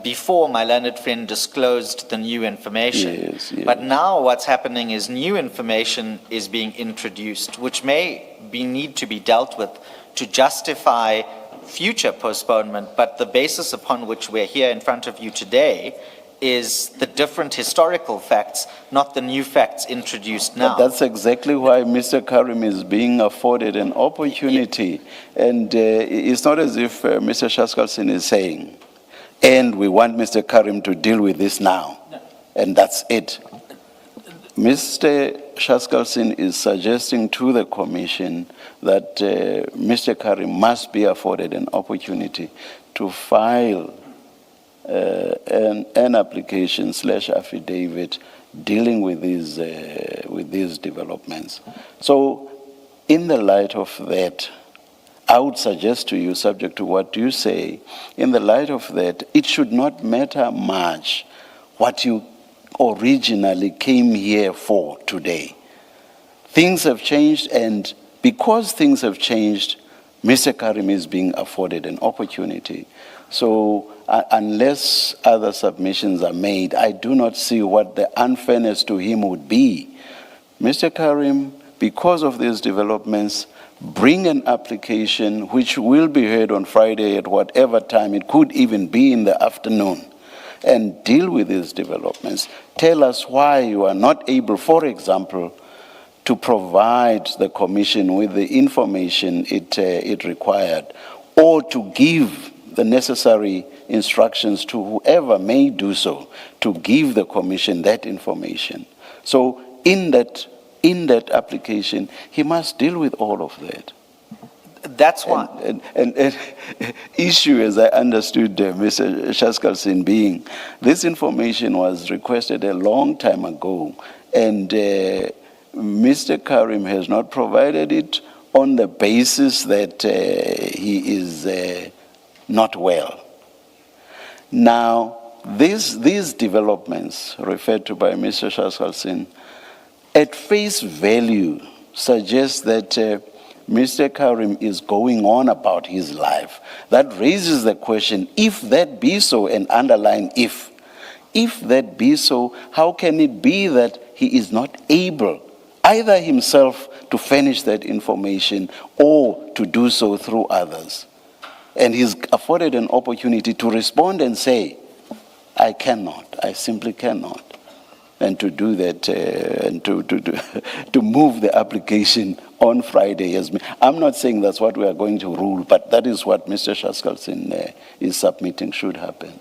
before my learned friend disclosed the new information. But now what's happening is new information is being introduced, which may need to be dealt with to justify future postponement, but the basis upon which we're here in front of you today is the different historical facts, not the new facts introduced now. But that's exactly why Mr. Karim is being afforded an opportunity. And it's not as if Mr. Shaskalson is saying, and we want Mr. Karim to deal with this now. No. And that's it. Mr. Shaskalson is suggesting to the Commission that Mr. Karim must be afforded an opportunity to file an application / affidavit dealing with these developments. So, in the light of that, I would suggest to you, subject to what you say, in the light of that, it should not matter much what you originally came here for today. Things have changed, and because things have changed, Mr. Karim is being afforded an opportunity. So unless other submissions are made, I do not see what the unfairness to him would be. Mr. Karim, because of these developments, bring an application which will be heard on Friday at whatever time. It could even be in the afternoon, and deal with these developments. Tell us why you are not able, for example, to provide the Commission with the information it required, or to give the necessary instructions to whoever may do so, to give the Commission that information. So in that application, he must deal with all of that. That's why. And issue, as I understood Mr. Shaskalson being, this information was requested a long time ago, and Mr. Karim has not provided it on the basis that he is not well. Now, these developments referred to by Mr. Shaskalson, at face value, suggest that Mr. Karim is going on about his life. That raises the question, if that be so, and underline if that be so, how can it be that he is not able, either himself to furnish that information or to do so through others? And he's afforded an opportunity to respond and say, I cannot, I simply cannot. And to do that, and to move the application on Friday. I'm not saying that's what we are going to rule, but that is what Mr. Shaskalson is submitting should happen.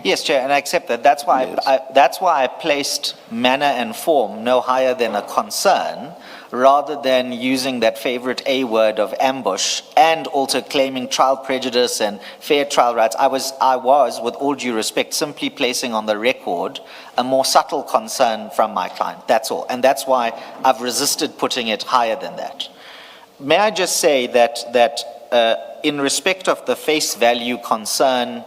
Yes, Chair, and I accept that. That's why, Yes. that's why I placed manner and form no higher than a concern, rather than using that favorite A word of ambush, and also claiming trial prejudice and fair trial rights. I was, with all due respect, simply placing on the record a more subtle concern from my client. That's all. And that's why I've resisted putting it higher than that. May I just say that in respect of the face value concern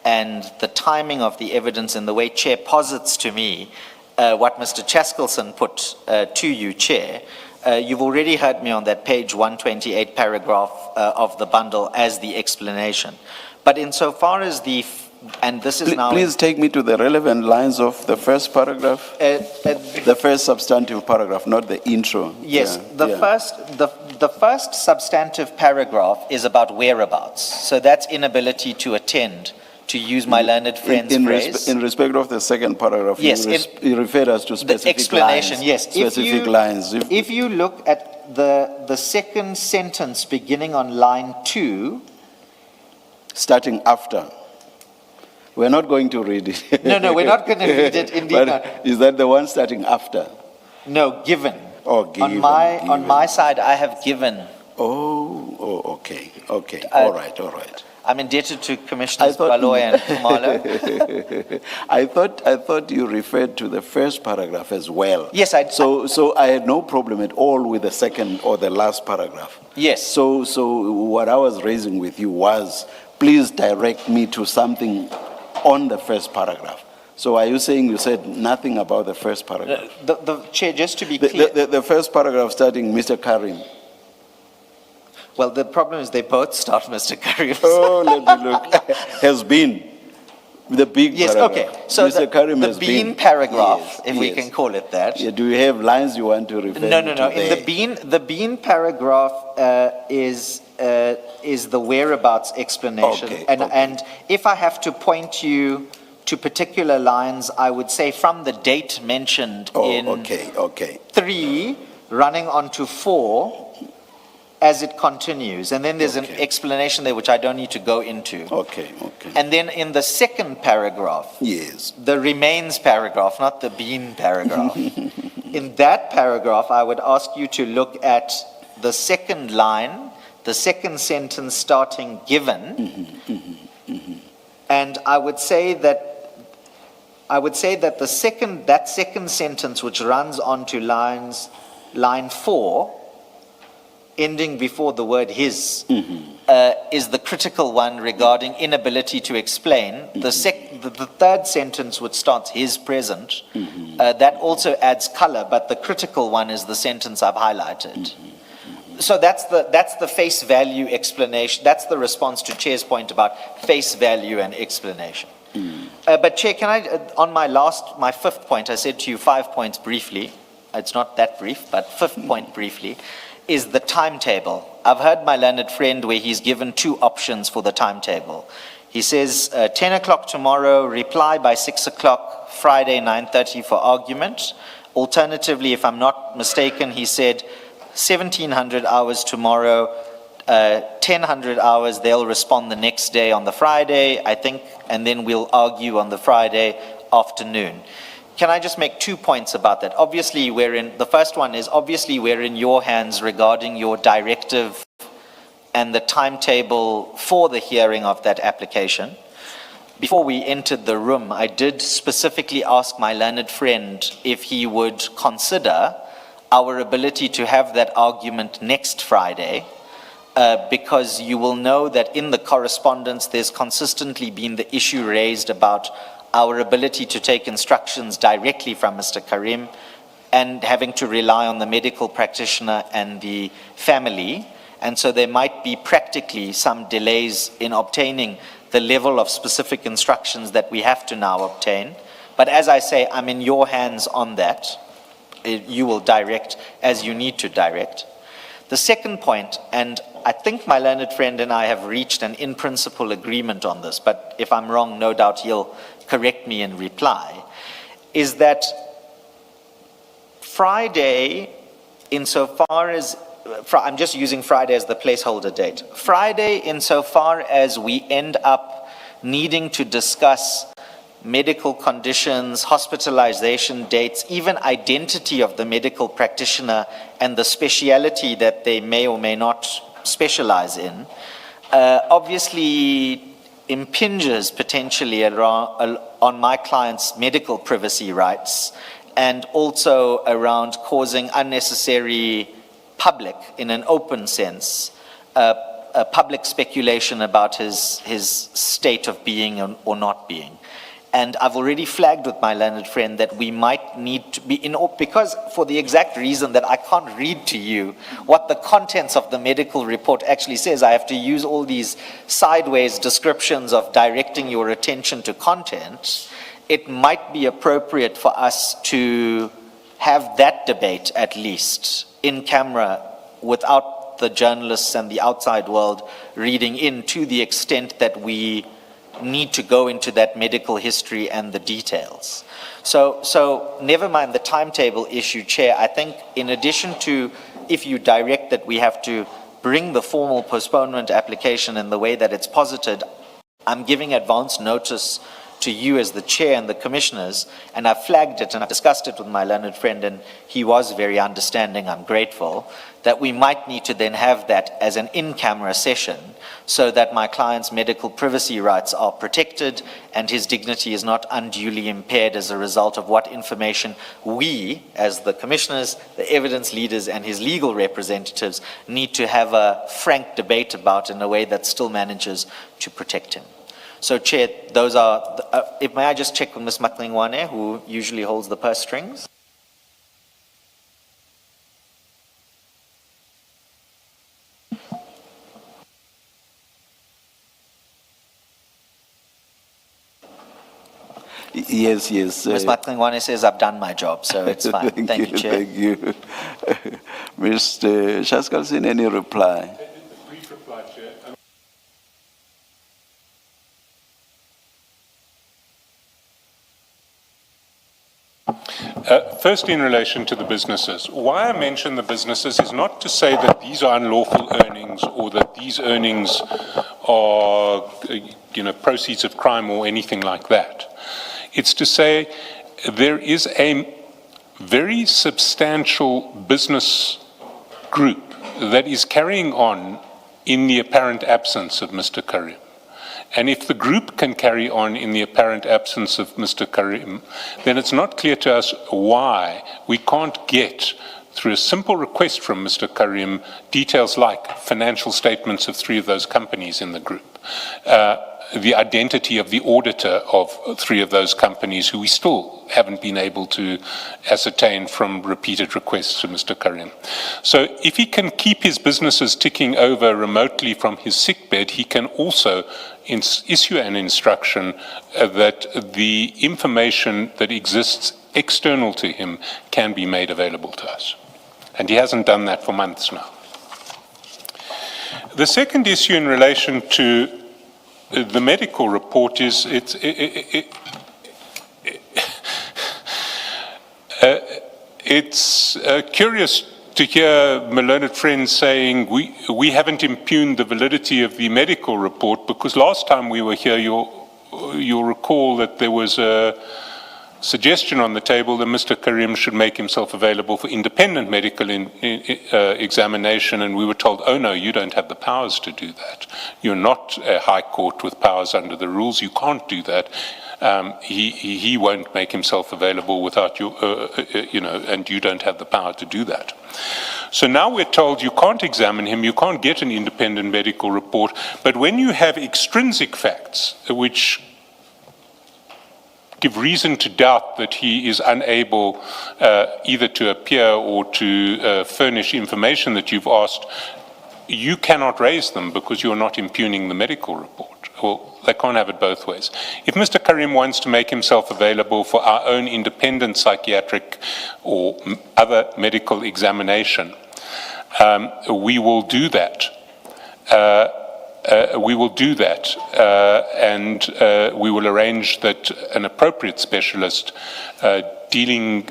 and the timing of the evidence and the way Chair posits to me what Mr. Chaskelson put to you, Chair, you've already heard me on that page 128 paragraph of the bundle as the explanation. But insofar as and this is now... Please take me to the relevant lines of the first paragraph. The first substantive paragraph, not the intro. Yes, the first substantive paragraph is about whereabouts. So that's inability to attend, to use my learned friend's phrase. In respect of the second paragraph, yes, you referred us to specific the explanation, lines. yes. Specific lines. If you look at the second sentence beginning on line 2... Starting after. We're not going to read it. No, we're not going to read it, indeed But not. is that the one starting after? No, given. Oh, given. On my side, I have given. Okay. All right. I'm indebted to Commissioners Baloy and Kumalo. I thought you referred to the first paragraph as well. Yes, I did. So I had no problem at all with the second or the last paragraph. Yes. So what I was raising with you was, please direct me to something on the first paragraph. So are you saying you said nothing about the first paragraph? The Chair, just to be clear. The first paragraph starting Mr. Karim. Well, the problem is they both start Mr. Karim. Oh, let me look. Has been. The big paragraph. Okay. So Mr. Karim has the bean been. paragraph, if we can call it that. Yeah, do you have lines you want to refer to? No. There? In the bean paragraph is the whereabouts explanation. Okay, And if I have to point you to particular lines, I would say from the date mentioned in Okay. 3, running on to 4, as it continues. And then there's an Okay. explanation there which I don't need to go into. Okay. And then in the second paragraph, Yes. the remains paragraph, not the been paragraph. In that paragraph, I would ask you to look at the second line, the second sentence starting given. And I would say that that second sentence, which runs on to line 4, ending before the word his, is the critical one regarding inability to explain. The third sentence, which starts his present, that also adds color, but the critical one is the sentence I've highlighted. So that's the face value explanation. That's the response to Chair's point about face value and explanation. But Chair, can I, on my fifth point, I said to you 5 points briefly. It's not that brief, but fifth point briefly, is the timetable. I've heard my learned friend where he's given 2 options for the timetable. He says 10 o'clock tomorrow, reply by 6 o'clock, Friday 9:30 for argument. Alternatively, if I'm not mistaken, he said 1700 hours tomorrow, 1000 hours, they'll respond the next day on the Friday, I think, and then we'll argue on the Friday afternoon. Can I just make 2 points about that? Obviously, the first one is obviously we're in your hands regarding your directive and the timetable for the hearing of that application. Before we entered the room, I did specifically ask my learned friend if he would consider our ability to have that argument next Friday, because you will know that in the correspondence there's consistently been the issue raised about our ability to take instructions directly from Mr. Karim and having to rely on the medical practitioner and the family. And so there might be practically some delays in obtaining the level of specific instructions that we have to now obtain. But as I say, I'm in your hands on that. You will direct as you need to direct. The second point, and I think my learned friend and I have reached an in-principle agreement on this, but if I'm wrong, no doubt he'll correct me in reply, is that Friday, insofar as, I'm just using Friday as the placeholder date, Friday, insofar as we end up needing to discuss medical conditions, hospitalization dates, even identity of the medical practitioner and the speciality that they may or may not specialize in, obviously impinges potentially on my client's medical privacy rights, and also around causing unnecessary public, in an open sense, public speculation about his state of being or not being. And I've already flagged with my learned friend that we might need to be because for the exact reason that I can't read to you what the contents of the medical report actually says, I have to use all these sideways descriptions of directing your attention to content. It might be appropriate for us to have that debate at least in camera without the journalists and the outside world reading in, to the extent that we need to go into that medical history and the details. So never mind the timetable issue, Chair. I think in addition to, if you direct that we have to bring the formal postponement application in the way that it's posited, I'm giving advance notice to you as the Chair and the Commissioners, and I've flagged it and I've discussed it with my learned friend, and he was very understanding, I'm grateful, that we might need to then have that as an in-camera session so that my client's medical privacy rights are protected and his dignity is not unduly impaired as a result of what information we, as the Commissioners, the evidence leaders and his legal representatives, need to have a frank debate about in a way that still manages to protect him. So, Chair, those are, may I just check with Ms. Madlanga, who usually holds the purse strings? Yes. Ms. Madlanga says I've done my job, so it's fine. Thank you, Chair. Thank you. Mr. Shaskalsin, any reply? Brief reply, Chair. First, in relation to the businesses, why I mention the businesses is not to say that these are unlawful earnings or that these earnings are, proceeds of crime or anything like that. It's to say there is a very substantial business group that is carrying on in the apparent absence of Mr. Karim. And if the group can carry on in the apparent absence of Mr. Karim, then it's not clear to us why we can't get, through a simple request from Mr. Karim, details like financial statements of 3 of those companies in the group, the identity of the auditor of 3 of those companies who we still haven't been able to ascertain from repeated requests to Mr. Karim. So if he can keep his businesses ticking over remotely from his sickbed, he can also issue an instruction that the information that exists external to him can be made available to us. And he hasn't done that for months now. The second issue in relation to the medical report is it's curious to hear my learned friends saying we haven't impugned the validity of the medical report, because last time we were here, you'll recall that there was a suggestion on the table that Mr. Karim should make himself available for independent medical examination, and we were told, oh no, you don't have the powers to do that. You're not a high court with powers under the rules, you can't do that. He won't make himself available without you, and you don't have the power to do that. So now we're told you can't examine him, you can't get an independent medical report, but when you have extrinsic facts which give reason to doubt that he is unable either to appear or to furnish information that you've asked, you cannot raise them because you're not impugning the medical report. Well, they can't have it both ways. If Mr. Karim wants to make himself available for our own independent psychiatric or other medical examination, we will do that. We will do that, and we will arrange that an appropriate specialist dealing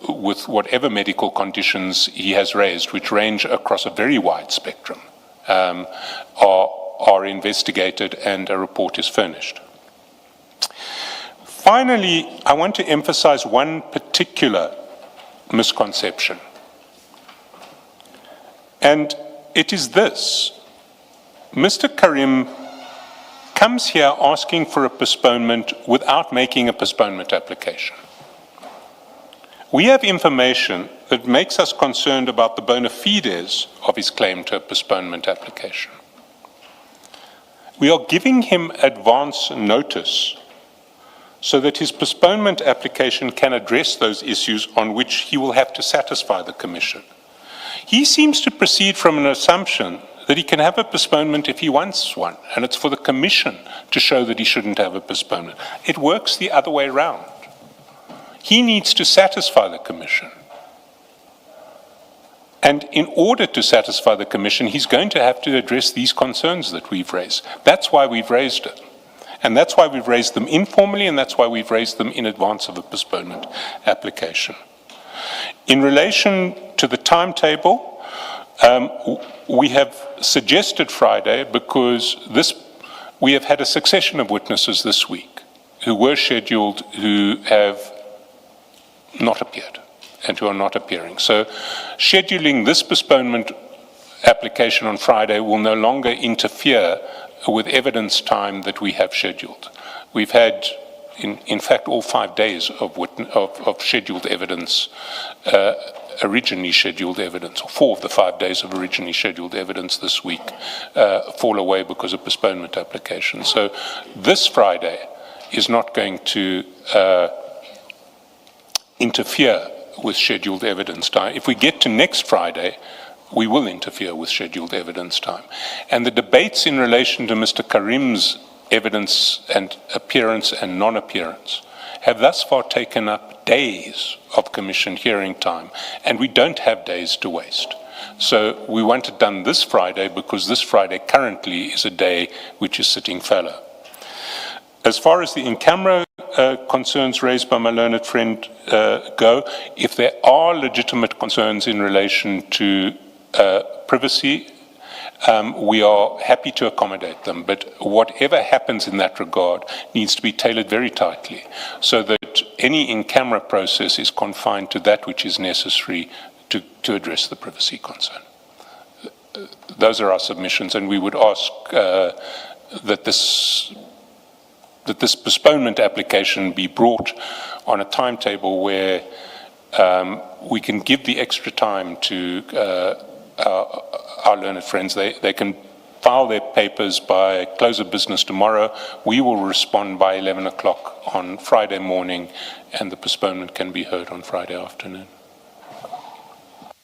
with whatever medical conditions he has raised, which range across a very wide spectrum, are investigated and a report is furnished. Finally, I want to emphasize one particular misconception, and it is this. Mr. Karim comes here asking for a postponement without making a postponement application. We have information that makes us concerned about the bona fides of his claim to a postponement application. We are giving him advance notice so that his postponement application can address those issues on which he will have to satisfy the Commission. He seems to proceed from an assumption that he can have a postponement if he wants one, and it's for the Commission to show that he shouldn't have a postponement. It works the other way around. He needs to satisfy the Commission. And in order to satisfy the Commission, he's going to have to address these concerns that we've raised. That's why we've raised it. And that's why we've raised them informally, and that's why we've raised them in advance of a postponement application. In relation to the timetable, we have suggested Friday because we have had a succession of witnesses this week who were scheduled who have not appeared and who are not appearing. So scheduling this postponement application on Friday will no longer interfere with evidence time that we have scheduled. We've had, in fact, all 5 days of scheduled evidence, originally scheduled evidence, or 4 of the 5 days of originally scheduled evidence this week fall away because of postponement applications. So this Friday is not going to interfere with scheduled evidence time. If we get to next Friday, we will interfere with scheduled evidence time. And the debates in relation to Mr. Karim's evidence and appearance and non-appearance have thus far taken up days of Commission hearing time, and we don't have days to waste. So we want it done this Friday because this Friday currently is a day which is sitting fallow. As far as the in-camera concerns raised by my learned friend go, if there are legitimate concerns in relation to privacy, we are happy to accommodate them. But whatever happens in that regard needs to be tailored very tightly so that any in-camera process is confined to that which is necessary to address the privacy concern. Those are our submissions, and we would ask that this postponement application be brought on a timetable where we can give the extra time to our learned friends. They can file their papers by close of business tomorrow. We will respond by 11 o'clock on Friday morning, and the postponement can be heard on Friday afternoon.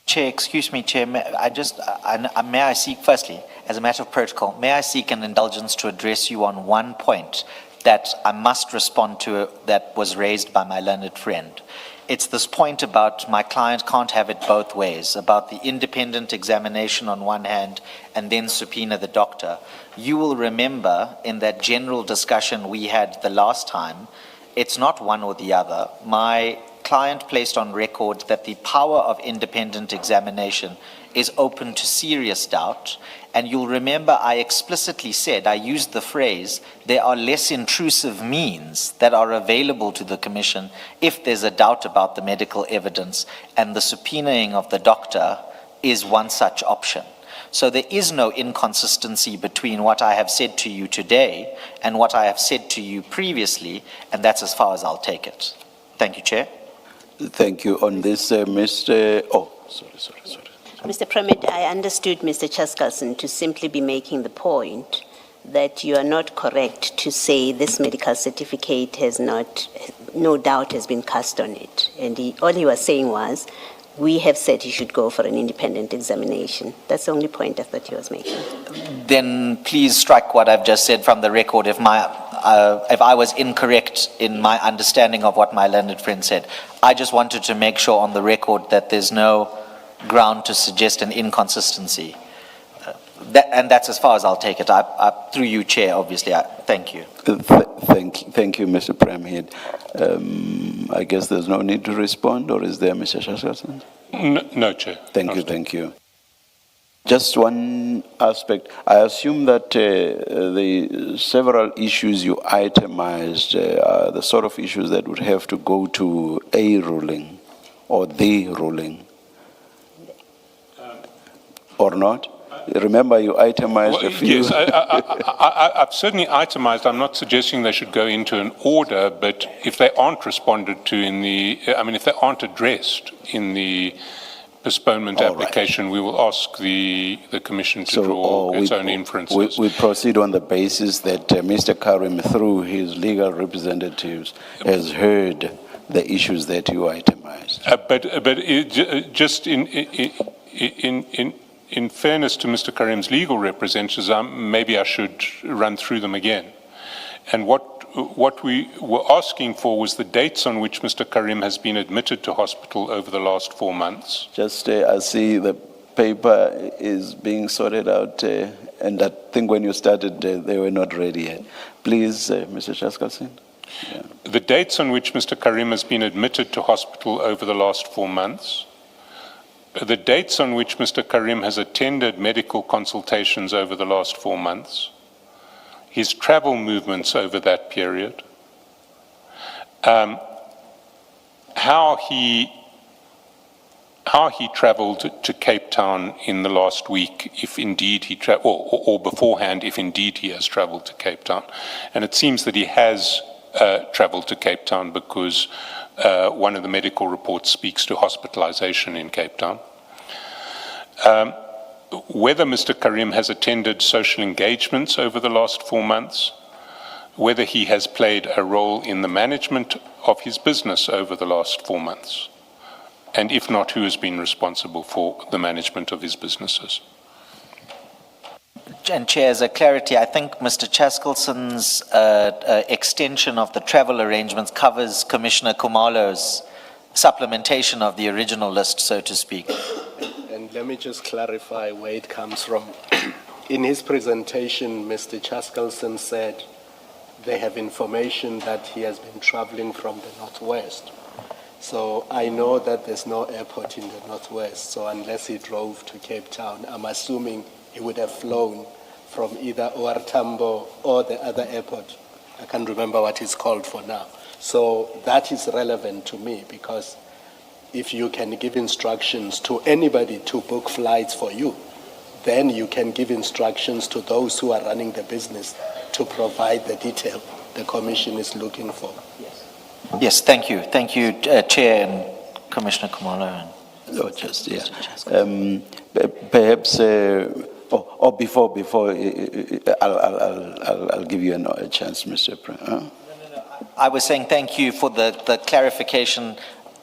Chair, excuse me, Chair, may I seek, firstly, as a matter of protocol, may I seek an indulgence to address you on one point that I must respond to that was raised by my learned friend. It's this point about my client can't have it both ways, about the independent examination on one hand and then subpoena the doctor. You will remember in that general discussion we had the last time, it's not one or the other. My client placed on record that the power of independent examination is open to serious doubt. And you'll remember I explicitly said, I used the phrase, there are less intrusive means that are available to the Commission if there's a doubt about the medical evidence, and the subpoenaing of the doctor is one such option. So there is no inconsistency between what I have said to you today and what I have said to you previously, and that's as far as I'll take it. Thank you, Chair. Thank you. On this, Mr. Oh, sorry. Mr. Premier, I understood Mr. Chaskalson to simply be making the point that you are not correct to say this medical certificate has not, no doubt has been cast on it. And all he was saying was, we have said he should go for an independent examination. That's the only point I thought he was making. Then please strike what I've just said from the record if I was incorrect in my understanding of what my learned friend said. I just wanted to make sure on the record that there's no ground to suggest an inconsistency. And that's as far as I'll take it. Through you, Chair, obviously. Thank you. Thank you, Mr. Premier. I guess there's no need to respond, or is there, Mr. Shashasan? No, Chair. Thank you. Just one aspect. I assume that the several issues you itemized are the sort of issues that would have to go to a ruling or the ruling. Or not? Remember, you itemized a few. Yes, I've certainly itemized. I'm not suggesting they should go into an order, but if they aren't responded to if they aren't addressed in the postponement application, we will ask the Commission to draw its own inferences. We proceed on the basis that Mr. Karim, through his legal representatives, has heard the issues that you itemized. Just in fairness to Mr. Karim's legal representatives, maybe I should run through them again. And what we were asking for was the dates on which Mr. Karim has been admitted to hospital over the last 4 months. Just, I see the paper is being sorted out, and I think when you started, they were not ready yet. Please, Mr. Chaskalson. Yeah. The dates on which Mr. Karim has been admitted to hospital over the last 4 months, the dates on which Mr. Karim has attended medical consultations over the last 4 months, his travel movements over that period, how he traveled to Cape Town in the last week, if indeed he or beforehand, if indeed he has traveled to Cape Town. And it seems that he has traveled to Cape Town because one of the medical reports speaks to hospitalization in Cape Town. Whether Mr. Karim has attended social engagements over the last 4 months, whether he has played a role in the management of his business over the last 4 months, and if not, who has been responsible for the management of his businesses. And Chair, as a clarity, I think Mr. Chaskalson's extension of the travel arrangements covers Commissioner Kumalo's supplementation of the original list, so to speak. And let me just clarify where it comes from. In his presentation, Mr. Chaskalson said they have information that he has been traveling from the northwest. So I know that there's no airport in the northwest, so unless he drove to Cape Town, I'm assuming he would have flown from either OR Tambo or the other airport. I can't remember what it's called for now. So that is relevant to me, because if you can give instructions to anybody to book flights for you, then you can give instructions to those who are running the business to provide the detail the Commission is looking for. Yes, thank you. Thank you, Chair and Commissioner Kumalo. Oh, just, yeah. Perhaps, before, I'll give you a chance, Mr. President. I was saying thank you for the clarification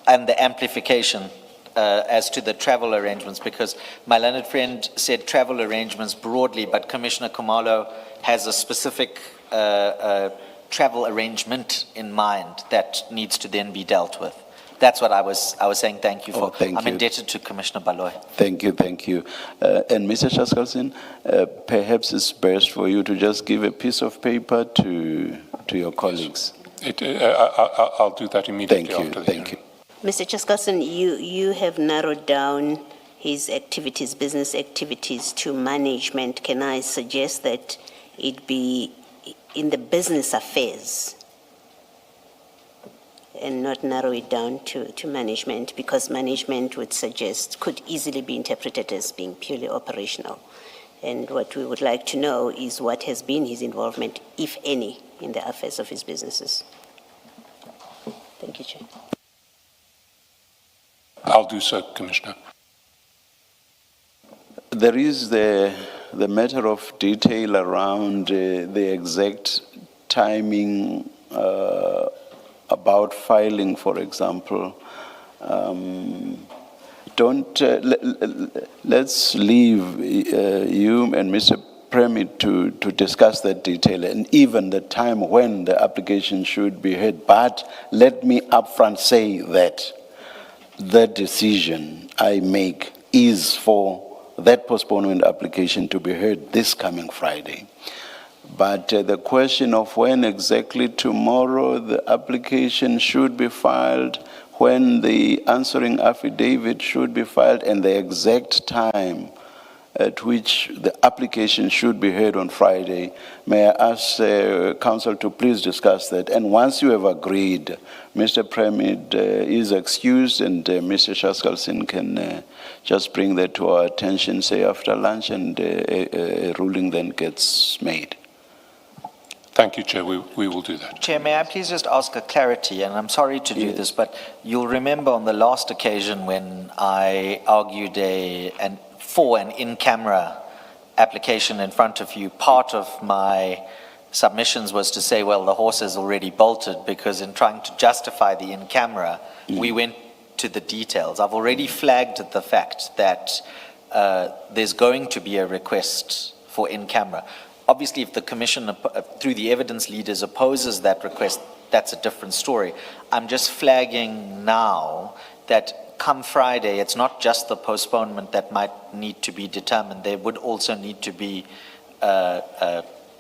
and the amplification as to the travel arrangements, because my learned friend said travel arrangements broadly, but Commissioner Kumalo has a specific travel arrangement in mind that needs to then be dealt with. That's what I was saying thank you for. Thank I'm you. indebted to Commissioner Baloy. Thank you. And Mr. Chaskalson, perhaps it's best for you to just give a piece of paper to your colleagues. I'll do that immediately after the Thank you. Mr. Chaskalson, you have narrowed down his activities, business activities, to management. Can I suggest that it be in the business affairs and not narrow it down to management, because management could easily be interpreted as being purely operational. And what we would like to know is what has been his involvement, if any, in the affairs of his businesses. Thank you, Chair. I'll do so, Commissioner. There is the matter of detail around the exact timing about filing, for example. Let's leave you and Mr. Premier to discuss that detail, and even the time when the application should be heard. But let me upfront say that the decision I make is for that postponement application to be heard this coming Friday. But the question of when exactly tomorrow the application should be filed, when the answering affidavit should be filed, and the exact time at which the application should be heard on Friday, may I ask Council to please discuss that. And once you have agreed, Mr. Premier is excused, and Mr. Chaskalson can just bring that to our attention, say after lunch, and a ruling then gets made. Thank you, Chair. We will do that. Chair, may I please just ask a clarity, and I'm sorry to do this, but you'll remember on the last occasion when I argued for an in-camera application in front of you, part of my submissions was to say, well, the horse is already bolted, because in trying to justify the in-camera, we went to the details. I've already flagged the fact that there's going to be a request for in-camera. Obviously, if the Commission, through the evidence leaders, opposes that request, that's a different story. I'm just flagging now that come Friday, it's not just the postponement that might need to be determined. There would also need to be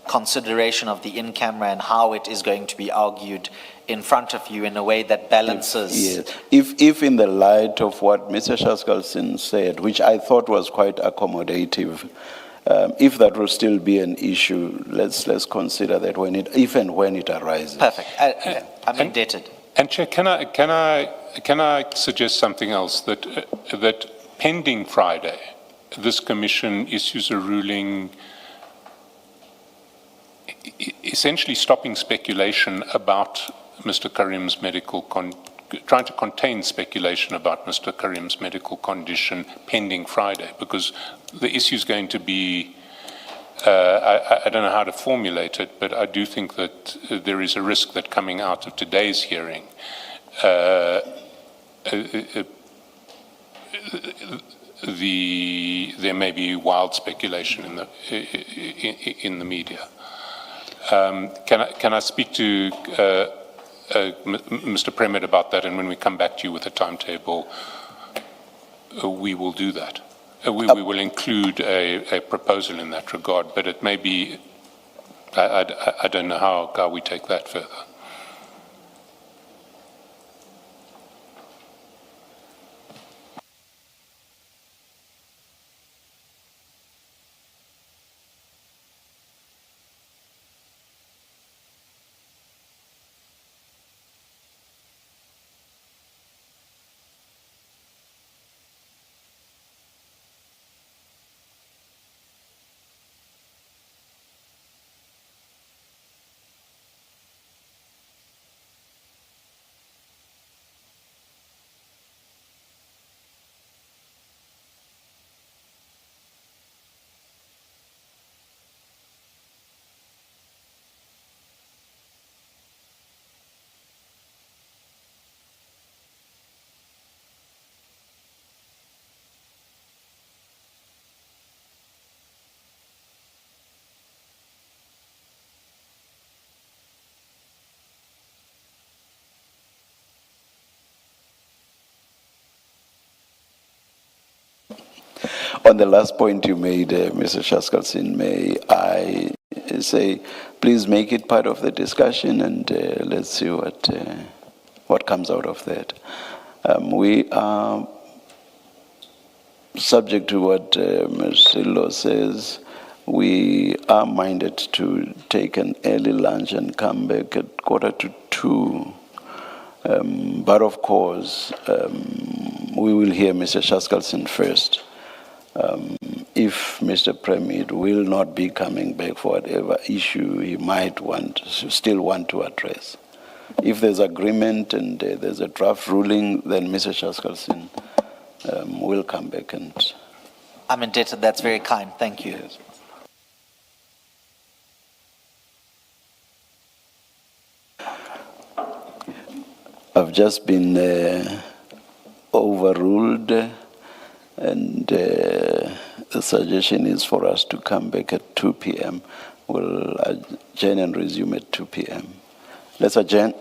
consideration of the in-camera and how it is going to be argued in front of you in a way that balances. Yes. If in the light of what Mr. Chaskalson said, which I thought was quite accommodative, if that will still be an issue, let's consider that if and when it arises. Perfect. I'm indebted. And Chair, can I suggest something else? That pending Friday, this Commission issues a ruling essentially stopping speculation about Mr. Karim's trying to contain speculation about Mr. Karim's medical condition pending Friday, because the issue is going to be, I don't know how to formulate it, but I do think that there is a risk that coming out of today's hearing, there may be wild speculation in the media. Can I speak to Mr. Premier about that, and when we come back to you with a timetable, we will do that. We will include a proposal in that regard, but it may be I don't know how we take that further. On the last point you made, Mr. Shaskalsin, may I say, please make it part of the discussion, and let's see what comes out of that. We are subject to what Ms. Silo says. We are minded to take an early lunch and come back at 1:45. But of course, we will hear Mr. Shaskalsin first. If Mr. Premier will not be coming back for whatever issue he might still want to address. If there's agreement and there's a draft ruling, then Mr. Shaskalsin will come back and... I'm indebted. That's very kind. Thank you. Yes. I've just been overruled, and the suggestion is for us to come back at 2 p.m. We'll adjourn and resume at 2 p.m. Let's adjourn.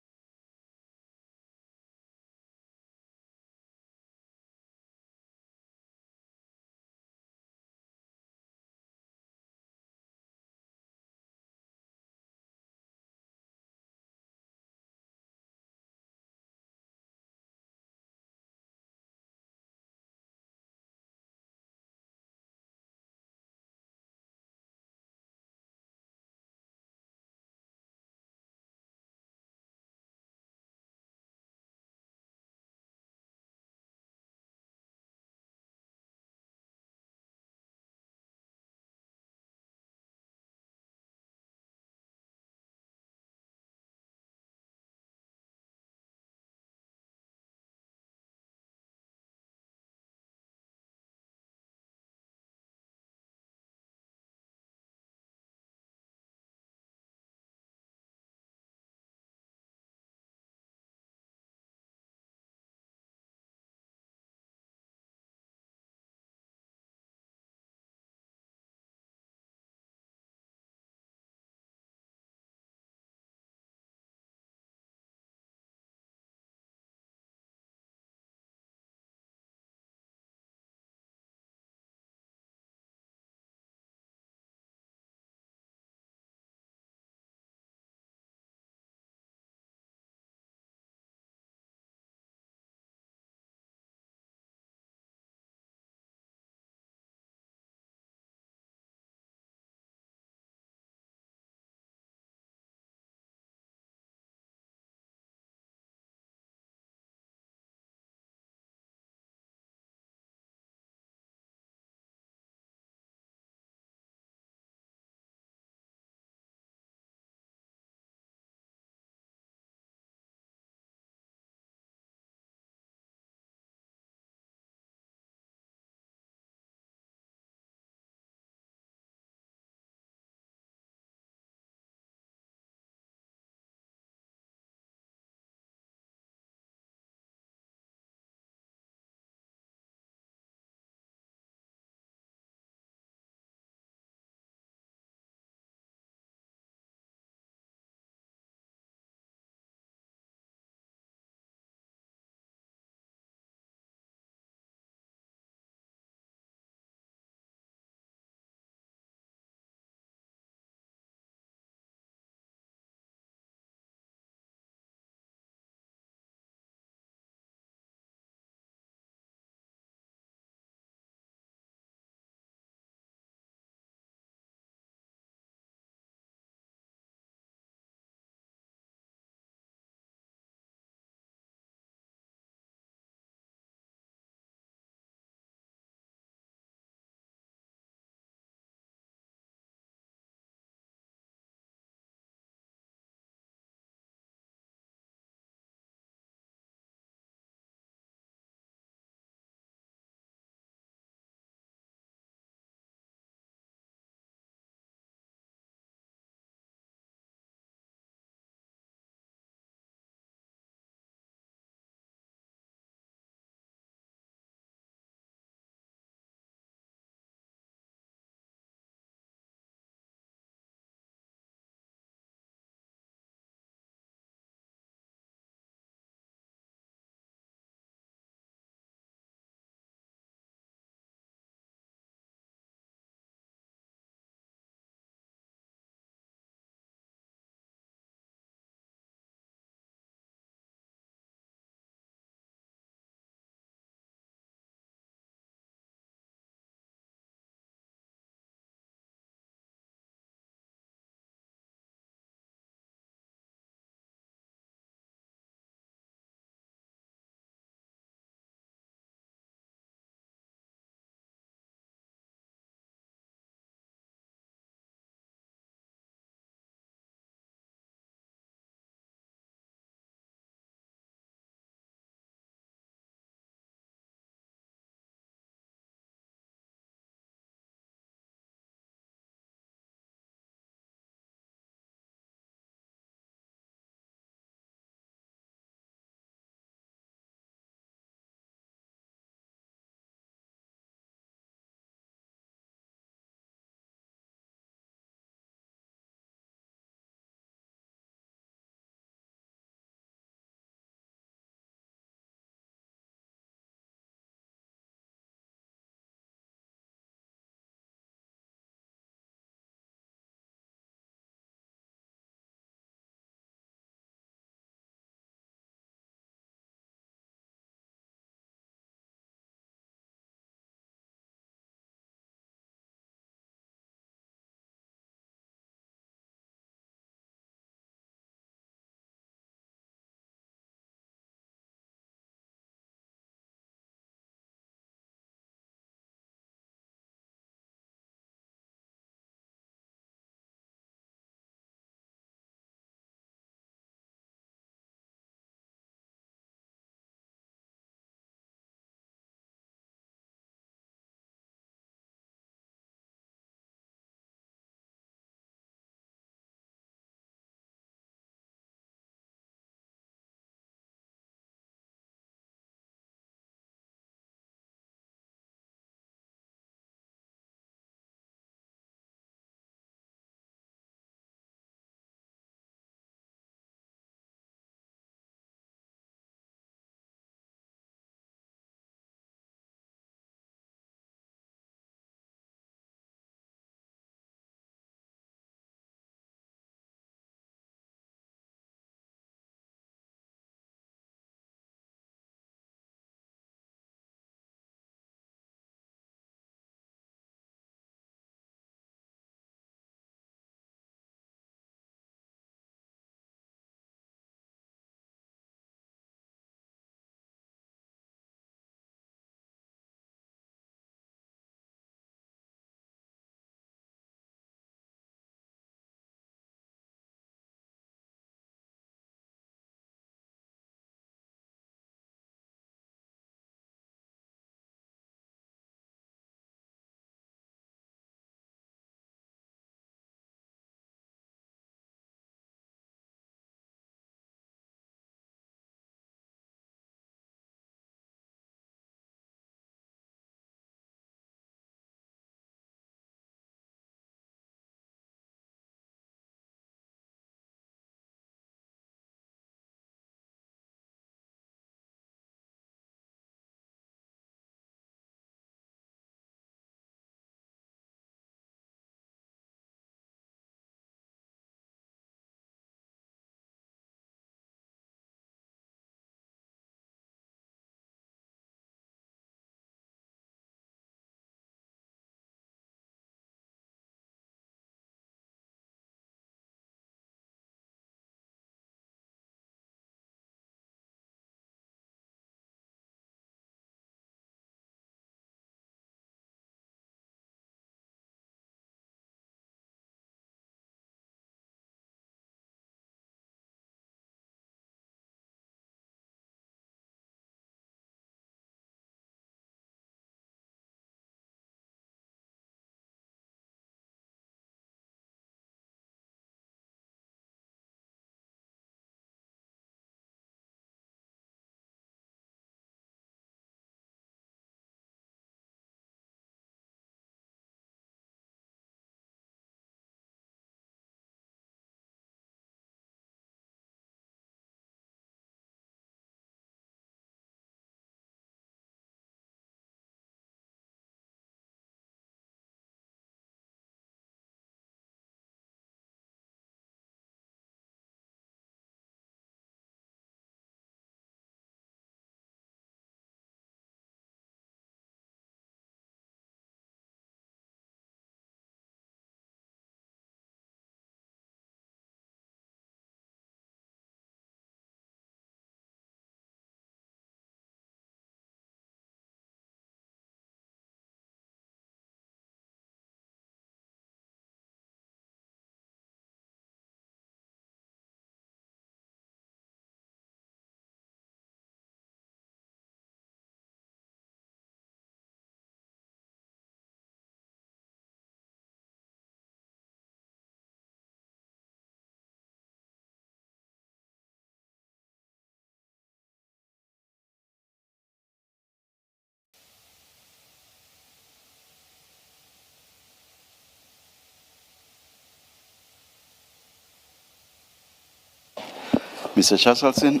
Mr. Chaselson?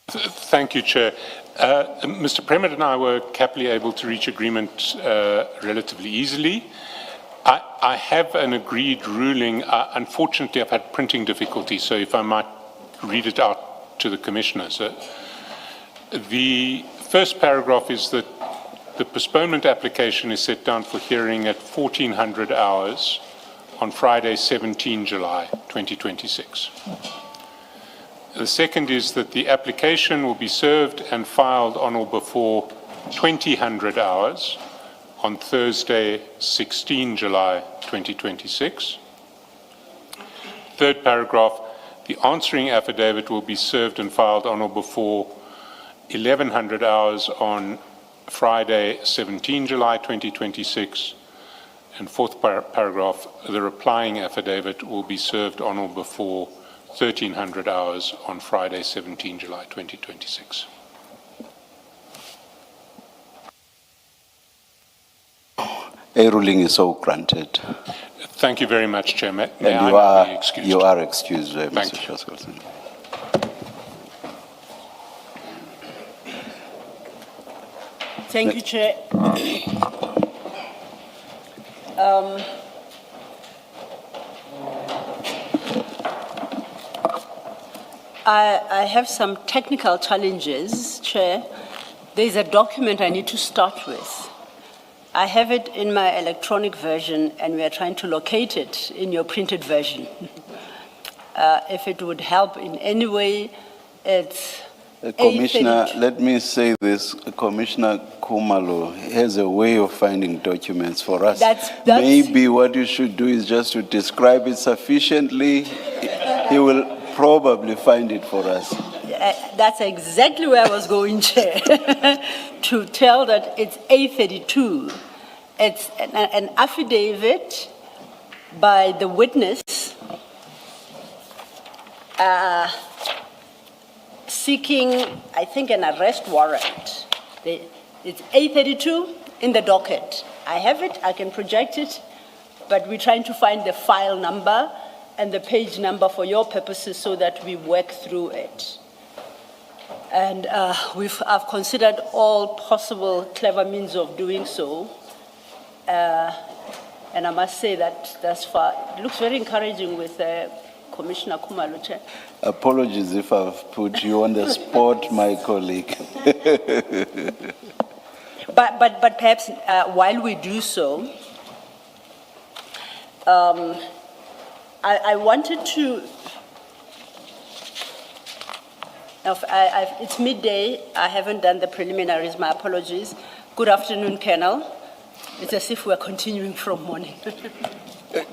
Thank you, Chair. Mr. Premier and I were happily able to reach agreement relatively easily. I have an agreed ruling. Unfortunately, I've had printing difficulties, so if I might read it out to the Commissioner. So, the first paragraph is that the postponement application is set down for hearing at 1400 hours on Friday, 17 July 2026. The second is that the application will be served and filed on or before 2000 hours on Thursday, 16 July 2026. Third paragraph, the answering affidavit will be served and filed on or before 1100 hours on Friday, 17 July 2026. And fourth paragraph, the replying affidavit will be served on or before 1300 hours on Friday, 17 July 2026. A ruling is so granted. Thank you very much, Chair. May And I be excused? you are excused, Mr. Thank you. Chaselson. Thank you, Chair. I have some technical challenges, Chair. There's a document I need to start with. I have it in my electronic version, and we are trying to locate it in your printed version. If it would help in any way, it's Commissioner, A32. let me say this. Commissioner Kumalo has a way of finding documents for us. That's- Maybe what you should do is just to describe it sufficiently. He will probably find it for us. That's exactly where I was going, Chair, to tell that it's A32. It's an affidavit by the witness seeking, I think, an arrest warrant. It's A32 in the docket. I have it, I can project it, but we're trying to find the file number and the page number for your purposes so that we work through it. And I've considered all possible clever means of doing so. And I must say that thus far, it looks very encouraging with Commissioner Kumalo, Chair. Apologies if I've put you on the spot, my colleague. But perhaps while we do so, I wanted to, it's midday, I haven't done the preliminaries, my apologies. Good afternoon, Colonel. It's as if we're continuing from morning.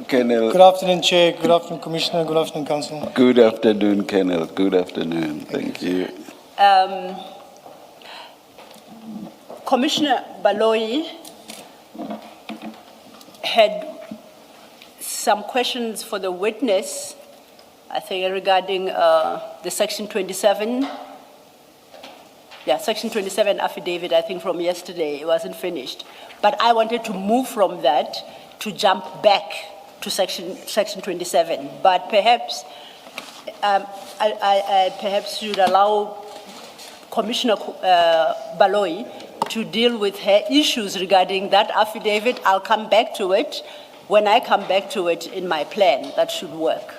Colonel. Good afternoon, Chair. Good afternoon, Commissioner. Good afternoon, Council. Good afternoon, Colonel. Good afternoon. Thank you. Commissioner Baloyi had some questions for the witness, I think, regarding the Section 27. Yeah, Section 27 affidavit, I think, from yesterday. It wasn't finished. But I wanted to move from that to jump back to Section 27. But perhaps I perhaps should allow Commissioner Baloyi to deal with her issues regarding that affidavit. I'll come back to it. When I come back to it in my plan, that should work.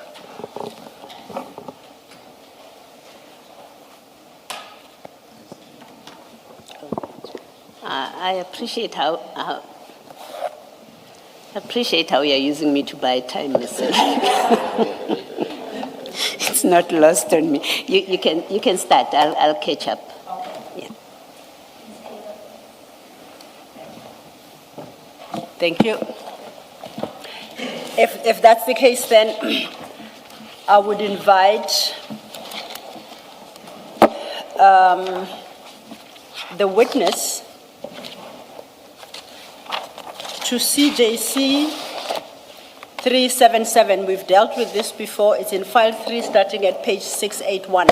I appreciate how you're using me to buy time, Mr. It's not lost on me. You can start. I'll catch up. Yeah. Thank you. If that's the case, then I would invite the witness to CJC 377. We've dealt with this before. It's in file 3 starting at page 681.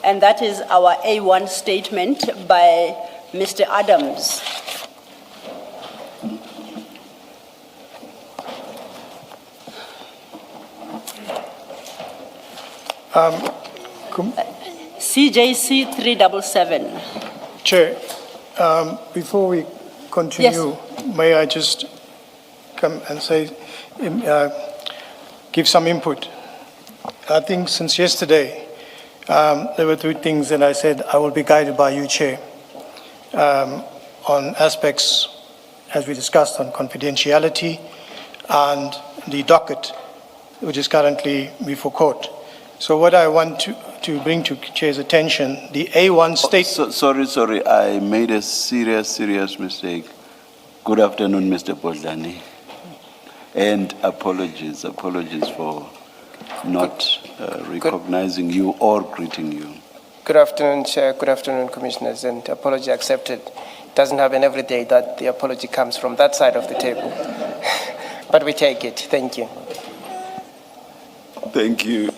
And that is our A1 statement by Mr. Adams. CJC 377. Chair, before we continue, may I just come and say, give some input? I think since yesterday, there were 3 things that I said I will be guided by you, Chair, on aspects, as we discussed, on confidentiality and the docket, which is currently before court. So what I want to bring to Chair's attention, the A1 state... Sorry, I made a serious mistake. Good afternoon, Mr. Podlani. And apologies for not recognizing you or greeting you. Good afternoon, Chair. Good afternoon, Commissioners. And apology accepted. It doesn't happen every day that the apology comes from that side of the table. But we take it. Thank you. Thank you.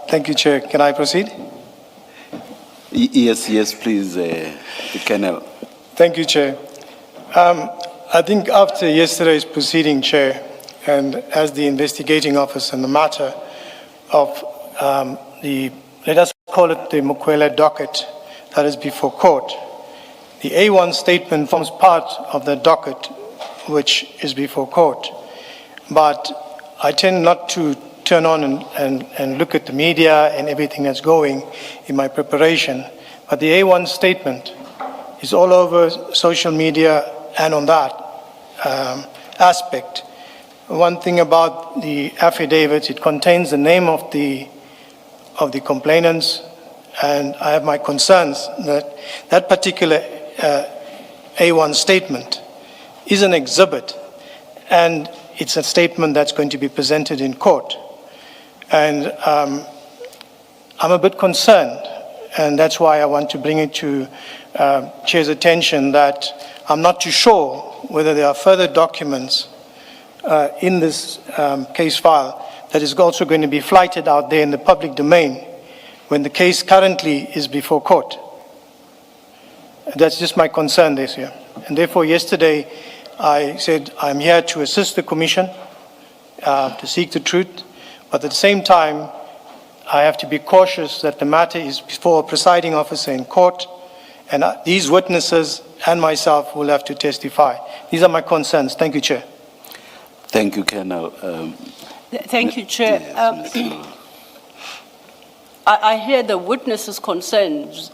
Thank you, Chair. Can I proceed? Yes, please, Colonel. Thank you, Chair. I think after yesterday's proceeding, Chair, and as the investigating officer in the matter of let us call it the Mukwele docket that is before court, the A1 statement forms part of the docket which is before court. But I tend not to turn on and look at the media and everything that's going in my preparation. But the A1 statement is all over social media and on that aspect. One thing about the affidavit, it contains the name of the complainants, and I have my concerns that that particular A1 statement is an exhibit, and it's a statement that's going to be presented in court. And I'm a bit concerned, and that's why I want to bring it to Chair's attention that I'm not too sure whether there are further documents in this case file that is also going to be flighted out there in the public domain when the case currently is before court. That's just my concern this year. And therefore, yesterday, I said I'm here to assist the Commission to seek the truth, but at the same time, I have to be cautious that the matter is before a presiding officer in court, and these witnesses and myself will have to testify. These are my concerns. Thank you, Chair. Thank you, Colonel. Thank you, Chair. Yes, I hear the witnesses' concerns.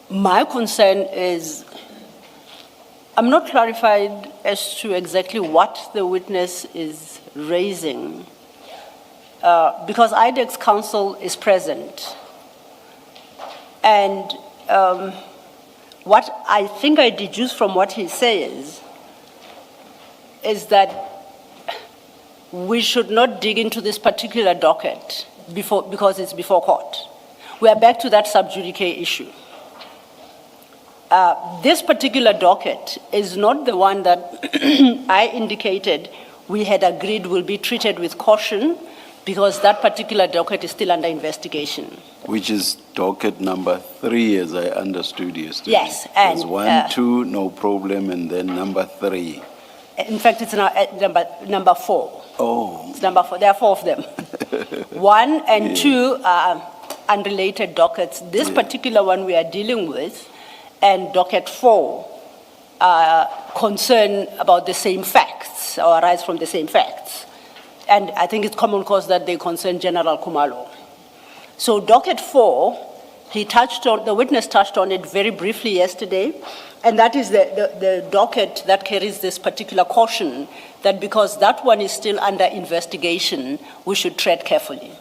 My concern is I'm not clarified as to exactly what the witness is raising because IDEX counsel is present. And what I think I deduce from what he says is that we should not dig into this particular docket because it's before court. We are back to that sub judice issue. This particular docket is not the one that I indicated we had agreed will be treated with caution because that particular docket is still under investigation. which is docket number 3, as I understood yesterday. Yes, and There's 1, 2, no problem, and then number 3. in fact, it's now at number 4. Oh. It's number 4. There are 4 of them. 1 and 2 are unrelated dockets. This particular one we are dealing with, and docket 4, concern about the same facts or arise from the same facts. And I think it's common cause that they concern General Kumalo. So docket 4, the witness touched on it very briefly yesterday, and that is the docket that carries this particular caution that because that one is still under investigation, we should tread carefully.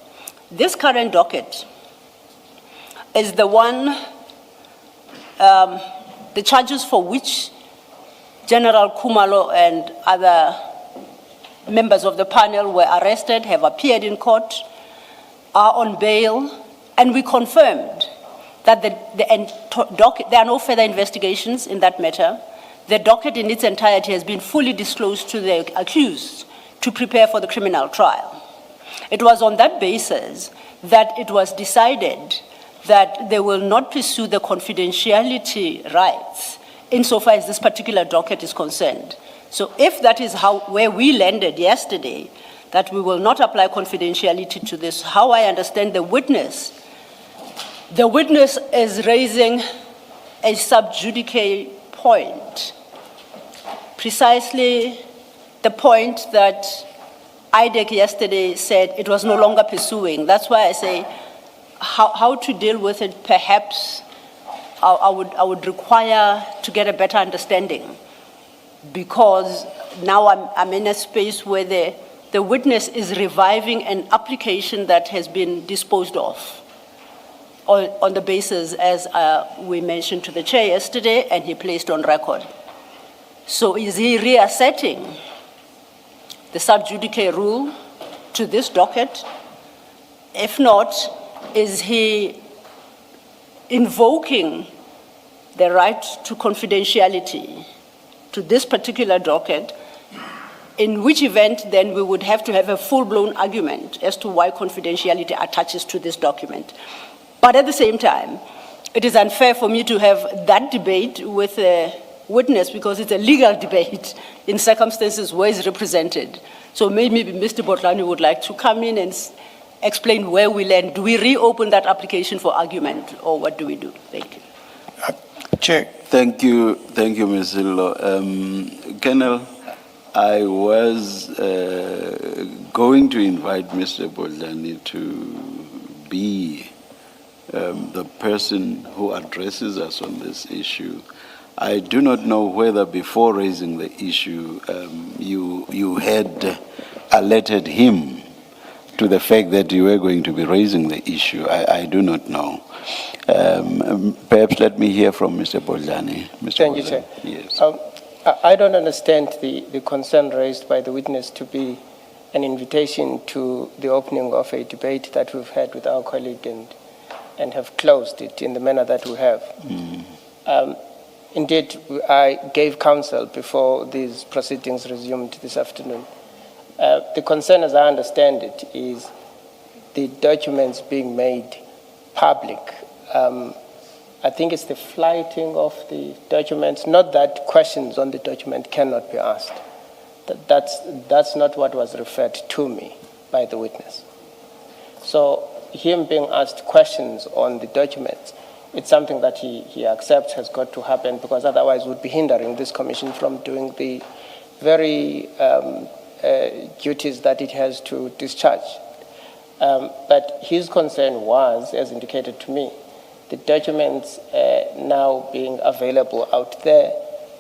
This current docket is the one, the charges for which General Kumalo and other members of the panel were arrested, have appeared in court, are on bail, and we confirmed that there are no further investigations in that matter. The docket in its entirety has been fully disclosed to the accused to prepare for the criminal trial. It was on that basis that it was decided that they will not pursue the confidentiality rights insofar as this particular docket is concerned. So if that is where we landed yesterday, that we will not apply confidentiality to this. How I understand the witness is raising a sub judice point, precisely the point that IDEC yesterday said it was no longer pursuing. That's why I say how to deal with it, perhaps I would require to get a better understanding, because now I'm in a space where the witness is reviving an application that has been disposed of on the basis, as we mentioned to the chair yesterday, and he placed on record. So is he reasserting the sub judice rule to this docket? If not, is he invoking the right to confidentiality to this particular docket, in which event then we would have to have a full-blown argument as to why confidentiality attaches to this document. But at the same time, it is unfair for me to have that debate with a witness, because it's a legal debate in circumstances where it's represented. So maybe Mr. Botlani would like to come in and explain where we land. Do we reopen that application for argument, or what do we do? Thank you. Chair. Thank you, Ms. Zillo. Colonel, I was going to invite Mr. Botlani to be the person who addresses us on this issue. I do not know whether before raising the issue you had alerted him to the fact that you were going to be raising the issue. I do not know. Perhaps let me hear from Mr. Botlani. Thank you, Chair. Yes. I don't understand the concern raised by the witness to be an invitation to the opening of a debate that we've had with our colleague and have closed it in the manner that we have. Indeed, I gave counsel before these proceedings resumed this afternoon. The concern, as I understand it, is the documents being made public. I think it's the flighting of the documents, not that questions on the document cannot be asked. That's not what was referred to me by the witness. So him being asked questions on the documents, it's something that he accepts has got to happen, because otherwise would be hindering this commission from doing the very duties that it has to discharge. But his concern was, as indicated to me, the documents now being available out there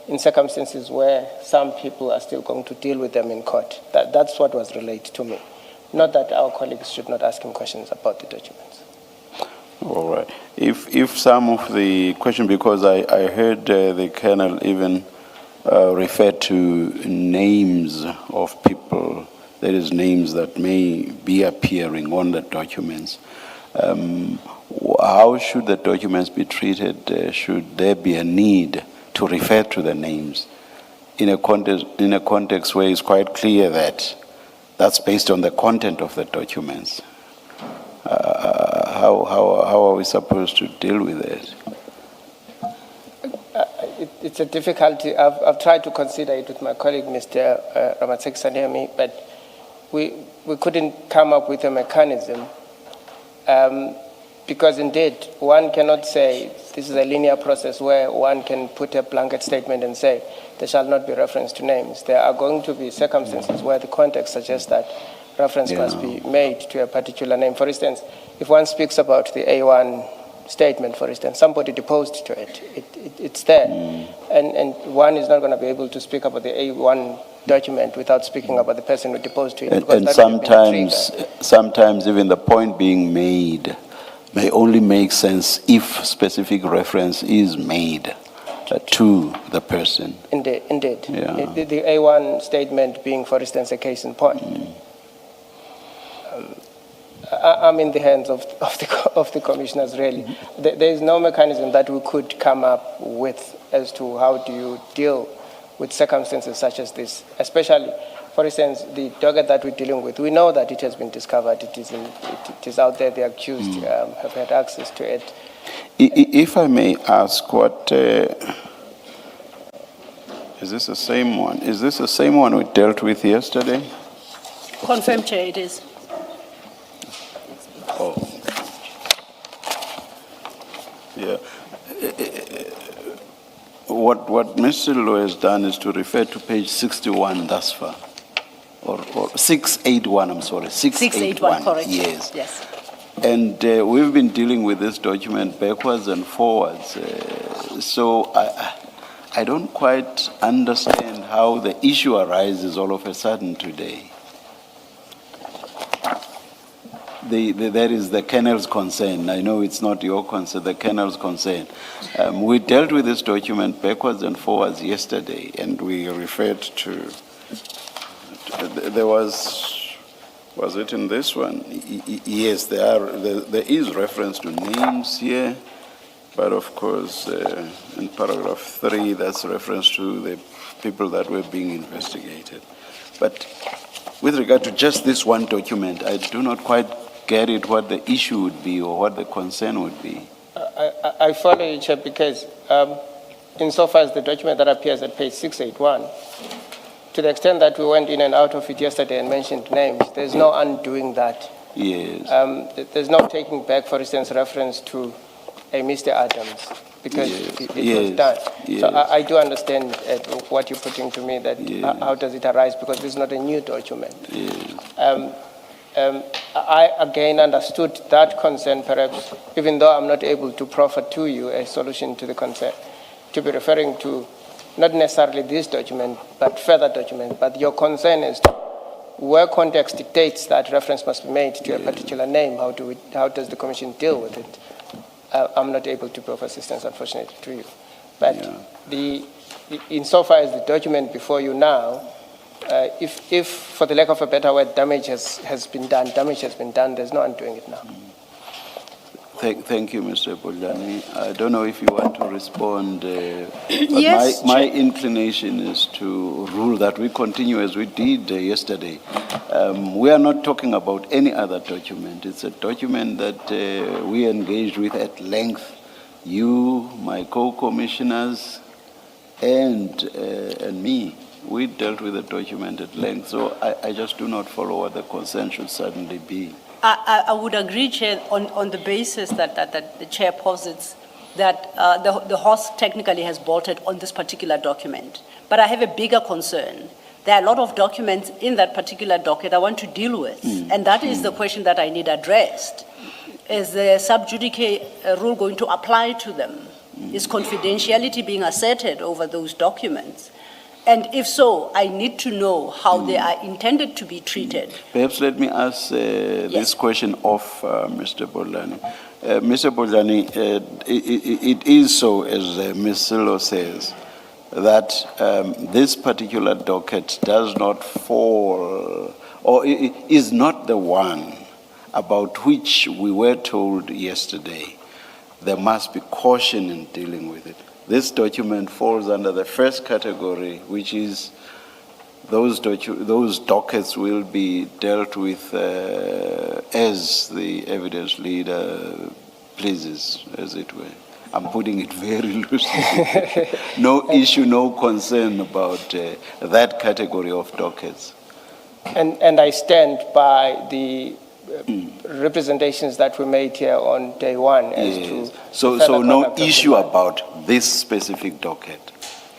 in circumstances where some people are still going to deal with them in court. That's what was relayed to me. Not that our colleagues should not ask him questions about the documents. All right. If some of the question, because I heard the Colonel even refer to names of people, there is names that may be appearing on the documents. How should the documents be treated? Should there be a need to refer to the names in a context where it's quite clear that that's based on the content of the documents? How are we supposed to deal with it? It's a difficulty. I've tried to consider it with my colleague, Mr. Ramatsek Sanemi, but we couldn't come up with a mechanism. Because indeed, one cannot say this is a linear process where one can put a blanket statement and say there shall not be reference to names. There are going to be circumstances where the context suggests that reference must be made to a particular name. For instance, if one speaks about the A1 statement, for instance, somebody deposed to it. It's there. And one is not going to be able to speak about the A1 document without speaking about the person who deposed to it. And sometimes even the point being made may only make sense if specific reference is made to the person. Indeed. Yeah. The A1 statement being, for instance, a case in point. I'm in the hands of the commissioners, really. There is no mechanism that we could come up with as to how do you deal with circumstances such as this, especially, for instance, the docket that we're dealing with. We know that it has been discovered. It is out there. The accused have had access to it. If I may ask, what is this the same one? Is this the same one we dealt with yesterday? Confirm, Chair, it is. Oh. Yeah. What Mr. Law has done is to refer to page 61 thus far. Or 681, I'm sorry. 681, correct. Yes. Yes. And we've been dealing with this document backwards and forwards. So I don't quite understand how the issue arises all of a sudden today. That is the kernel's concern. I know it's not your concern, the kernel's concern. We dealt with this document backwards and forwards yesterday, and we referred to, there was it in this one? Yes, there is reference to names here, but of course, in paragraph 3, that's reference to the people that were being investigated. But with regard to just this one document, I do not quite get it what the issue would be or what the concern would be. I follow you, Chair, because insofar as the document that appears at page 681, to the extent that we went in and out of it yesterday and mentioned names, there's no undoing that. Yes. There's no taking back, for instance, reference to a Mr. Adams, because it was done. Yes. So I do understand what you're putting to me, that how does it arise, because this is not a new document. Yes. I again understood that concern, perhaps, even though I'm not able to proffer to you a solution to the concern, to be referring to not necessarily this document, but further documents. But your concern is where context dictates that reference must be made to a particular name, how does the Commission deal with it? I'm not able to proffer assistance, unfortunately, to you. But insofar as the document before you now, if, for the lack of a better word, damage has been done, there's no undoing it now. Thank you, Mr. Boldani. I don't know if you want to respond. But Yes, my inclination is to rule that we continue as we did yesterday. We are not talking about any other document. It's a document that we engaged with at length. You, my co-commissioners, and me. We dealt with the document at length, so I just do not follow what the concern should suddenly be. I would agree, Chair, on the basis that the Chair posits that the horse technically has bolted on this particular document. But I have a bigger concern. There are a lot of documents in that particular docket I want to deal with, and that is the question that I need addressed. Is the sub judice rule going to apply to them? Is confidentiality being asserted over those documents? And if so, I need to know how they are intended to be treated. Perhaps let me ask this question of Mr. Boldani. Mr. Boldani, it is so, as Ms. Silo says, that this particular docket does not fall, or is not the one about which we were told yesterday there must be caution in dealing with it. This document falls under the first category, which is those dockets will be dealt with as the evidence leader pleases, as it were. I'm putting it very loosely. No issue, no concern about that category of dockets. And I stand by the representations that were made here on day one as to so no issue about this specific docket.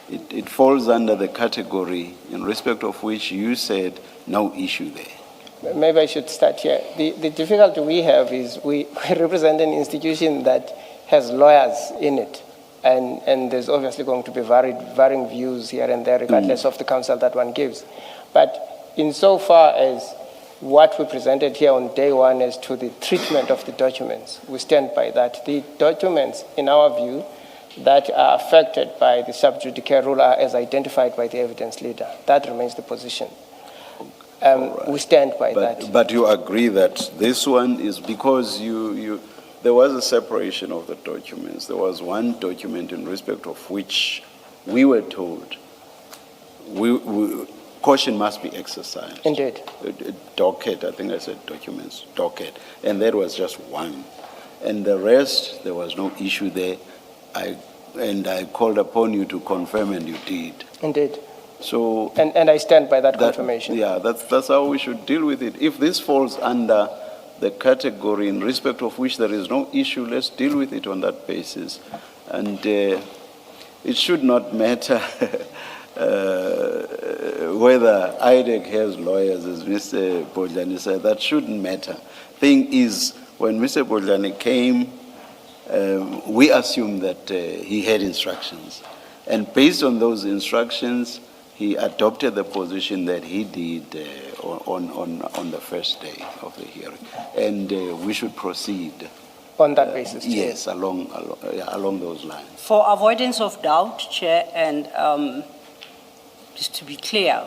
It falls under the category in respect of which you said no issue there. Maybe I should start here. The difficulty we have is we represent an institution that has lawyers in it, and there's obviously going to be varying views here and there regardless of the counsel that one gives. But insofar as what we presented here on day one as to the treatment of the documents, we stand by that. The documents, in our view, that are affected by the sub judice rule are as identified by the evidence leader. That remains the position. Right. We stand by that. But you agree that this one is because there was a separation of the documents. There was one document in respect of which we were told caution must be exercised. Indeed. Docket, I think I said documents, docket. And that was just one. And the rest, there was no issue there. I called upon you to confirm, and you did. Indeed. So And I stand by that confirmation. yeah, that's how we should deal with it. If this falls under the category in respect of which there is no issue, let's deal with it on that basis. And it should not matter whether IDEC has lawyers, as Mr. Bodlani said. That shouldn't matter. Thing is, when Mr. Bodlani came, we assumed that he had instructions. And based on those instructions, he adopted the position that he did on the first day of the hearing. And we should proceed. On that basis, Chair. Yes, along those lines. For avoidance of doubt, Chair, and just to be clear,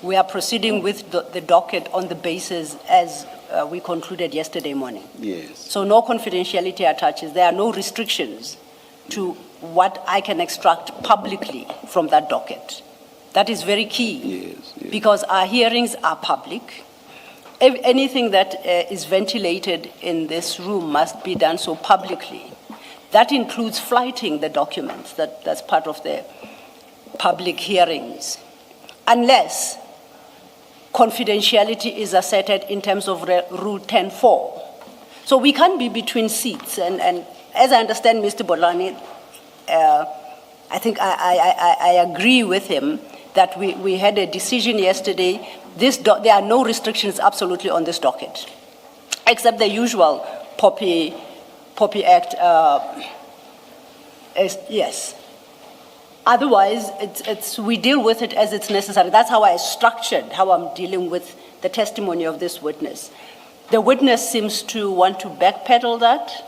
we are proceeding with the docket on the basis as we concluded yesterday morning. Yes. So no confidentiality attaches. There are no restrictions to what I can extract publicly from that docket. That is very key. Yes, yes. Because our hearings are public. Anything that is ventilated in this room must be done so publicly. That includes flighting the documents. That's part of the public hearings. Unless confidentiality is asserted in terms of Rule 10.4. So we can't be between seats. And as I understand Mr. Bodlani, I think I agree with him that we had a decision yesterday. There are no restrictions absolutely on this docket, except the usual Poppy Act. Yes. Otherwise, we deal with it as it's necessary. That's how I structured how I'm dealing with the testimony of this witness. The witness seems to want to backpedal that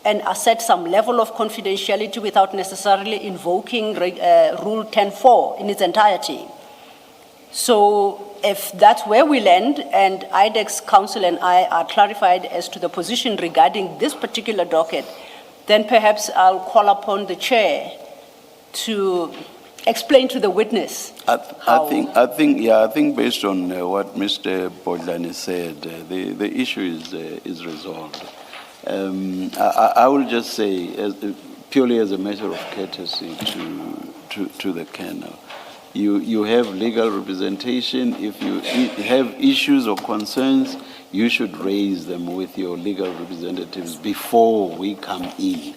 and assert some level of confidentiality without necessarily invoking Rule 10.4 in its entirety. So if that's where we land, and IDEC's counsel and I are clarified as to the position regarding this particular docket, then perhaps I'll call upon the chair to explain to the witness. I think based on what Mr. Bodlani said, the issue is resolved. I will just say, purely as a matter of courtesy to the Colonel, you have legal representation. If you have issues or concerns, you should raise them with your legal representatives before we come in,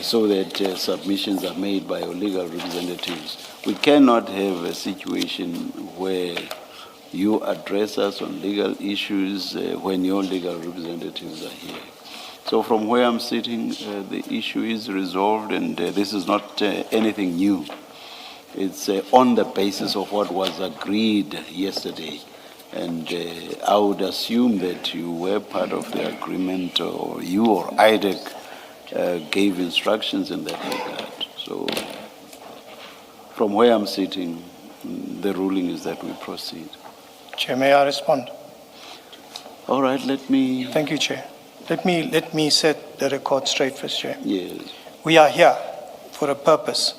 so that submissions are made by your legal representatives. We cannot have a situation where you address us on legal issues when your legal representatives are here. So from where I'm sitting, the issue is resolved, and this is not anything new. It's on the basis of what was agreed yesterday. And I would assume that you were part of the agreement, or you or IDEC gave instructions in that regard. So from where I'm sitting, the ruling is that we proceed. Chair, may I respond? All right, let me... Thank you, Chair. Let me set the record straight first, Chair. Yes. We are here for a purpose,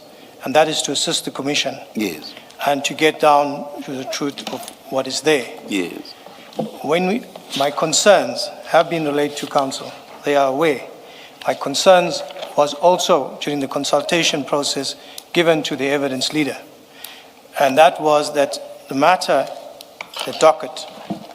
and that is to assist the Commission. Yes. And to get down to the truth of what is there. Yes. My concerns have been relayed to Council. They are aware. My concerns was also, during the consultation process, given to the evidence leader. And that was that the matter, the docket,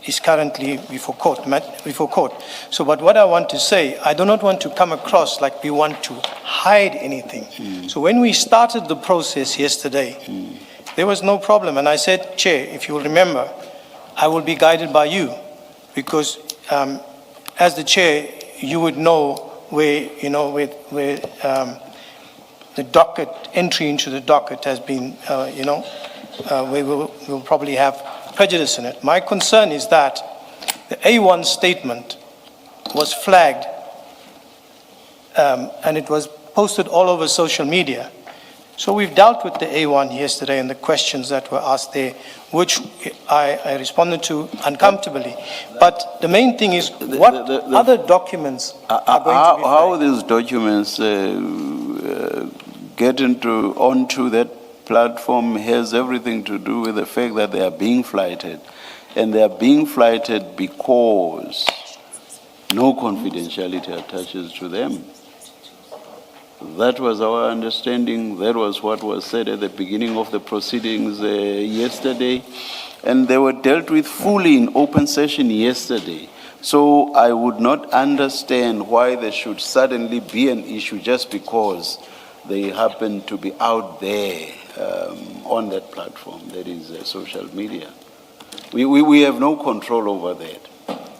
is currently before court. So, but what I want to say, I do not want to come across like we want to hide anything. So when we started the process yesterday, there was no problem. And I said, Chair, if you will remember, I will be guided by you, because as the Chair, you would know where, where the docket, entry into the docket has been, we will probably have prejudice in it. My concern is that the A1 statement was flagged and it was posted all over social media. So we've dealt with the A1 yesterday and the questions that were asked there, which I responded to uncomfortably. But the main thing is, what other documents are going to be flagged? How these documents get onto that platform has everything to do with the fact that they are being flighted. And they are being flighted because no confidentiality attaches to them. That was our understanding. That was what was said at the beginning of the proceedings yesterday. And they were dealt with fully in open session yesterday. So I would not understand why there should suddenly be an issue just because they happen to be out there on that platform, that is social media. We have no control over that.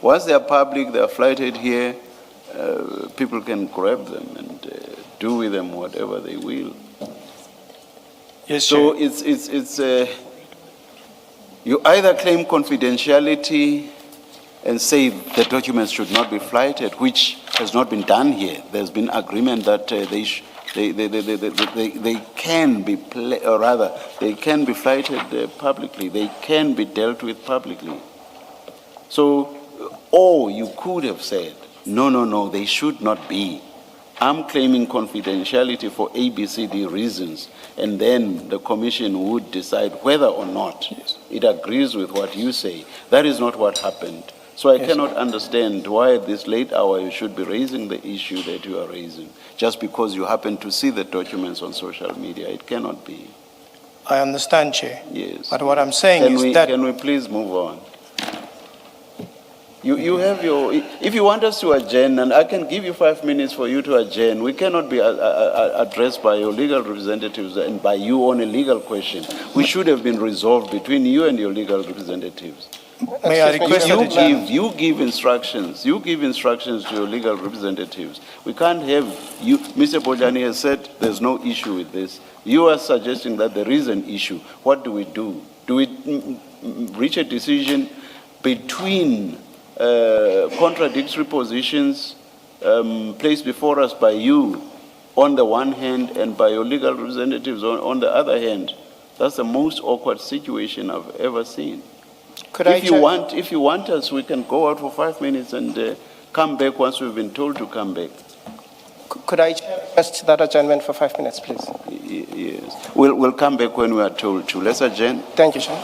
Once they are public, they are flighted here, people can grab them and do with them whatever they will. Yes, So Chair. it's you either claim confidentiality and say the documents should not be flighted, which has not been done here. There's been agreement that they can be, or rather, they can be flighted publicly. They can be dealt with publicly. So, or you could have said, no, they should not be. I'm claiming confidentiality for ABCD reasons, and then the commission would decide whether or not it agrees with what you say. That is not what happened. So I cannot understand why at this late hour you should be raising the issue that you are raising, just because you happen to see the documents on social media. It cannot be. I understand, Chair. Yes. But what I'm saying is that... Can we please move on? You have your, if you want us to adjourn, and I can give you 5 minutes for you to adjourn, we cannot be addressed by your legal representatives and by you on a legal question. We should have been resolved between you and your legal representatives. May I request that You give instructions to your legal representatives. We can't have you, Mr. Bojani has said there's no issue with this. You are suggesting that there is an issue. What do we do? Do we reach a decision between contradictory positions placed before us by you on the one hand and by your legal representatives on the other hand? That's the most awkward situation I've ever seen. If you want us, we can go out for 5 minutes and come back once we've been told to come back. Could I request that adjournment for 5 minutes, please? Yes. We'll come back when we are told to. Let's adjourn. Thank you, Chair.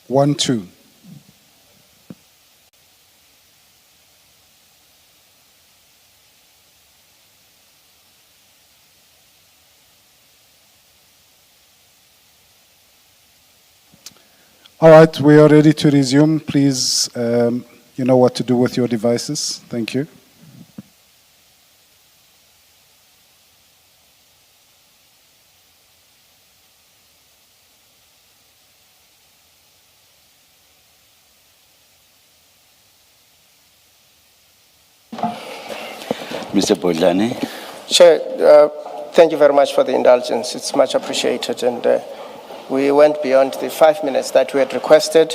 12. All right, we are ready to resume. Please, you know what to do with your devices. Thank you. Mr. Bodlani. Chair, thank you very much for the indulgence. It's much appreciated. And we went beyond the 5 minutes that we had requested.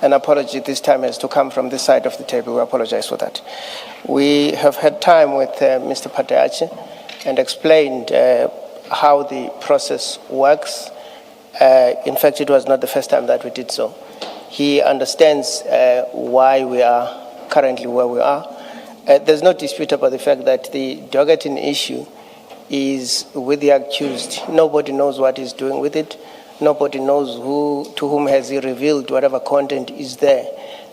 An apology this time has to come from this side of the table. We apologize for that. We have had time with Mr. Pateachi and explained how the process works. In fact, it was not the first time that we did so. He understands why we are currently where we are. There's no dispute about the fact that the docketing issue is with the accused. Nobody knows what he's doing with it. Nobody knows to whom has he revealed whatever content is there.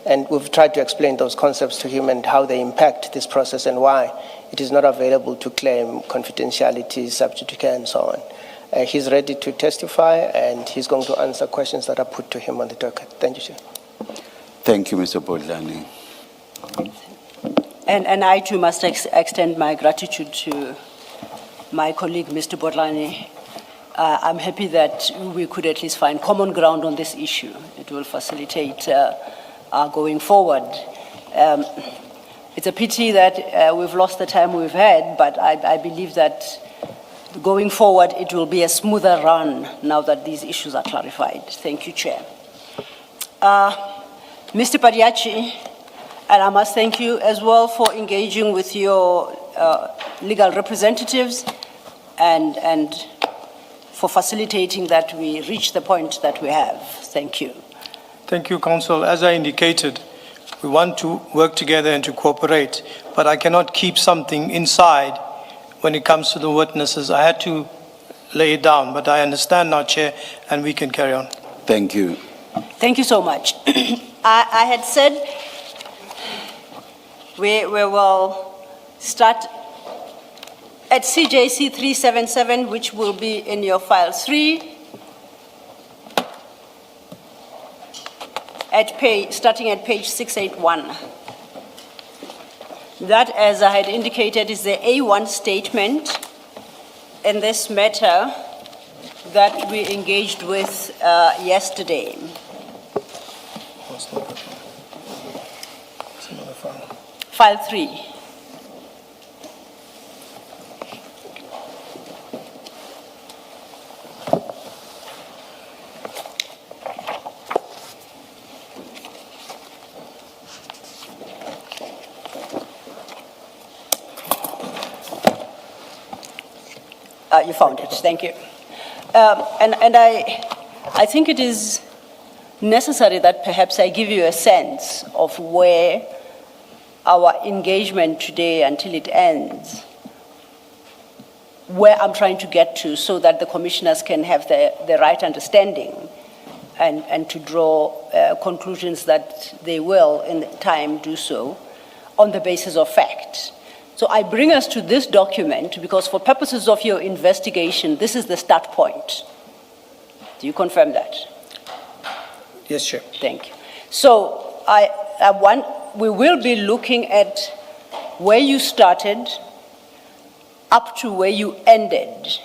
And we've tried to explain those concepts to him and how they impact this process and why it is not available to claim confidentiality, subject to care, and so on. He's ready to testify, and he's going to answer questions that are put to him on the docket. Thank you, Chair. Thank you, Mr. Bodlani. And I too must extend my gratitude to my colleague, Mr. Bodlani. I'm happy that we could at least find common ground on this issue. It will facilitate our going forward. It's a pity that we've lost the time we've had, but I believe that going forward it will be a smoother run now that these issues are clarified. Thank you, Chair. Mr. Padiachi, and I must thank you as well for engaging with your legal representatives and for facilitating that we reach the point that we have. Thank you. Thank you, Council. As I indicated, we want to work together and to cooperate, but I cannot keep something inside when it comes to the witnesses. I had to lay it down, but I understand now, Chair, and we can carry on. Thank you. Thank you so much. I had said we will start at CJC 377, which will be in your file 3, starting at page 681. That, as I had indicated, is the A1 statement in this matter that we engaged with yesterday. File 3. You found it, thank you. And I think it is necessary that perhaps I give you a sense of where our engagement today until it ends, where I'm trying to get to so that the commissioners can have the right understanding and to draw conclusions that they will in time do so on the basis of fact. So I bring us to this document because for purposes of your investigation, this is the start point. Do you confirm that? Yes, Chair. Thank you. So we will be looking at where you started up to where you ended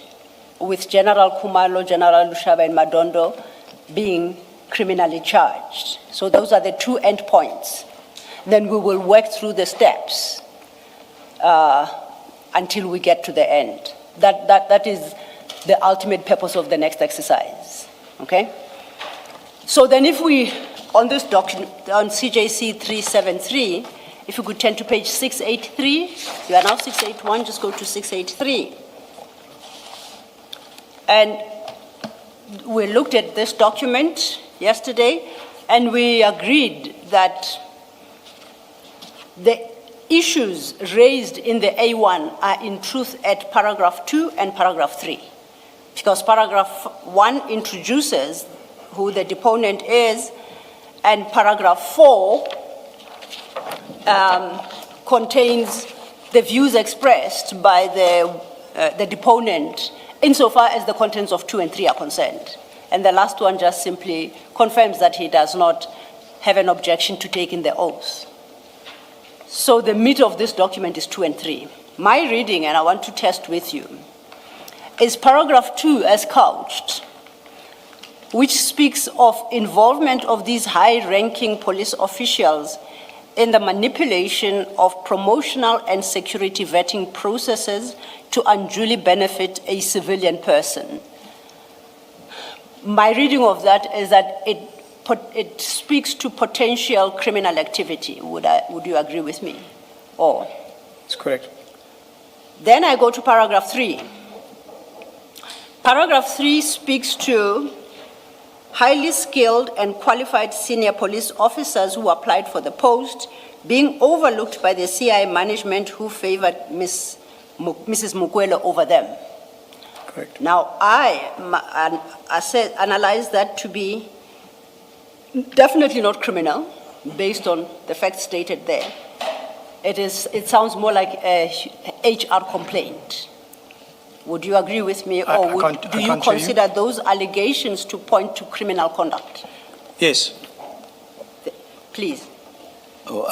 with General Kumalo, General Lushaba, and Madondo being criminally charged. So those are the two endpoints. Then we will work through the steps until we get to the end. That is the ultimate purpose of the next exercise, okay? So then if we, on this document, on CJC 373, if you could turn to page 683, you are now 681, just go to 683. And we looked at this document yesterday, and we agreed that the issues raised in the A1 are in truth at paragraph 2 and paragraph 3. Because paragraph 1 introduces who the deponent is, And paragraph 4 contains the views expressed by the deponent insofar as the contents of 2 and 3 are concerned. And the last one just simply confirms that he does not have an objection to taking the oath. So the meat of this document is 2 and 3. My reading, and I want to test with you, is paragraph 2 as couched, which speaks of involvement of these high-ranking police officials in the manipulation of promotional and security vetting processes to unduly benefit a civilian person. My reading of that is that it speaks to potential criminal activity. Would you agree with me? Or? That's correct. Then I go to paragraph 3. Paragraph 3 speaks to highly skilled and qualified senior police officers who applied for the post being overlooked by the CI management who favored Mrs. Mukwele over them. Correct. Now, I analyze that to be definitely not criminal, based on the facts stated there. It sounds more like a HR complaint. Would you agree with me, or do you consider those allegations to point to criminal conduct? Yes. Please. Oh,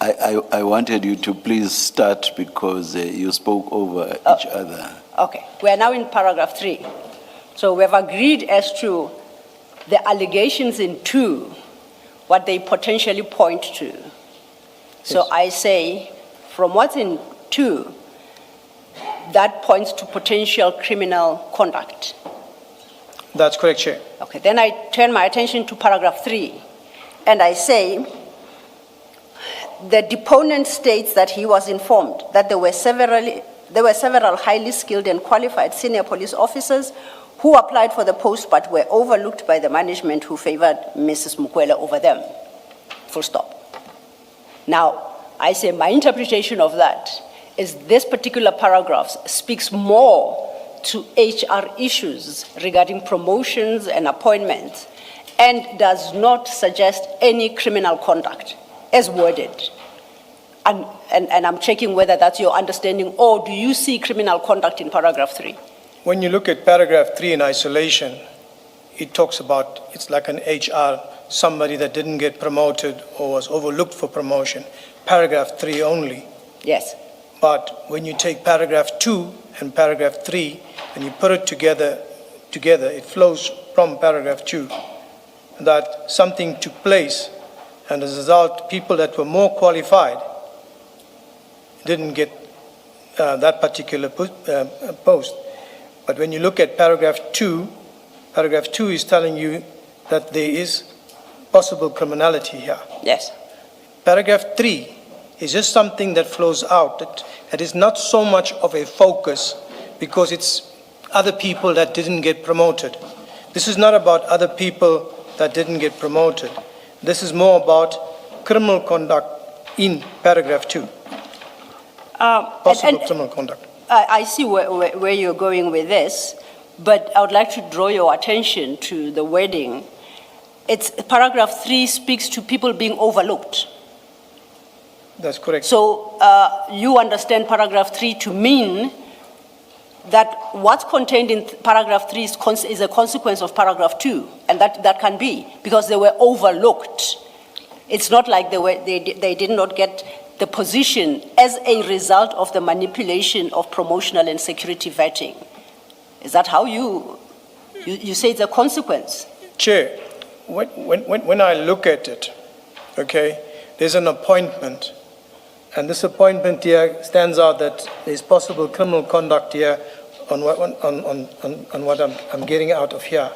I wanted you to please start because you spoke over each other. Okay, we are now in paragraph 3. So we have agreed as to the allegations in 2, what they potentially point to. So Yes. I say, from what's in 2, that points to potential criminal conduct. That's correct, Chair. Okay, then I turn my attention to paragraph 3, and I say, the deponent states that he was informed that there were several highly skilled and qualified senior police officers who applied for the post but were overlooked by the management who favored Mrs. Mukwele over them. Full stop. Now, I say my interpretation of that is this particular paragraph speaks more to HR issues regarding promotions and appointments and does not suggest any criminal conduct as worded. And I'm checking whether that's your understanding, or do you see criminal conduct in paragraph 3? When you look at paragraph 3 in isolation, it talks about, it's like an HR, somebody that didn't get promoted or was overlooked for promotion. Paragraph 3 only. Yes. But when you take paragraph 2 and paragraph 3 and you put it together, it flows from paragraph 2 that something took place, and as a result, people that were more qualified didn't get that particular post. But when you look at paragraph 2 is telling you that there is possible criminality here. Yes. Paragraph 3 is just something that flows out. It is not so much of a focus because it's other people that didn't get promoted. This is not about other people that didn't get promoted. This is more about criminal conduct in paragraph 2. Possible criminal conduct. I see where you're going with this, but I would like to draw your attention to the wording. It's paragraph 3 speaks to people being overlooked. That's correct. So you understand paragraph 3 to mean that what's contained in paragraph 3 is a consequence of paragraph 2, and that can be because they were overlooked. It's not like they did not get the position as a result of the manipulation of promotional and security vetting. Is that how you say it's a consequence? Chair, when I look at it, okay, there's an appointment, and this appointment here stands out that there's possible criminal conduct here on what I'm getting out of here.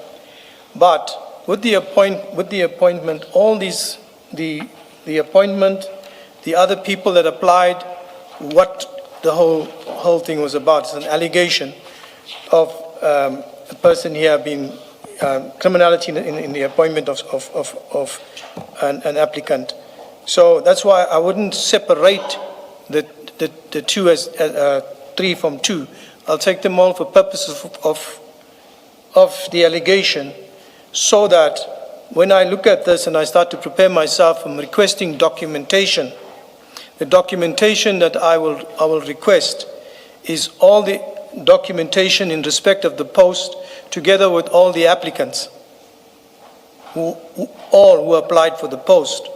But with the appointment, all these, the appointment, the other people that applied, what the whole thing was about is an allegation of a person here being criminality in the appointment of an applicant. So that's why I wouldn't separate the two as 3 from 2. I'll take them all for purposes of the allegation, so that when I look at this and I start to prepare myself, I'm requesting documentation. The documentation that I will request is all the documentation in respect of the post, together with all the applicants who applied for the post.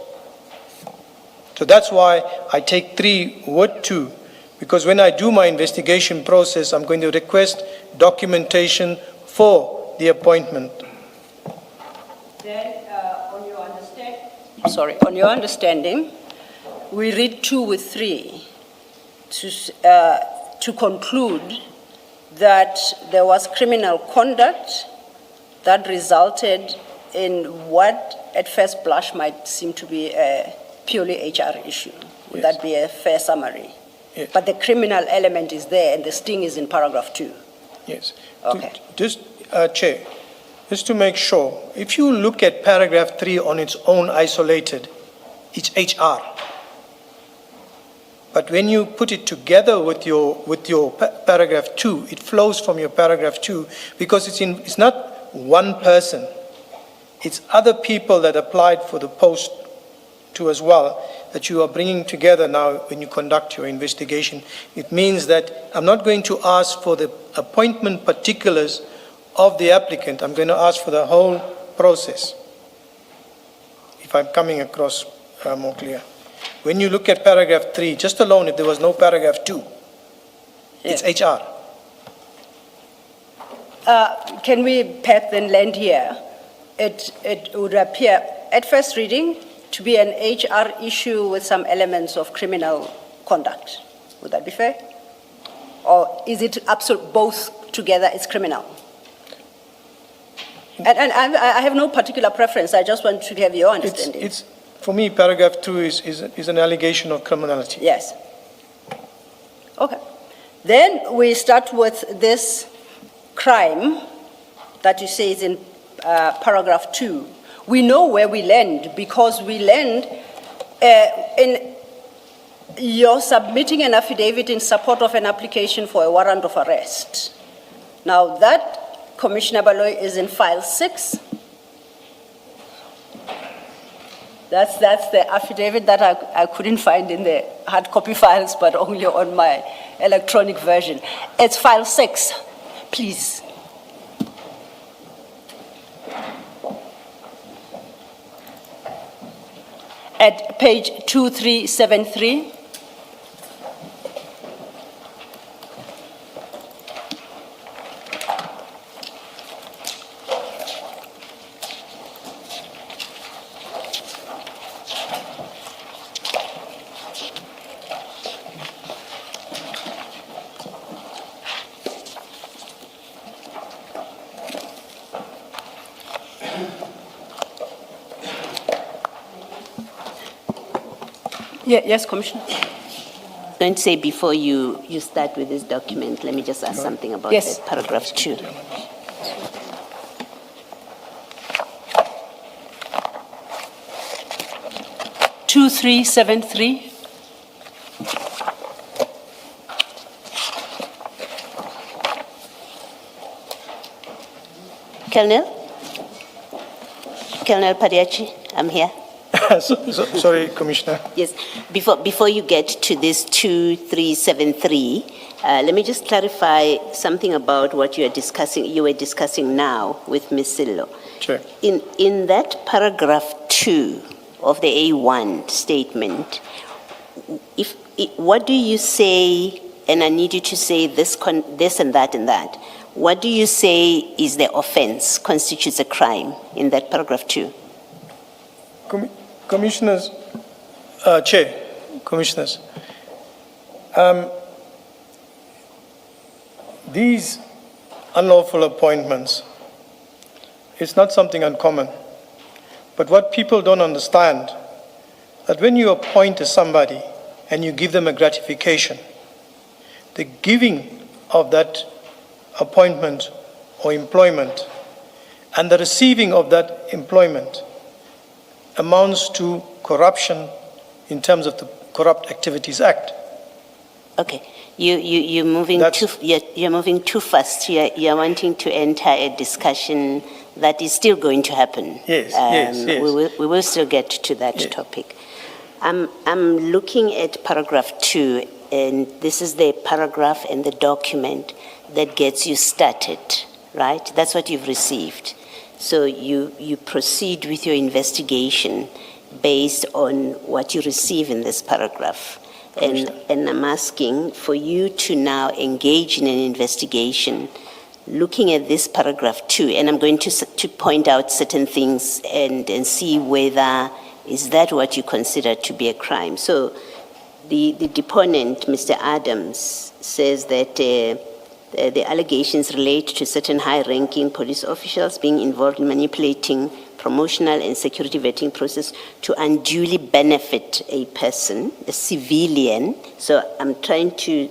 So that's why I take 3 with 2, because when I do my investigation process, I'm going to request documentation for the appointment. Then, on your understanding, we read 2 with 3 to conclude that there was criminal conduct that resulted in what at first blush might seem to be a purely HR issue. Would Yes. that be a fair summary? Yes. But the criminal element is there and the sting is in paragraph 2. Yes. Okay. Chair, just to make sure, if you look at paragraph 3 on its own isolated, it's HR. But when you put it together with your paragraph 2, it flows from your paragraph 2, because it's not one person. It's other people that applied for the post too as well, that you are bringing together now when you conduct your investigation. It means that I'm not going to ask for the appointment particulars of the applicant. I'm going to ask for the whole process, if I'm coming across more clear. When you look at paragraph 3, just alone, if there was no paragraph 2, it's HR. Can we, Pat, then land here? It would appear at first reading to be an HR issue with some elements of criminal conduct. Would that be fair? Or is it both together, it's criminal? And I have no particular preference, I just want to have your understanding. For me, paragraph 2 is an allegation of criminality. Yes. Okay. Then we start with this crime that you say is in paragraph 2. We know where we land because we land in you're submitting an affidavit in support of an application for a warrant of arrest. Now that, Commissioner Baloy, is in file 6. That's the affidavit that I couldn't find in the hard copy files, but only on my electronic version. It's file 6, please. At page 2373. Yes, Commissioner. I'm going to say before you start with this document, let me just ask something about Yes. the paragraph 2. Two, 373. Colonel Padiachi, I'm here. Sorry, Commissioner. Yes, before you get to this 2373, let me just clarify something about what you were discussing now with Ms. Sillo. Sure. In that paragraph 2 of the A1 statement, what do you say, and I need you to say this and that and that, what do you say is the offense, constitutes a crime in that paragraph 2? Commissioners, Chair, Commissioners, these unlawful appointments, it's not something uncommon. But what people don't understand, that when you appoint somebody and you give them a gratification, the giving of that appointment or employment and the receiving of that employment amounts to corruption in terms of the Corrupt Activities Act. Okay, you're moving too fast. You're wanting to enter a discussion that is still going to happen. Yes, yes, yes. We will still get to that topic. I'm looking at paragraph 2, and this is the paragraph in the document that gets you started, right? That's what you've received. So you proceed with your investigation based on what you receive in this paragraph. And I'm asking for you to now engage in an investigation looking at this paragraph 2, and I'm going to point out certain things and see whether is that what you consider to be a crime. So the deponent, Mr. Adams, says that the allegations relate to certain high-ranking police officials being involved in manipulating promotional and security vetting process to unduly benefit a person, a civilian. So I'm trying to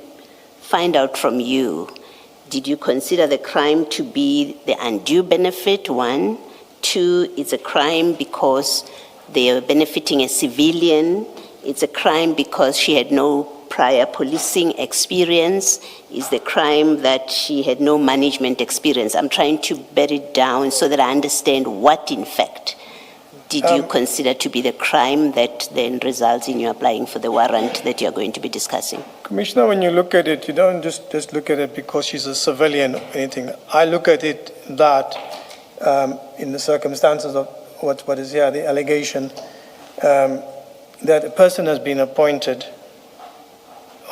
find out from you, did you consider the crime to be the undue benefit, 1? 2, it's a crime because they are benefiting a civilian. It's a crime because she had no prior policing experience. Is the crime that she had no management experience? I'm trying to bed it down so that I understand what, in fact, did you consider to be the crime that then results in you applying for the warrant that you're going to be discussing? Commissioner, when you look at it, you don't just look at it because she's a civilian or anything. I look at it that in the circumstances of what is here, the allegation that a person has been appointed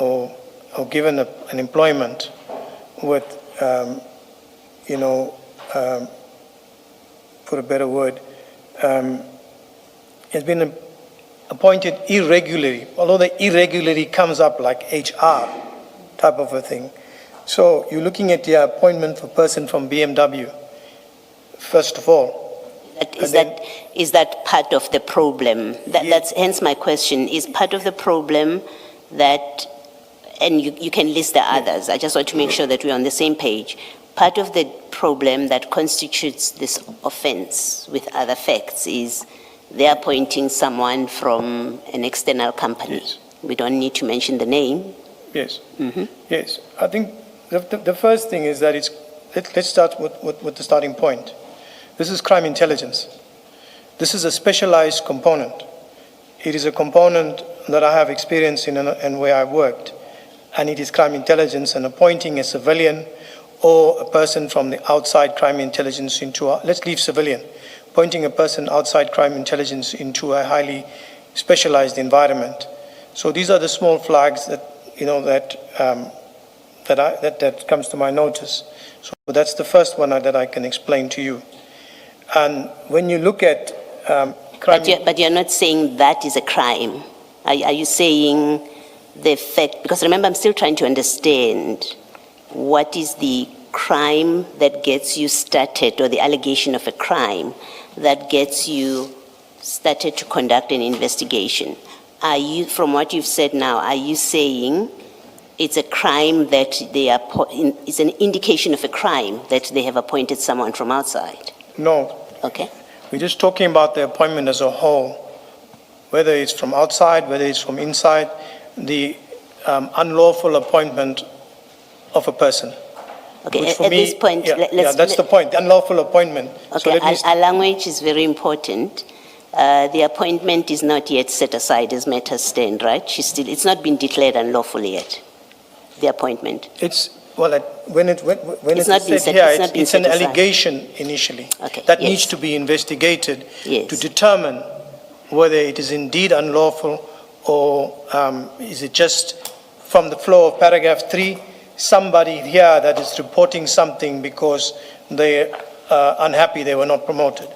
or given an employment with, for a better word, has been appointed irregularly, although the irregularity comes up like HR type of a thing. So you're looking at the appointment for a person from BMW, first of all. Is that part of the problem? That's hence my question. Is part of the problem that, and you can list the others, I just want to make sure that we're on the same page. Part of the problem that constitutes this offense with other facts is they're appointing someone from an external company. Yes. We don't need to mention the name. Yes. Yes. I think the first thing is that let's start with the starting point. This is crime intelligence. This is a specialized component. It is a component that I have experience in and where I've worked. And it is crime intelligence, and appointing a civilian or a person from the outside crime intelligence let's leave civilian, pointing a person outside crime intelligence into a highly specialized environment. So these are the small flags that, that comes to my notice. So that's the first one that I can explain to you. And when you look at crime... But you're not saying that is a crime. Are you saying the fact, because remember, I'm still trying to understand what is the crime that gets you started, or the allegation of a crime that gets you started to conduct an investigation. Are you, from what you've said now, are you saying it's a crime that it's an indication of a crime that they have appointed someone from outside? No. Okay. We're just talking about the appointment as a whole, whether it's from outside, whether it's from inside, the unlawful appointment of a person. Okay, at this point, that's the point, the unlawful appointment. Okay, so our language is very important. The appointment is not yet set aside as matters stand, right? It's not been declared unlawful yet, the appointment. It's when it's not been said set, here, it's an aside. allegation initially. Okay, that yes. needs to be investigated Yes. to determine whether it is indeed unlawful, or is it just from the flow of paragraph 3, somebody here that is reporting something because they are unhappy they were not promoted.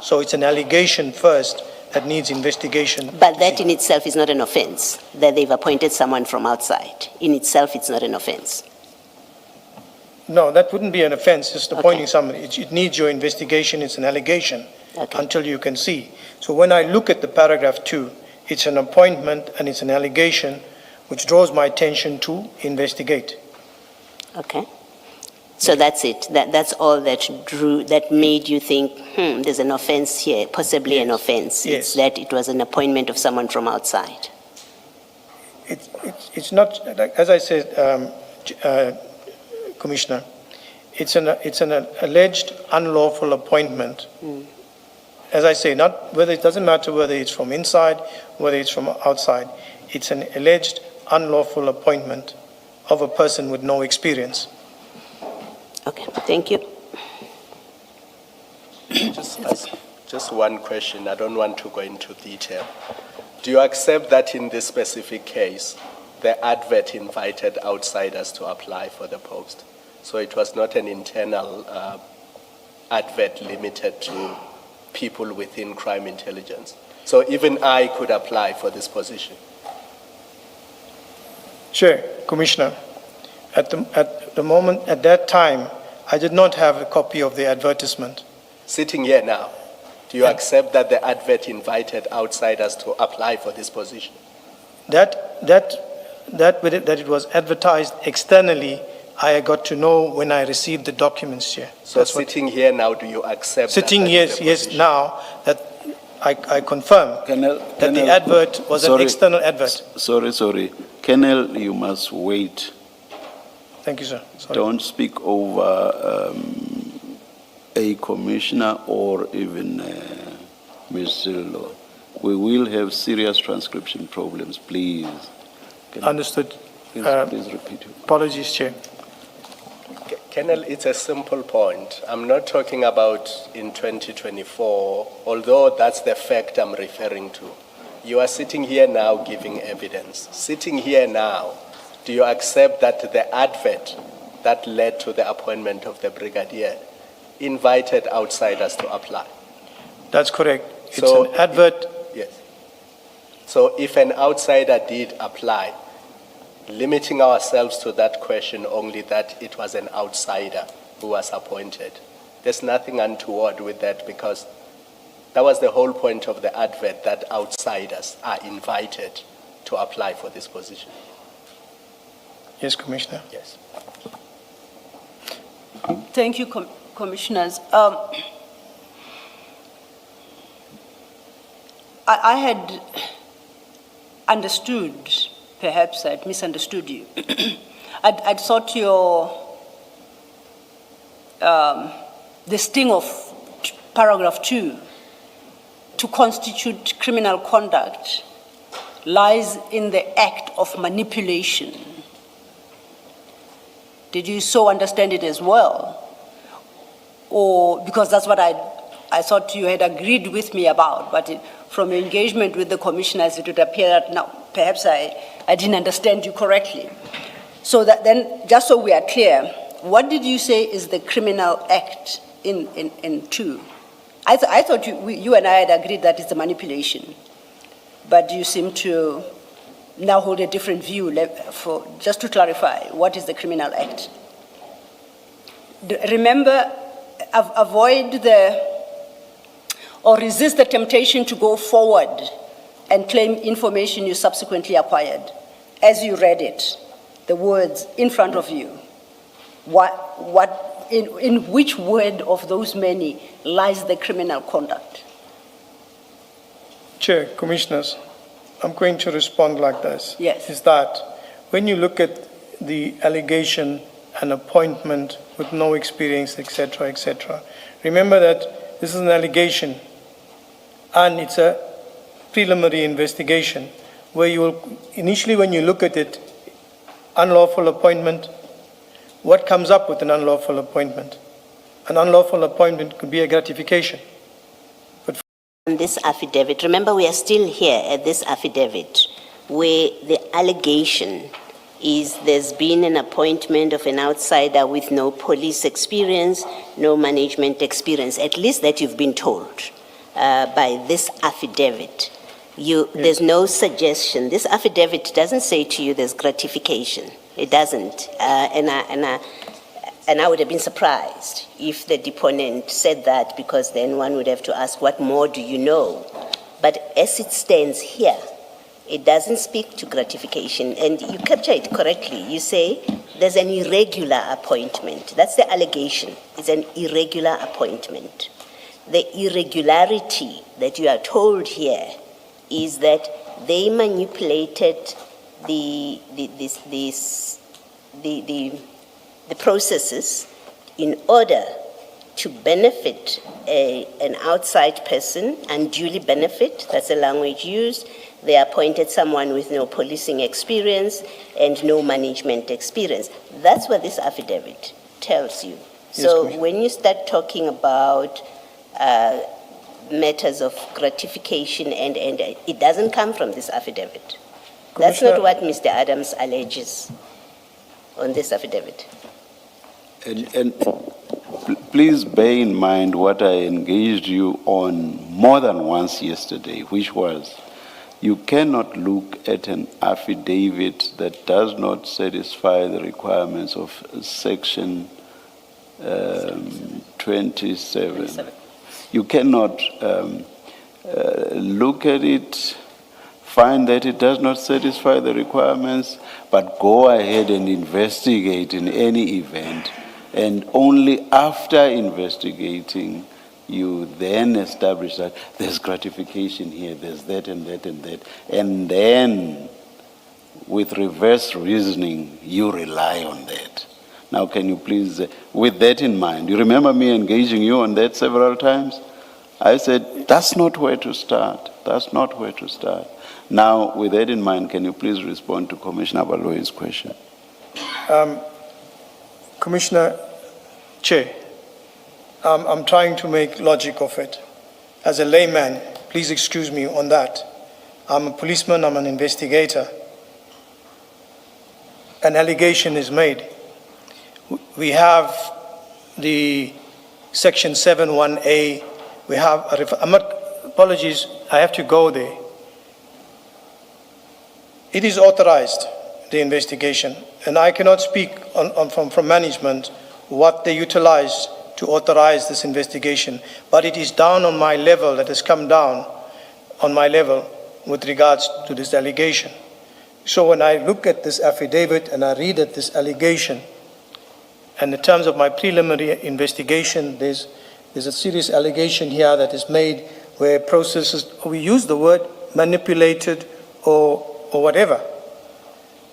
So it's an allegation first that needs investigation. But that in itself is not an offense, that they've appointed someone from outside. In itself, it's not an offense. No, that wouldn't be an offense, just appointing Okay. somebody. It needs your investigation, it's an allegation, Okay. until you can see. So when I look at the paragraph 2, it's an appointment and it's an allegation which draws my attention to investigate. Okay. So that's it. That's all that made you think, there's an offense here, possibly an offense. Yes. It's that it was an appointment of someone from outside. It's not, as I said, Commissioner, it's an alleged unlawful appointment. As I say, it doesn't matter whether it's from inside, whether it's from outside. It's an alleged unlawful appointment of a person with no experience. Okay, thank you. Just one question. I don't want to go into detail. Do you accept that in this specific case, the advert invited outsiders to apply for the post? So it was not an internal advert limited to people within crime intelligence. So even I could apply for this position. Chair, Commissioner, at that time, I did not have a copy of the advertisement. Sitting here now, do you accept that the advert invited outsiders to apply for this position? That it was advertised externally, I got to know when I received the documents, Chair. So sitting here now, do you accept Sitting that yes, now, that I confirm that the advert was an external advert. Sorry. Colonel, you must wait. Thank you, sir. Sorry. Don't speak over a commissioner or even Ms. Zillo. We will have serious transcription problems, please. Understood. Please repeat. Apologies, Chair. Colonel, it's a simple point. I'm not talking about in 2024, although that's the fact I'm referring to. You are sitting here now giving evidence. Sitting here now, do you accept that the advert that led to the appointment of the brigadier invited outsiders to apply? That's correct. It's an advert. Yes. So if an outsider did apply, limiting ourselves to that question only that it was an outsider who was appointed, there's nothing untoward with that, because that was the whole point of the advert, that outsiders are invited to apply for this position. Yes, Commissioner. Yes. Thank you, Commissioners. I had understood, perhaps I'd misunderstood you. I'd thought the sting of paragraph 2 to constitute criminal conduct lies in the act of manipulation. Did you so understand it as well? Or, because that's what I thought you had agreed with me about, but from your engagement with the commissioners, it would appear that now perhaps I didn't understand you correctly. So that then, just so we are clear, what did you say is the criminal act in 2? I thought you and I had agreed that it's a manipulation, but you seem to now hold a different view. Just to clarify, what is the criminal act? Remember, avoid or resist the temptation to go forward and claim information you subsequently acquired. As you read it, the words in front of you, in which word of those many lies the criminal conduct? Chair, Commissioners, I'm going to respond like this. Yes. Is that when you look at the allegation and appointment with no experience, etc., remember that this is an allegation and it's a preliminary investigation where you will, initially when you look at it, unlawful appointment, what comes up with an unlawful appointment? An unlawful appointment could be a gratification. This affidavit, remember we are still here at this affidavit where the allegation is there's been an appointment of an outsider with no police experience, no management experience, at least that you've been told by this affidavit. There's no suggestion. This affidavit doesn't say to you there's gratification. It doesn't. And I would have been surprised if the deponent said that, because then one would have to ask, what more do you know? But as it stands here, it doesn't speak to gratification. And you capture it correctly. You say there's an irregular appointment. That's the allegation. It's an irregular appointment. The irregularity that you are told here is that they manipulated the processes in order to benefit an outside person, unduly benefit, that's the language used, they appointed someone with no policing experience and no management experience. That's what this affidavit tells you. So Commissioner. when you start talking about matters of gratification, and it doesn't come from this affidavit. That's not Commissioner- what Mr. Adams alleges on this affidavit. And please bear in mind what I engaged you on more than once yesterday, which was you cannot look at an affidavit that does not satisfy the requirements of Section 27. You cannot look at it, find that it does not satisfy the requirements, but go ahead and investigate in any event. And only after investigating, you then establish that there's gratification here, there's that and that and that. And then, with reverse reasoning, you rely on that. Now, can you please, with that in mind, you remember me engaging you on that several times? I said, that's not where to start. That's not where to start. Now, with that in mind, can you please respond to Commissioner Baloyi's question? Commissioner Chair, I'm trying to make logic of it. As a layman, please excuse me on that. I'm a policeman, I'm an investigator. An allegation is made. We have the Section 7(1)A. We have, apologies, I have to go there. It is authorized, the investigation, and I cannot speak from management what they utilized to authorize this investigation, but it is down on my level, that has come down on my level with regards to this allegation. So when I look at this affidavit and I read at this allegation, and in terms of my preliminary investigation, there's a serious allegation here that is made where processes, we use the word manipulated or whatever.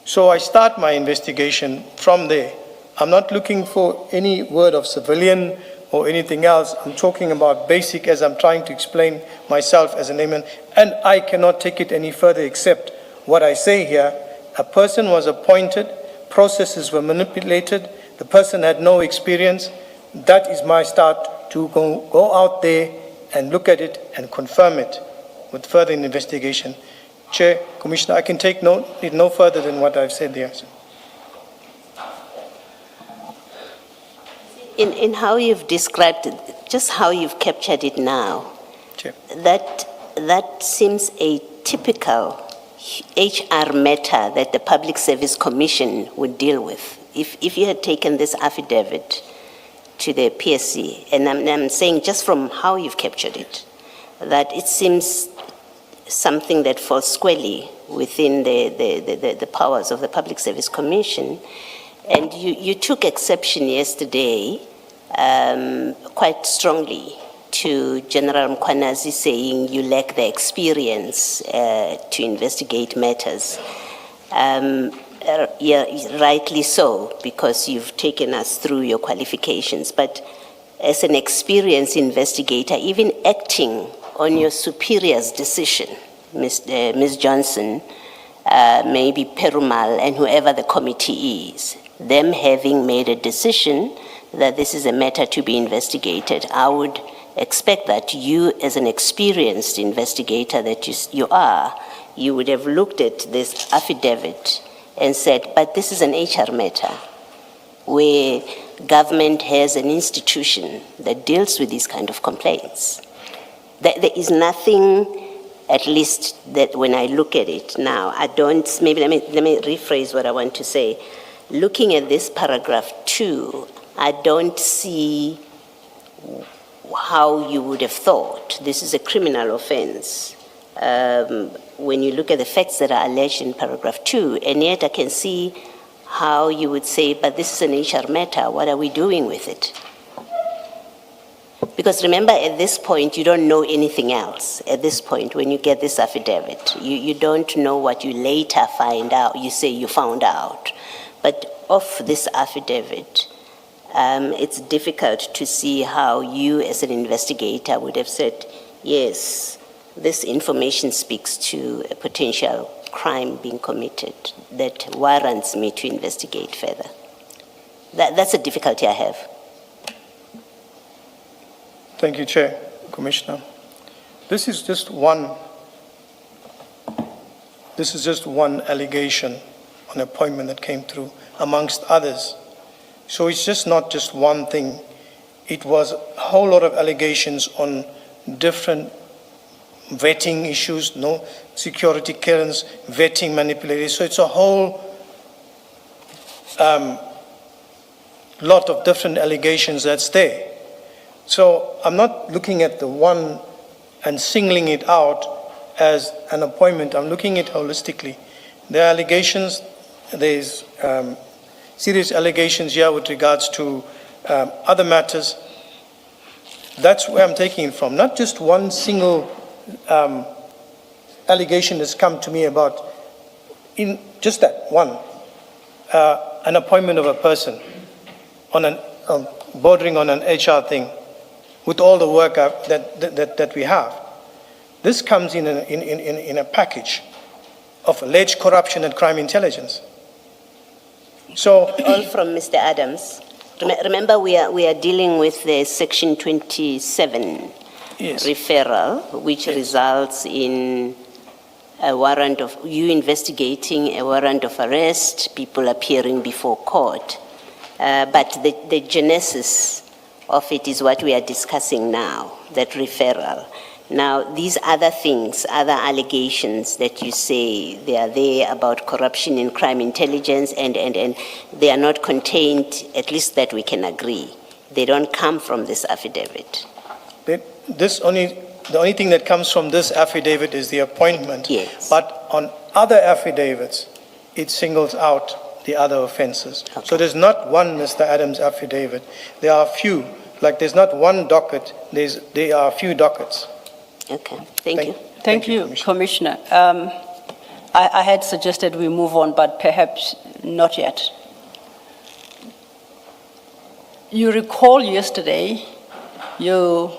So I start my investigation from there. I'm not looking for any word of civilian or anything else. I'm talking about basic, as I'm trying to explain myself as a layman, and I cannot take it any further except what I say here. A person was appointed, processes were manipulated, the person had no experience. That is my start to go out there and look at it and confirm it with further investigation. Chair, Commissioner, I can take it no further than what I've said there. In how you've described it, just how you've captured it now, Chair. that seems a typical HR matter that the Public Service Commission would deal with. If you had taken this affidavit to the PSC, and I'm saying just from how you've captured it, that it seems something that falls squarely within the powers of the Public Service Commission. And you took exception yesterday quite strongly to General Mkwanazi saying you lack the experience to investigate matters. Yeah, rightly so, because you've taken us through your qualifications. But as an experienced investigator, even acting on your superior's decision, Ms. Johnson, maybe Perumal, and whoever the committee is, them having made a decision that this is a matter to be investigated, I would expect that you, as an experienced investigator that you are, you would have looked at this affidavit and said, but this is an HR matter where government has an institution that deals with these kind of complaints. There is nothing, at least that when I look at it now, I don't, maybe let me rephrase what I want to say. Looking at this paragraph 2, I don't see how you would have thought this is a criminal offense. When you look at the facts that are alleged in paragraph 2, and yet I can see how you would say, but this is an HR matter, what are we doing with it? Because remember, at this point, you don't know anything else. At this point, when you get this affidavit, you don't know what you later find out. You say you found out. But of this affidavit, it's difficult to see how you as an investigator would have said, yes, this information speaks to a potential crime being committed that warrants me to investigate further. That's a difficulty I have. Thank you, Chair, Commissioner. This is just one allegation on appointment that came through amongst others. So it's just not just one thing. It was a whole lot of allegations on different vetting issues, no security clearance, vetting manipulated. So it's a whole lot of different allegations that's there. So I'm not looking at the one and singling it out as an appointment. I'm looking at it holistically. There are allegations, there's serious allegations here with regards to other matters. That's where I'm taking it from. Not just one single allegation that's come to me about, in just that one, an appointment of a person on bordering on an HR thing, with all the work that we have. This comes in a package of alleged corruption and crime intelligence. So, all from Mr. Adams. Remember, we are dealing with the Section 27 yes. referral, which results in a warrant of you investigating, a warrant of arrest, people appearing before court. But the genesis of it is what we are discussing now, that referral. Now, these other things, other allegations that you say they are there about corruption in crime intelligence, and they are not contained, at least that we can agree. They don't come from this affidavit. The only thing that comes from this affidavit is the appointment. Yes. But on other affidavits, it singles out the other offenses. Okay. So there's not one Mr. Adams affidavit. There are a few. Like there's not one docket, there are a few dockets. Okay, thank you. Thank you, Commissioner. I had suggested we move on, but perhaps not yet. You recall yesterday, you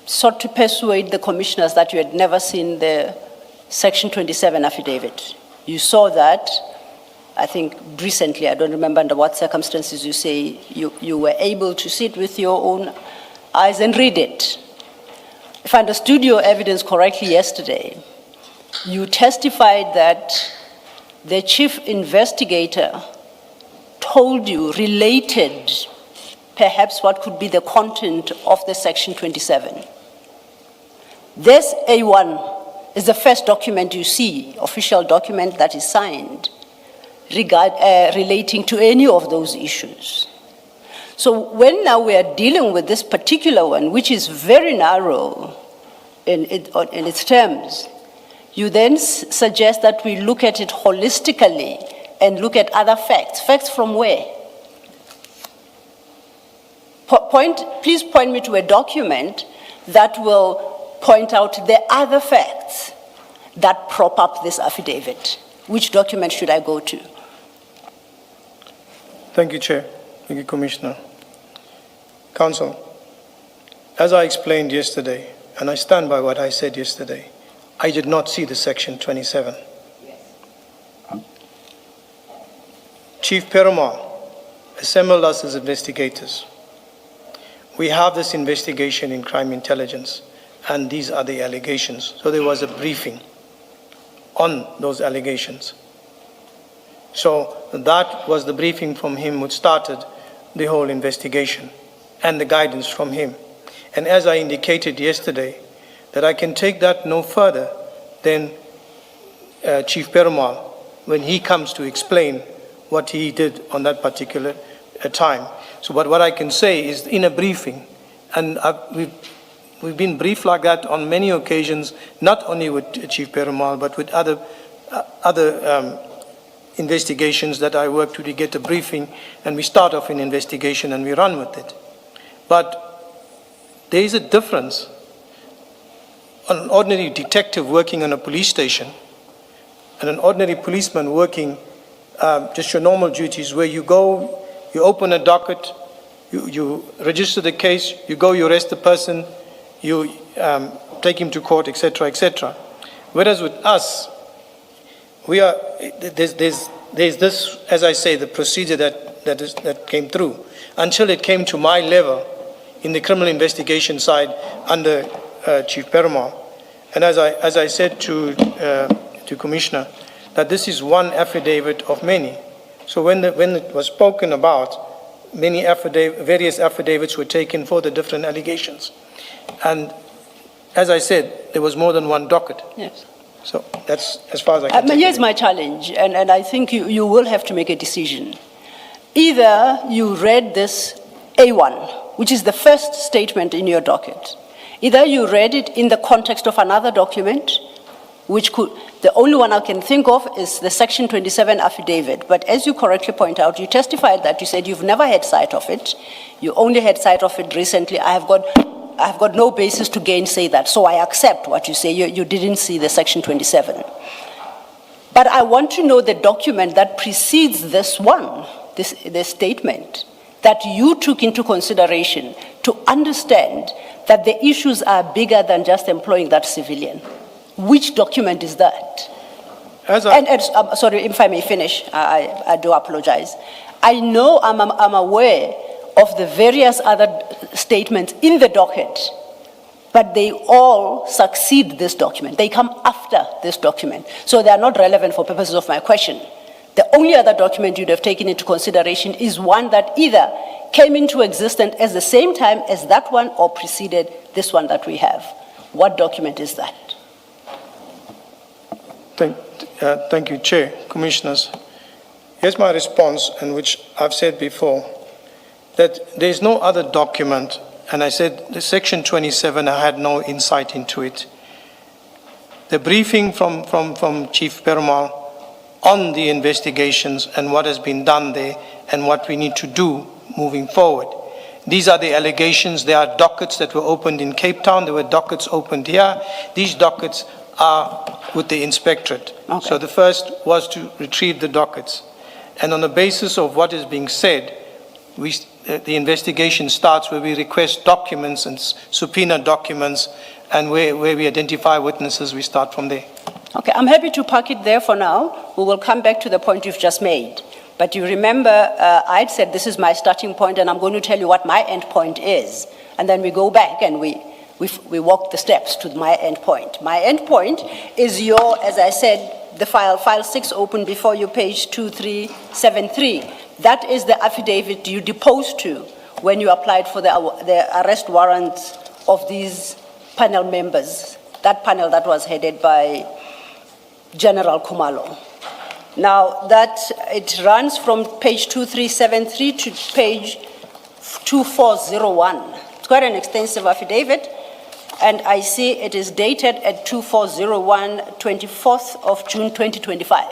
sought to persuade the commissioners that you had never seen the Section 27 affidavit. You saw that, I think recently, I don't remember under what circumstances you say you were able to sit with your own eyes and read it. If I understood your evidence correctly yesterday, you testified that the chief investigator told you, related perhaps what could be the content of the Section 27. This A1 is the first document you see, official document that is signed relating to any of those issues. So when now we are dealing with this particular one, which is very narrow in its terms, you then suggest that we look at it holistically and look at other facts. Facts from where? Please point me to a document that will point out the other facts that prop up this affidavit. Which document should I go to? Thank you, Chair. Thank you, Commissioner. Council, as I explained yesterday, and I stand by what I said yesterday, I did not see the Section 27. Yes. Chief Perumal assembled us as investigators. We have this investigation in crime intelligence, and these are the allegations. So there was a briefing on those allegations. So that was the briefing from him which started the whole investigation and the guidance from him. And as I indicated yesterday, that I can take that no further than Chief Perumal when he comes to explain what he did on that particular time. So but what I can say is in a briefing, and we've been briefed like that on many occasions, not only with Chief Perumal, but with other investigations that I work to get a briefing, and we start off an investigation and we run with it. But there is a difference on an ordinary detective working on a police station and an ordinary policeman working just your normal duties, where you go, you open a docket, you register the case, you go, you arrest the person, you take him to court, etc., etc. Whereas with us, there's this, as I say, the procedure that came through until it came to my level in the criminal investigation side under Chief Perumal. And as I said to Commissioner, that this is one affidavit of many. So when it was spoken about, various affidavits were taken for the different allegations. And as I said, there was more than one docket. Yes. So that's as far as I can take Here's it. my challenge, and I think you will have to make a decision. Either you read this A1, which is the first statement in your docket. Either you read it in the context of another document, the only one I can think of is the Section 27 affidavit. But as you correctly point out, you testified that you said you've never had sight of it. You only had sight of it recently. I have got no basis to gainsay that. So I accept what you say. You didn't see the Section 27. But I want to know the document that precedes this one, this statement, that you took into consideration to understand that the issues are bigger than just employing that civilian. Which document is that? Sorry, if I may finish, I do apologize. I know I'm aware of the various other statements in the docket, but they all succeed this document. They come after this document. So they are not relevant for purposes of my question. The only other document you'd have taken into consideration is one that either came into existence at the same time as that one or preceded this one that we have. What document is that? Thank you, Chair, Commissioners. Here's my response, and which I've said before, that there's no other document, and I said the Section 27, I had no insight into it. The briefing from Chief Perumal on the investigations and what has been done there and what we need to do moving forward. These are the allegations. There are dockets that were opened in Cape Town. There were dockets opened here. These dockets are with the inspectorate. Okay. So the first was to retrieve the dockets. And on the basis of what is being said, the investigation starts where we request documents and subpoena documents, and where we identify witnesses, we start from there. Okay, I'm happy to park it there for now. We will come back to the point you've just made. But you remember, I'd said this is my starting point, and I'm going to tell you what my end point is. And then we go back and we walk the steps to my end point. My end point is as I said, the file 6 open before you, page 2373. That is the affidavit you deposed to when you applied for the arrest warrants of these panel members, that panel that was headed by General Khumalo. Now, it runs from page 2373 to page 2401. It's quite an extensive affidavit, and I see it is dated at 2401, 24th of June 2025.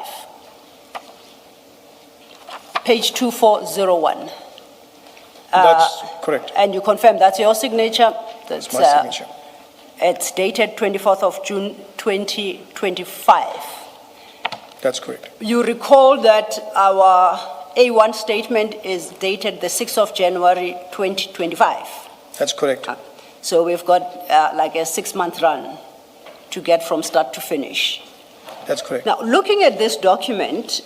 Page 2401. That's correct. And you confirm that's your signature? That's my signature. It's dated 24th of June 2025. That's correct. You recall that our A1 statement is dated the 6th of January 2025. That's correct. So we've got like a 6-month run to get from start to finish. That's correct. Now, looking at this document,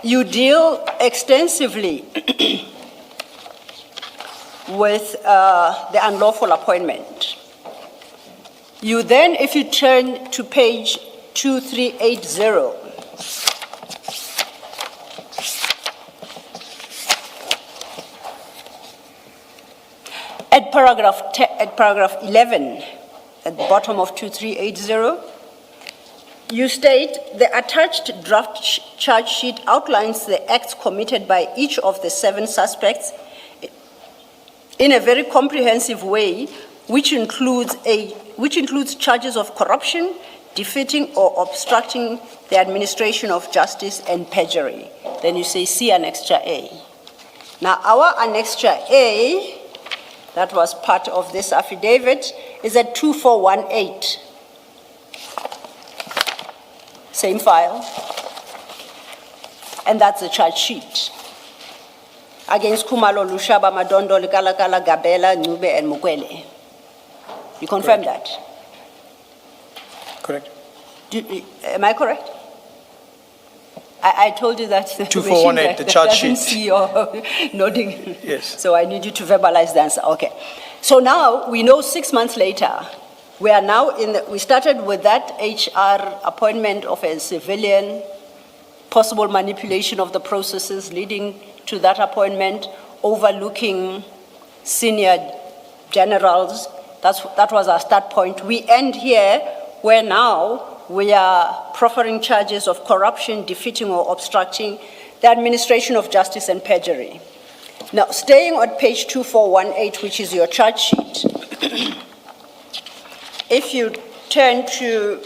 you deal extensively with the unlawful appointment. You then, if you turn to page 2380, at paragraph 11, at the bottom of 2380, you state, the attached draft charge sheet outlines the acts committed by each of the 7 suspects in a very comprehensive way, which includes charges of corruption, defeating or obstructing the administration of justice, and perjury. Then you say, see Annexure A. Now, our Annexure A, that was part of this affidavit, is at 2418. Same file. And that's the charge sheet. against Kumalo, Lushaba, Madondo, Kalakala, Gabela, Nube, and Mukwele. You confirm that? Correct. Am I correct? I told you that. 2418, the charge sheet. See your nodding. Yes. So I need you to verbalize the answer. Okay. So now we know 6 months later, we are now we started with that HR appointment of a civilian, possible manipulation of the processes leading to that appointment, overlooking senior generals. That was our start point. We end here where now we are proffering charges of corruption, defeating or obstructing the administration of justice and perjury. Now, staying on page 2418, which is your charge sheet, if you turn to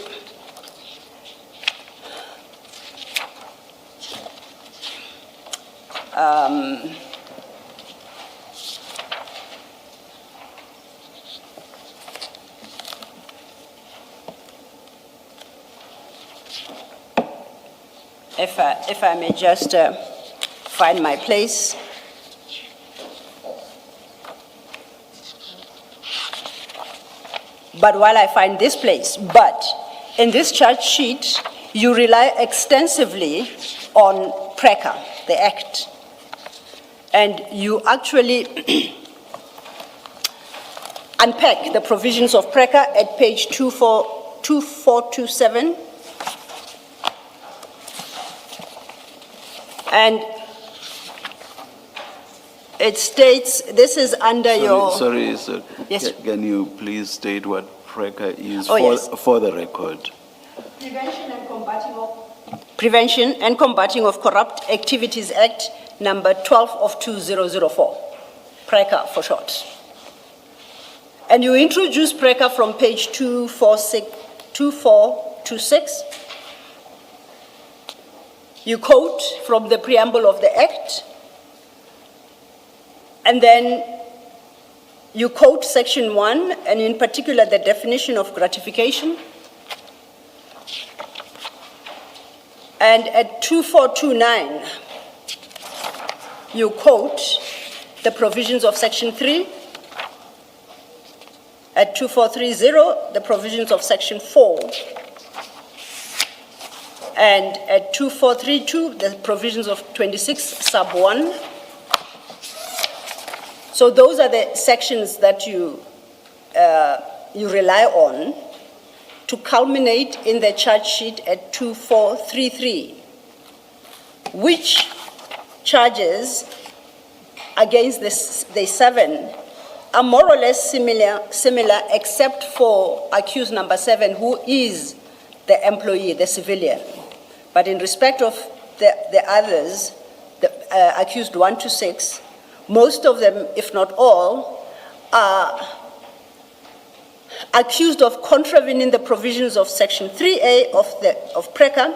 if I may just find my place. But while I find this place, but in this charge sheet, you rely extensively on PRECA, the Act. And you actually unpack the provisions of PRECA at page 2427. And it states, this is under your... Sorry, sir. Yes. Can you please state what PRECA is for the record? Prevention and Combating of Corrupt Activities Act, number 12 of 2004, PRECA for short. And you introduce PRECA from page 2426. You quote from the preamble of the Act, and then you quote section 1, and in particular the definition of gratification. And at 2429, you quote the provisions of section 3. At 2430, the provisions of section 4. And at 2432, the provisions of 26 sub 1. So those are the sections that you rely on to culminate in the charge sheet at 2433, which charges against the 7 are more or less similar except for accused number 7, who is the employee, the civilian. But in respect of the others, the accused 1 to 6, most of them, if not all, are accused of contravening the provisions of section 3A of PRECA,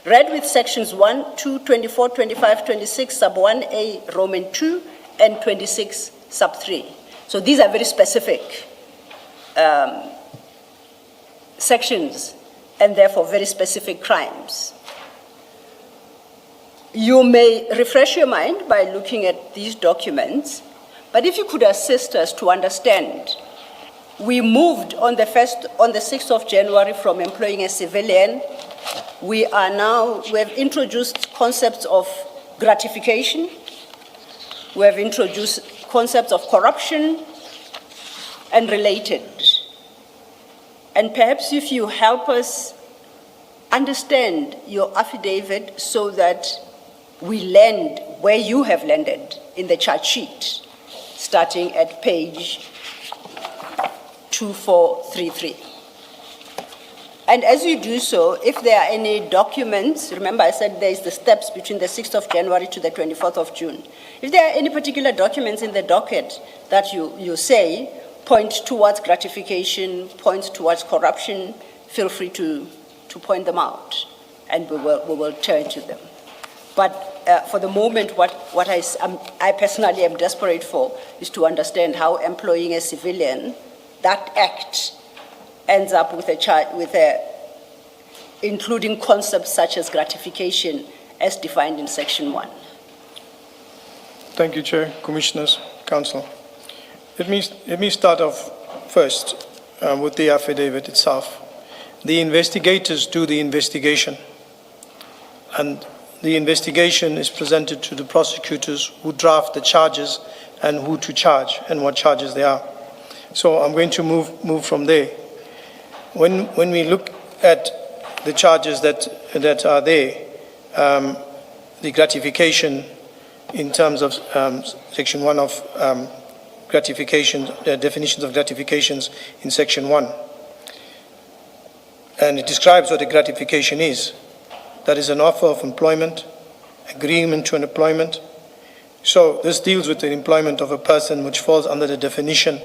read with sections 1, 2, 24, 25, 26, sub 1A, Roman 2, and 26, sub 3. So these are very specific sections, and therefore very specific crimes. You may refresh your mind by looking at these documents, but if you could assist us to understand, we moved on the 6th of January from employing a civilian. We have introduced concepts of gratification. We have introduced concepts of corruption and related. And perhaps if you help us understand your affidavit so that we land where you have landed in the charge sheet, starting at page 2433. And as you do so, if there are any documents, remember I said there's the steps between the 6th of January to the 24th of June. If there are any particular documents in the docket that you say point towards gratification, point towards corruption, feel free to point them out, and we will turn to them. But for the moment, what I personally am desperate for is to understand how employing a civilian, that act ends up with including concepts such as gratification as defined in section 1. Thank you, Chair, Commissioners, Council. Let me start off first with the affidavit itself. The investigators do the investigation, and the investigation is presented to the prosecutors who draft the charges and who to charge and what charges they are. So I'm going to move from there. When we look at the charges that are there, the gratification in terms of Section 1 of gratification, definitions of gratifications in Section 1. And it describes what a gratification is. That is an offer of employment, agreement to an employment. So this deals with the employment of a person which falls under the definition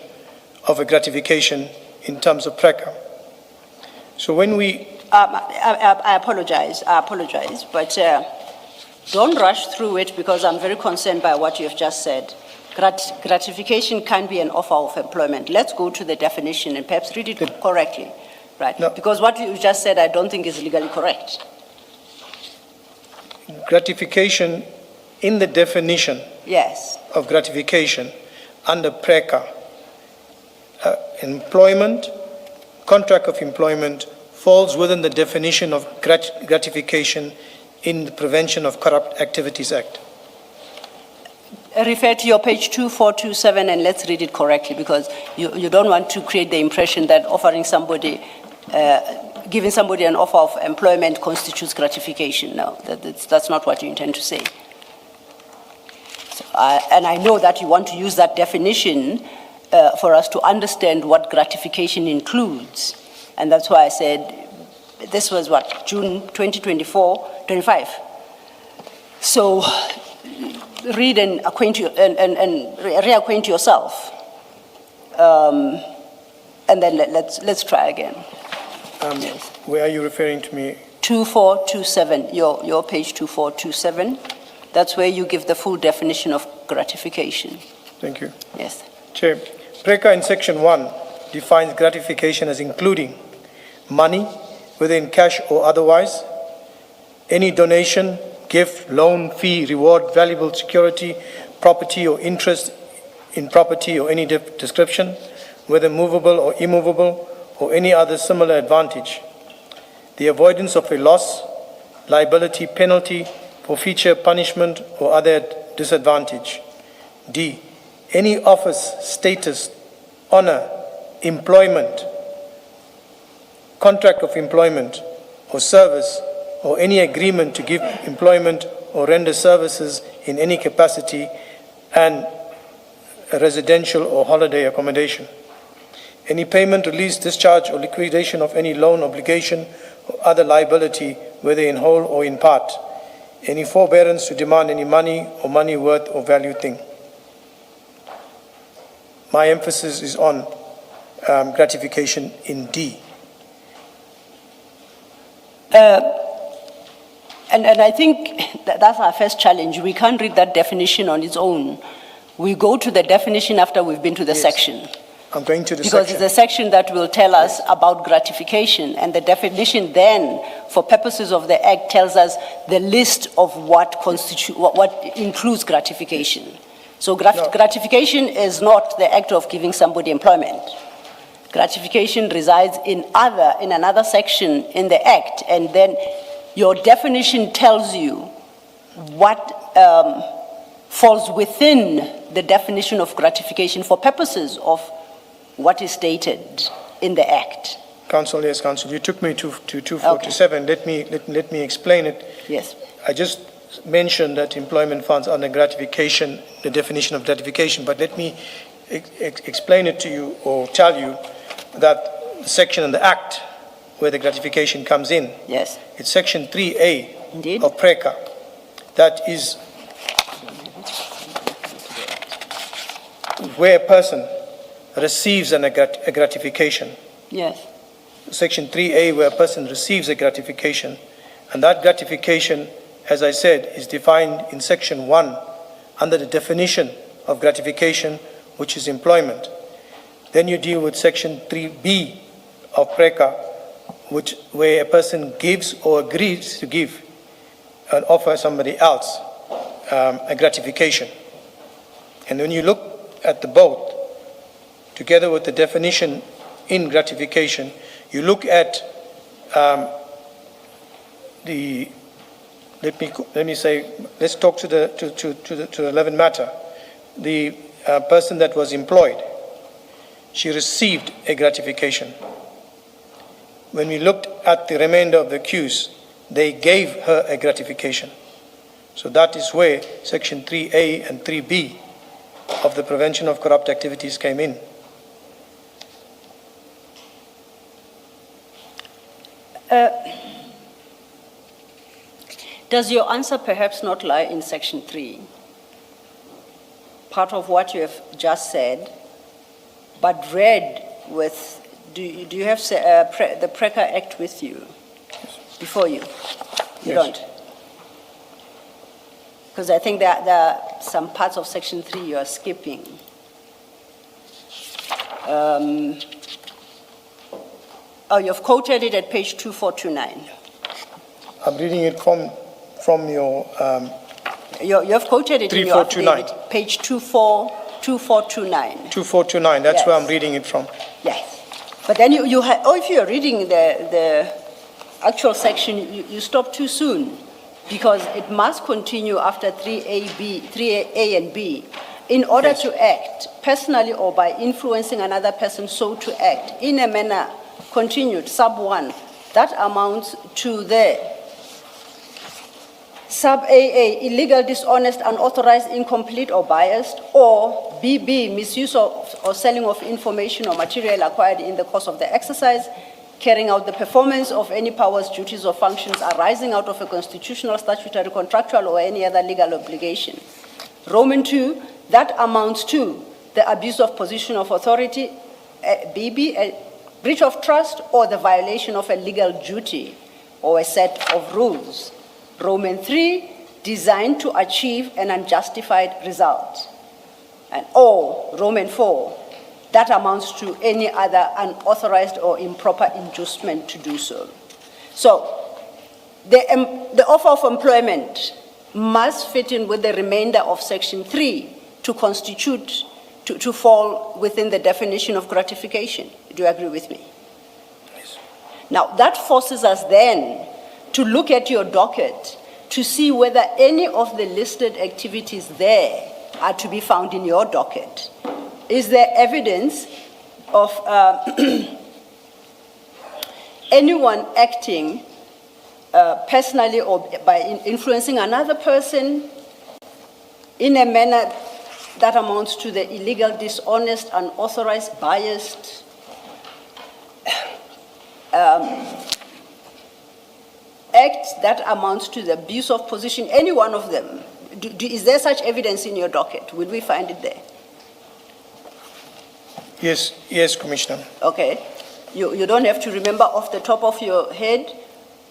of a gratification in terms of PRECA. So when we... I apologize, but don't rush through it because I'm very concerned by what you've just said. Gratification can be an offer of employment. Let's go to the definition and perhaps read it correctly, right? No. Because what you just said I don't think is legally correct. Gratification, in the definition Yes. of gratification under PRECA, employment, contract of employment falls within the definition of gratification in the Prevention of Corrupt Activities Act. Refer to your page 2427 and let's read it correctly because you don't want to create the impression that offering somebody, giving somebody an offer of employment constitutes gratification. No, that's not what you intend to say. So, and I know that you want to use that definition for us to understand what gratification includes. And that's why I said this was what, June 2025. So read and reacquaint yourself. And then let's try again. Yes. Where are you referring to me? 2427, your page 2427. That's where you give the full definition of gratification. Thank you. Yes. Chair, PRECA in Section 1 defines gratification as including money, whether in cash or otherwise, any donation, gift, loan, fee, reward, valuable security, property or interest in property or any description, whether movable or immovable, or any other similar advantage. The avoidance of a loss, liability, penalty, forfeiture, punishment, or other disadvantage. D, any office, status, honor, employment, contract of employment or service, or any agreement to give employment or render services in any capacity, and a residential or holiday accommodation. Any payment, release, discharge, or liquidation of any loan, obligation, or other liability, whether in whole or in part. Any forbearance to demand any money or money worth or value thing. My emphasis is on gratification in D. And I think that's our first challenge. We can't read that definition on its own. We go to the definition after we've been to the section. I'm going to the because section. it's a section that will tell us about gratification, and the definition then, for purposes of the Act, tells us the list of what includes gratification. So gratification is not the act of giving somebody employment. Gratification resides in another section in the Act, and then your definition tells you what falls within the definition of gratification for purposes of what is stated in the Act. Council, yes, Council. You took me to 2427. Okay. Let me explain it. Yes. I just mentioned that employment funds under gratification, the definition of gratification, but let me explain it to you or tell you that the section in the Act where the gratification comes in, yes, it's Section 3A Indeed. of PRECA. That is where a person receives a gratification. Yes. Section 3A, where a person receives a gratification, and that gratification, as I said, is defined in Section 1 under the definition of gratification, which is employment. Then you deal with Section 3B of PRECA, where a person gives or agrees to give and offer somebody else a gratification. And when you look at the both, together with the definition in gratification, you look at let's talk to the relevant matter. The person that was employed, she received a gratification. When we looked at the remainder of the accused, they gave her a gratification. So that is where Section 3A and 3B of the Prevention of Corrupt Activities came in. Does your answer perhaps not lie in Section 3? Part of what you have just said, but read with, do you have the PRECA Act with you, before you? You Yes. don't? Because I think there are some parts of Section 3 you are skipping. You've quoted it at page 2429. I'm reading it from your You have quoted it in your 3429. affidavit, page 2429. 2429. That's where Yes. I'm reading it from. Yes. But then if you're reading the actual section, you stop too soon, because it must continue after 3A and B. In order to act personally or by influencing another person so to act in a manner continued, sub 1, that amounts to the sub AA, illegal, dishonest, unauthorized, incomplete, or biased, or BB, misuse or selling of information or material acquired in the course of the exercise, carrying out the performance of any powers, duties, or functions arising out of a constitutional, statutory, contractual, or any other legal obligation. Roman 2, that amounts to the abuse of position of authority, BB, a breach of trust, or the violation of a legal duty or a set of rules. Roman 3, designed to achieve an unjustified result. Or Roman 4, that amounts to any other unauthorized or improper inducement to do so. So the offer of employment must fit in with the remainder of Section 3 to constitute, to fall within the definition of gratification. Do you agree with me? Yes. Now, that forces us then to look at your docket to see whether any of the listed activities there are to be found in your docket. Is there evidence of anyone acting personally or by influencing another person in a manner that amounts to the illegal, dishonest, unauthorized, biased, acts that amounts to the abuse of position, any one of them? Is there such evidence in your docket? Will we find it there? Yes, Commissioner. Okay. You don't have to remember off the top of your head.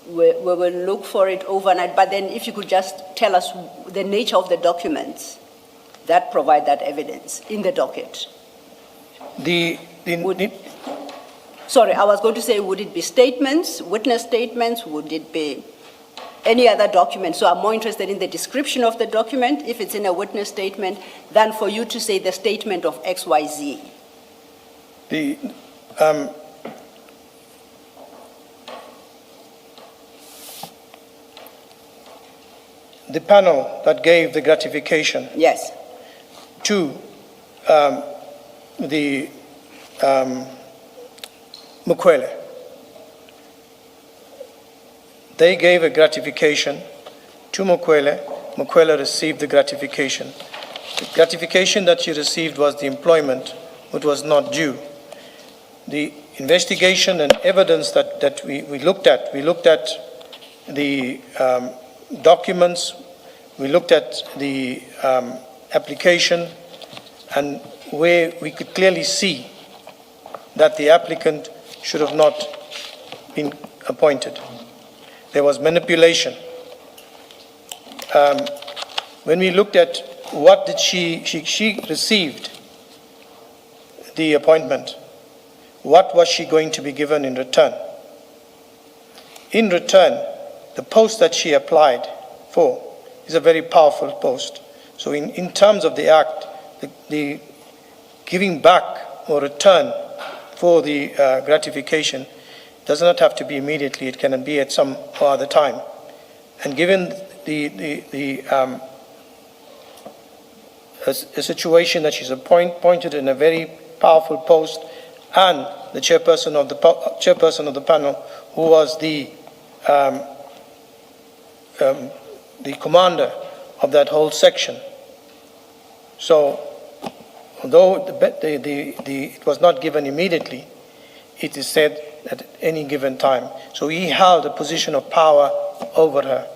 We will look for it overnight. But then if you could just tell us the nature of the documents that provide that evidence in the docket. Sorry, I was going to say, would it be statements, witness statements? Would it be any other document? So I'm more interested in the description of the document, if it's in a witness statement, than for you to say the statement of XYZ. The panel that gave the gratification Yes. to the Mukwele, they gave a gratification to Mukwele. Mukwele received the gratification. The gratification that she received was the employment, which was not due. The investigation and evidence that we looked at the documents, we looked at the application, and where we could clearly see that the applicant should have not been appointed. There was manipulation. When we looked at what did she received the appointment, what was she going to be given in return? In return, the post that she applied for is a very powerful post. So in terms of the act, the giving back or return for the gratification does not have to be immediately. It can be at some other time. And given the situation that she's appointed in a very powerful post, and the chairperson of the panel, who was the commander of that whole section. So, although it was not given immediately, it is said at any given time. So he held a position of power over her.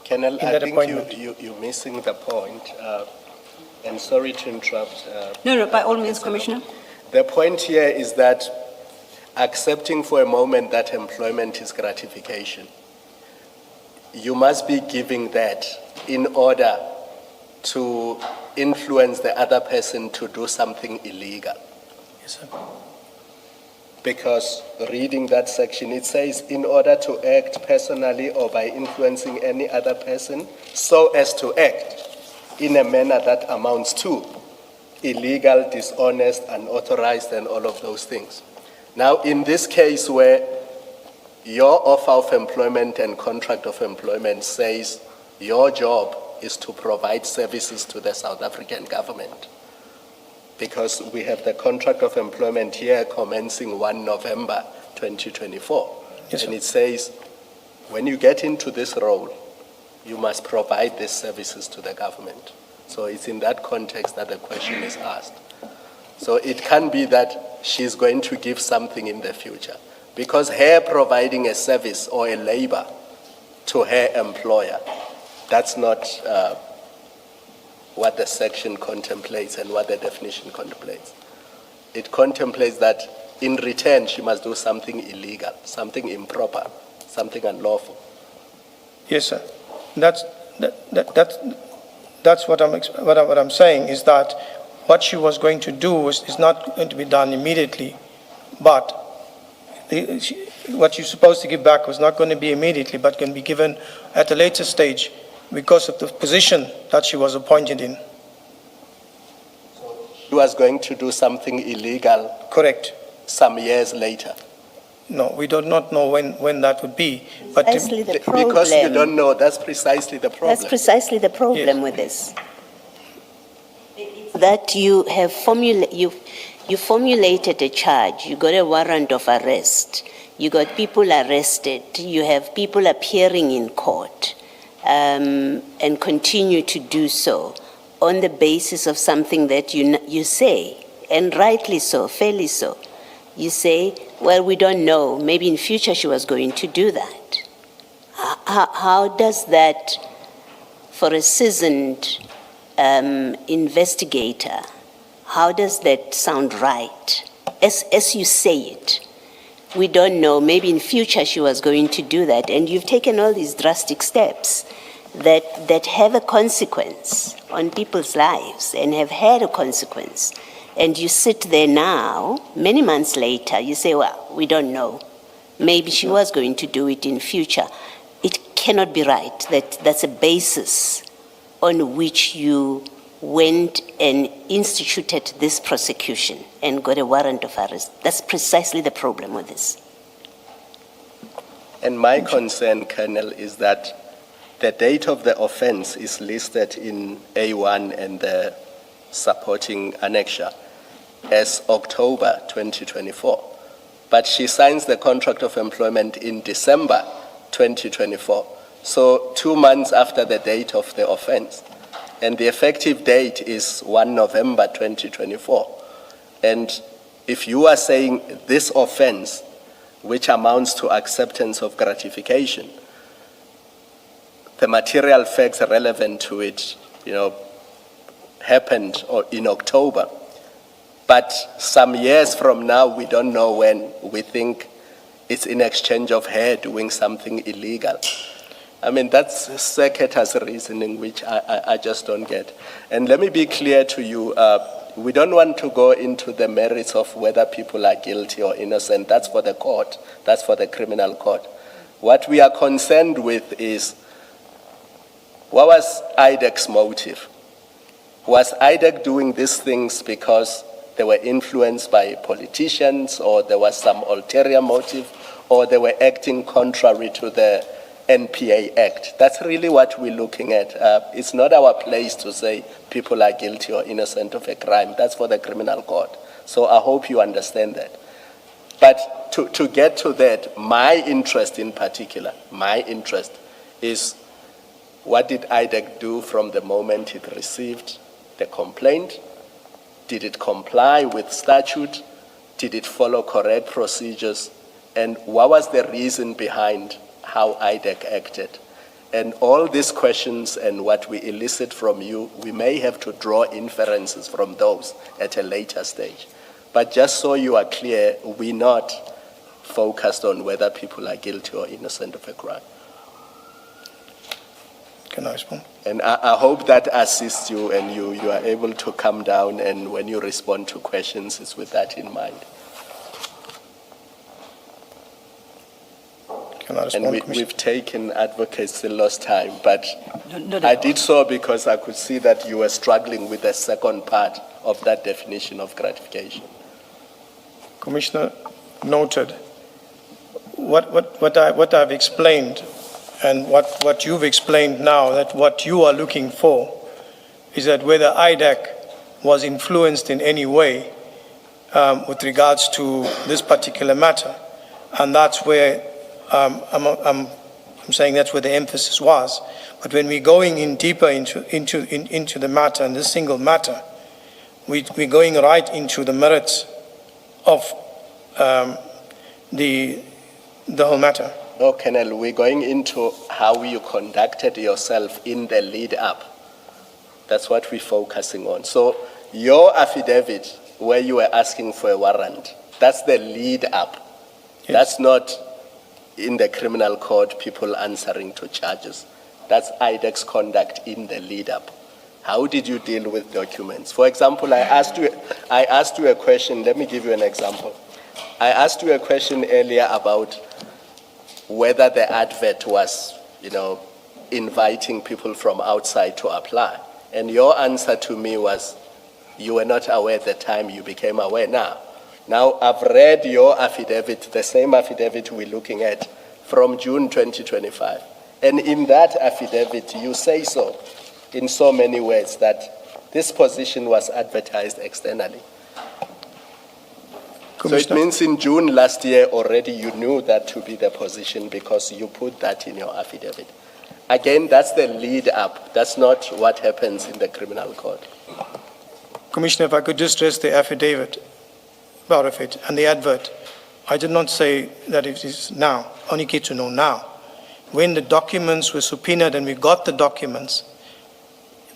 Colonel, in I that think appointment. you're missing the point. And sorry to interrupt. No, by all means, Commissioner. The point here is that accepting for a moment that employment is gratification, you must be giving that in order to influence the other person to do something illegal. Yes, sir. Because reading that section, it says, in order to act personally or by influencing any other person so as to act in a manner that amounts to illegal, dishonest, unauthorized, and all of those things. Now, in this case where your offer of employment and contract of employment says your job is to provide services to the South African government, because we have the contract of employment here commencing 1 November 2024. Yes, and sir. it says, when you get into this role, you must provide these services to the government. So it's in that context that the question is asked. So it can be that she's going to give something in the future, because her providing a service or a labor to her employer, that's not what the section contemplates and what the definition contemplates. It contemplates that in return she must do something illegal, something improper, something unlawful. Yes, sir. That's what I'm saying, is that what she was going to do is not going to be done immediately, but what you're supposed to give back was not going to be immediately, but can be given at a later stage because of the position that she was appointed in. She was going to do something illegal. Correct. Some years later. No, we do not know when that would be. But Precisely the problem. Because you don't know, that's precisely the problem. That's precisely the problem Yes. with this. That you have you formulated a charge, you got a warrant of arrest, you got people arrested, you have people appearing in court, and continue to do so on the basis of something that you say, and rightly so, fairly so. You say, well, we don't know, maybe in future she was going to do that. How does that, for a seasoned investigator, how does that sound right? As you say it, we don't know, maybe in future she was going to do that, and you've taken all these drastic steps that have a consequence on people's lives and have had a consequence. And you sit there now, many months later, you say, well, we don't know. Maybe she was going to do it in future. It cannot be right that that's a basis on which you went and instituted this prosecution and got a warrant of arrest. That's precisely the problem with this. And my concern, Colonel, is that the date of the offense is listed in A1 and the supporting annexure as October 2024. But she signs the contract of employment in December 2024. So 2 months after the date of the offense. And the effective date is 1 November 2024. And if you are saying this offense, which amounts to acceptance of gratification, the material facts relevant to it, happened in October. But some years from now, we don't know when. We think it's in exchange of her doing something illegal. I mean, that's circuitous reasoning, which I just don't get. And let me be clear to you, we don't want to go into the merits of whether people are guilty or innocent. That's for the court. That's for the criminal court. What we are concerned with is, what was IDEC's motive? Was IDEC doing these things because they were influenced by politicians, or there was some ulterior motive, or they were acting contrary to the NPA Act? That's really what we're looking at. It's not our place to say people are guilty or innocent of a crime. That's for the criminal court. So I hope you understand that. But to get to that, my interest in particular, is what did IDEC do from the moment it received the complaint? Did it comply with statute? Did it follow correct procedures? And what was the reason behind how IDEC acted? And all these questions and what we elicit from you, we may have to draw inferences from those at a later stage. But just so you are clear, we're not focused on whether people are guilty or innocent of a crime. Can I respond? And I hope that assists you and you are able to come down, and when you respond to questions, it's with that in mind. Can I respond, And Commissioner? we've taken advocates the last time, but No, I did so because I could see that you were struggling with the second part of that definition of gratification. Commissioner, noted. What I've explained and what you've explained now, that what you are looking for is that whether IDEC was influenced in any way with regards to this particular matter. And that's where I'm saying that's where the emphasis was. But when we're going in deeper into the matter, and this single matter, we're going right into the merits of the whole matter. No, Colonel, we're going into how you conducted yourself in the lead up. That's what we're focusing on. So your affidavit, where you were asking for a warrant, that's the lead up. Yes. That's not in the criminal court people answering to charges. That's IDEC's conduct in the lead up. How did you deal with documents? For example, I asked you a question. Let me give you an example. I asked you a question earlier about whether the advert was, inviting people from outside to apply. And your answer to me was, you were not aware at the time, you became aware now. Now, I've read your affidavit, the same affidavit we're looking at, from June 2025. And in that affidavit, you say so, in so many words, that this position was advertised externally. So it means in June last year already you knew that to be the position because you put that in your affidavit. Again, that's the lead up. That's not what happens in the criminal court. Commissioner, if I could just stress the affidavit, part of it, and the advert. I did not say that it is now. Only get to know now. When the documents were subpoenaed and we got the documents,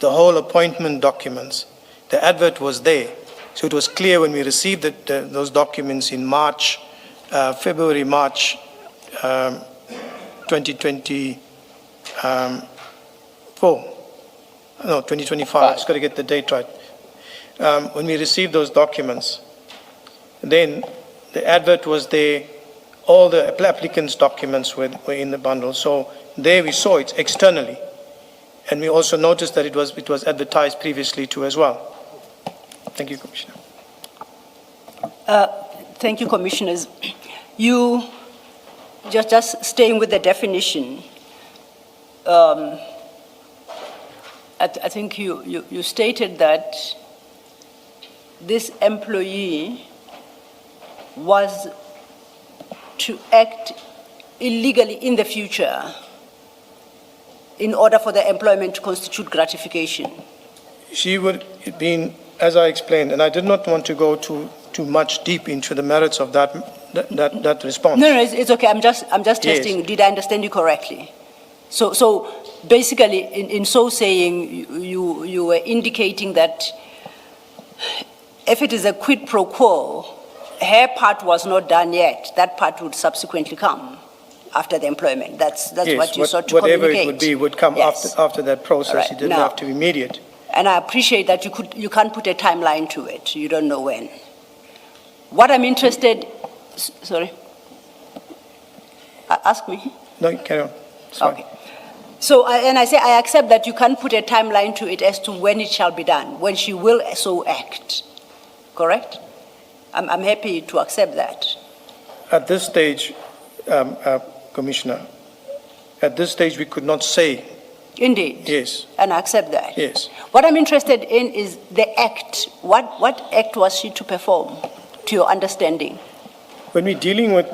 the whole appointment documents, the advert was there. So it was clear when we received those documents in February, March 2024. No, 2025. I just got to get the date right. When we received those documents, then the advert was there. All the applicants' documents were in the bundle. So there we saw it externally. And we also noticed that it was advertised previously too as well. Thank you, Commissioner. Thank you, Commissioners. You, just staying with the definition, I think you stated that this employee was to act illegally in the future in order for the employment to constitute gratification. She would have been, as I explained, and I did not want to go too much deep into the merits of that response. No, it's okay. I'm just testing. Yes. Did I understand you correctly? So basically, in so saying, you were indicating that if it is a quid pro quo, her part was not done yet. That part would subsequently come after the employment. That's yes, what you sought to whatever communicate. It would be would come yes. after that process. Right. It didn't have to be immediate. And I appreciate that you can't put a timeline to it. You don't know when. What I'm interested, sorry, ask me. No, carry on. Okay. So, and I say I accept that you can't put a timeline to it as to when it shall be done, when she will so act. Correct? I'm happy to accept that. At this stage, Commissioner, at this stage we could not say. Indeed. Yes. And I accept that. Yes. What I'm interested in is the act. What act was she to perform, to your understanding? When we're dealing with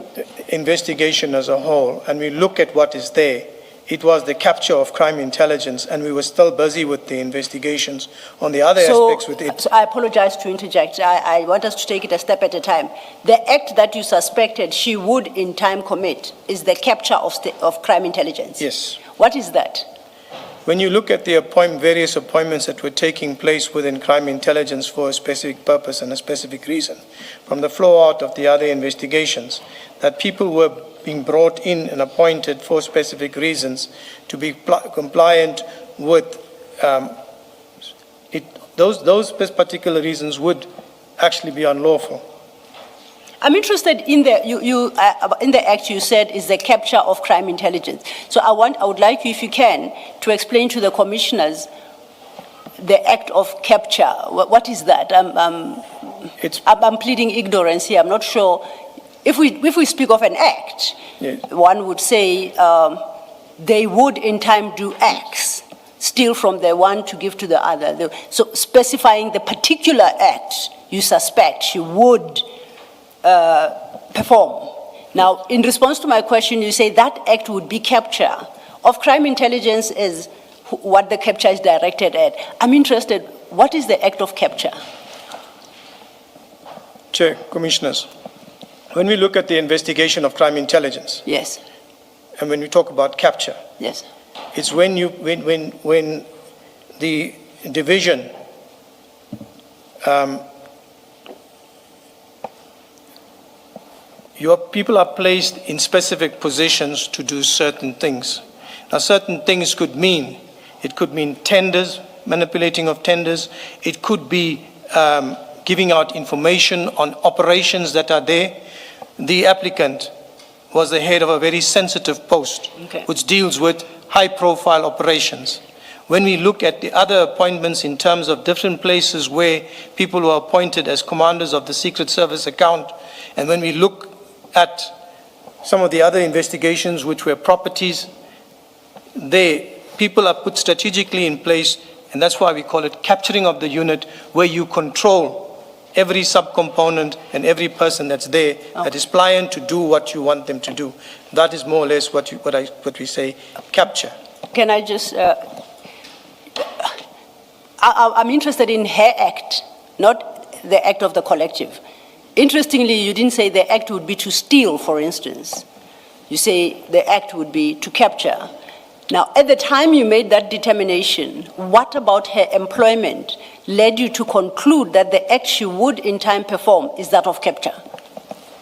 investigation as a whole and we look at what is there, it was the capture of crime intelligence, and we were still busy with the investigations on the other aspects with it. So I apologize to interject. I want us to take it a step at a time. The act that you suspected she would in time commit is the capture of crime intelligence. Yes. What is that? When you look at the various appointments that were taking place within crime intelligence for a specific purpose and a specific reason, from the flow out of the other investigations, that people were being brought in and appointed for specific reasons to be compliant with those particular reasons would actually be unlawful. I'm interested in in the act you said is the capture of crime intelligence. So I would like you, if you can, to explain to the commissioners the act of capture. What is that? I'm pleading ignorance here. I'm not sure. If we speak of an act, yes, one would say they would in time do X, steal from the one to give to the other. So specifying the particular act you suspect she would perform. Now, in response to my question, you say that act would be capture of crime intelligence is what the capture is directed at. I'm interested, what is the act of capture? Chair, Commissioners, when we look at the investigation of crime intelligence, Yes, and when we talk about capture, yes. it's when the division your people are placed in specific positions to do certain things. Now, certain things could mean tenders, manipulating of tenders. It could be giving out information on operations that are there. The applicant was the head of a very sensitive post, Okay. which deals with high-profile operations. When we look at the other appointments in terms of different places where people were appointed as commanders of the Secret Service account, and when we look at some of the other investigations which were properties, people are put strategically in place, and that's why we call it capturing of the unit, where you control every subcomponent and every person that's there that is pliant to do what you want them to do. That is more or less what we say capture. Can I just, I'm interested in her act, not the act of the collective. Interestingly, you didn't say the act would be to steal, for instance. You say the act would be to capture. Now, at the time you made that determination, what about her employment led you to conclude that the act she would in time perform is that of capture?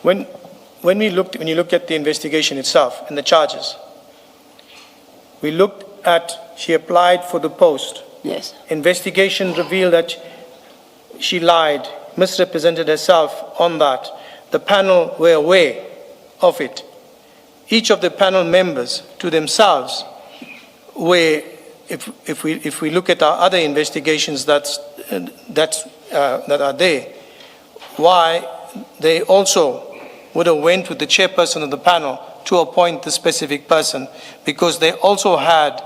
When you look at the investigation itself and the charges, we looked at, she applied for the post. Yes. Investigation revealed that she lied, misrepresented herself on that. The panel were aware of it. Each of the panel members to themselves were, if we look at our other investigations that are there, why they also would have went with the chairperson of the panel to appoint the specific person, because they also had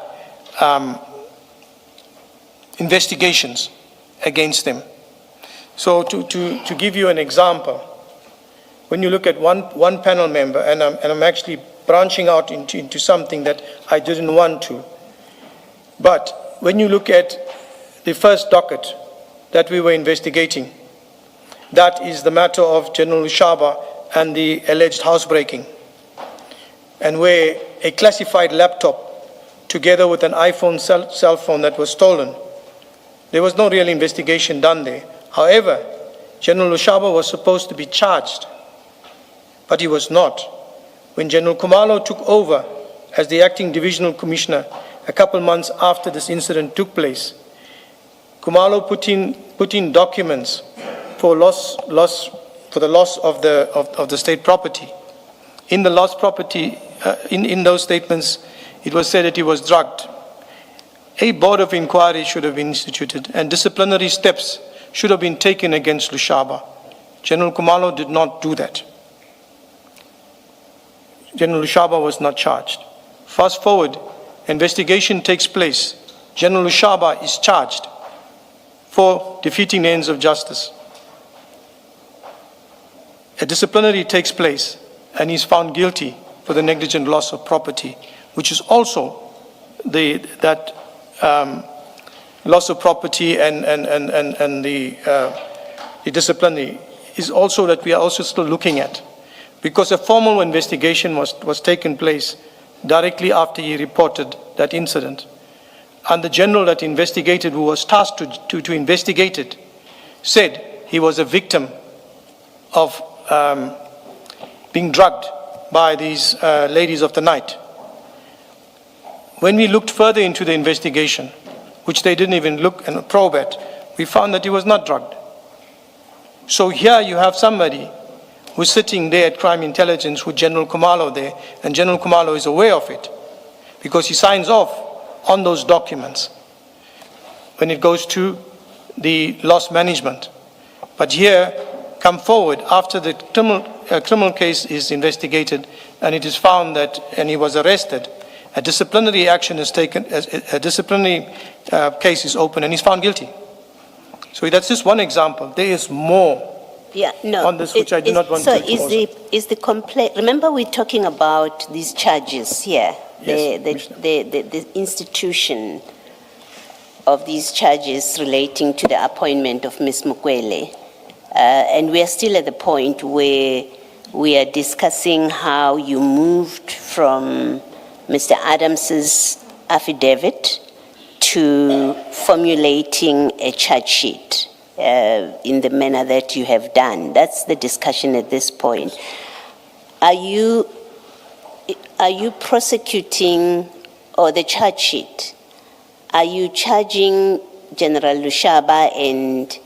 investigations against them. So to give you an example, when you look at one panel member, and I'm actually branching out into something that I didn't want to, but when you look at the first docket that we were investigating, that is the matter of General Lushaba and the alleged housebreaking, and where a classified laptop together with an iPhone cell phone that was stolen, there was no real investigation done there. However, General Lushaba was supposed to be charged, but he was not. When General Khumalo took over as the acting divisional commissioner a couple months after this incident took place, Khumalo put in documents for the loss of the state property. In the lost property, in those statements, it was said that he was drugged. A board of inquiry should have been instituted and disciplinary steps should have been taken against Lushaba. General Kumalo did not do that. General Lushaba was not charged. Fast forward, investigation takes place. General Lushaba is charged for defeating the ends of justice. A disciplinary takes place and he's found guilty for the negligent loss of property, which is also that loss of property and the disciplinary is also that we are also still looking at, because a formal investigation was taken place directly after he reported that incident. And the general that investigated, who was tasked to investigate it, said he was a victim of being drugged by these ladies of the night. When we looked further into the investigation, which they didn't even look and probe at, we found that he was not drugged. So here you have somebody who's sitting there at Crime Intelligence with General Kumalo there, and General Kumalo is aware of it because he signs off on those documents when it goes to the loss management. But here, come forward after the criminal case is investigated and it is found that, and he was arrested, a disciplinary action is taken, a disciplinary case is open and he's found guilty. So that's just one example. There is more on this which I do not want to expose. So is the complaint, remember we're talking about these charges here, Yes, the institution of these charges relating to the appointment of Ms. Mukwele. And we are still at the point where we are discussing how you moved from Mr. Adams's affidavit to formulating a charge sheet in the manner that you have done. That's the discussion at this point. Are you prosecuting, or the charge sheet, are you charging General Lushaba and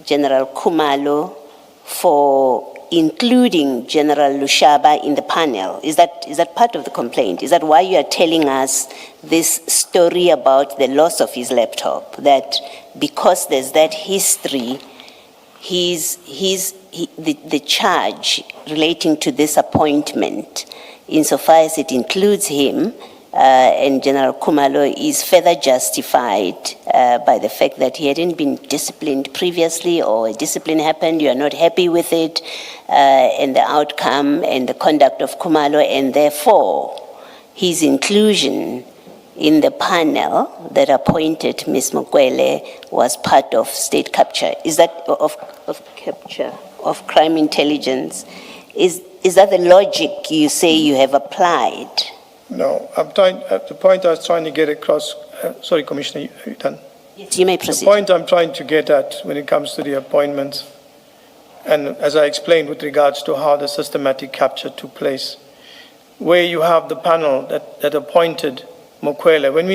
General Kumalo for including General Lushaba in the panel? Is that part of the complaint? Is that why you are telling us this story about the loss of his laptop? That because there's that history, the charge relating to this appointment, insofar as it includes him, and General Kumalo is further justified by the fact that he hadn't been disciplined previously, or a discipline happened, you are not happy with it, and the outcome and the conduct of Kumalo, and therefore his inclusion in the panel that appointed Ms. Mukwele was part of state capture. Is that of capture of crime intelligence? Is that the logic you say you have applied? No, the point I was trying to get across, sorry, Commissioner, are you done? Yes, you may proceed. The point I'm trying to get at when it comes to the appointments, and as I explained with regards to how the systematic capture took place, where you have the panel that appointed Mukwele, when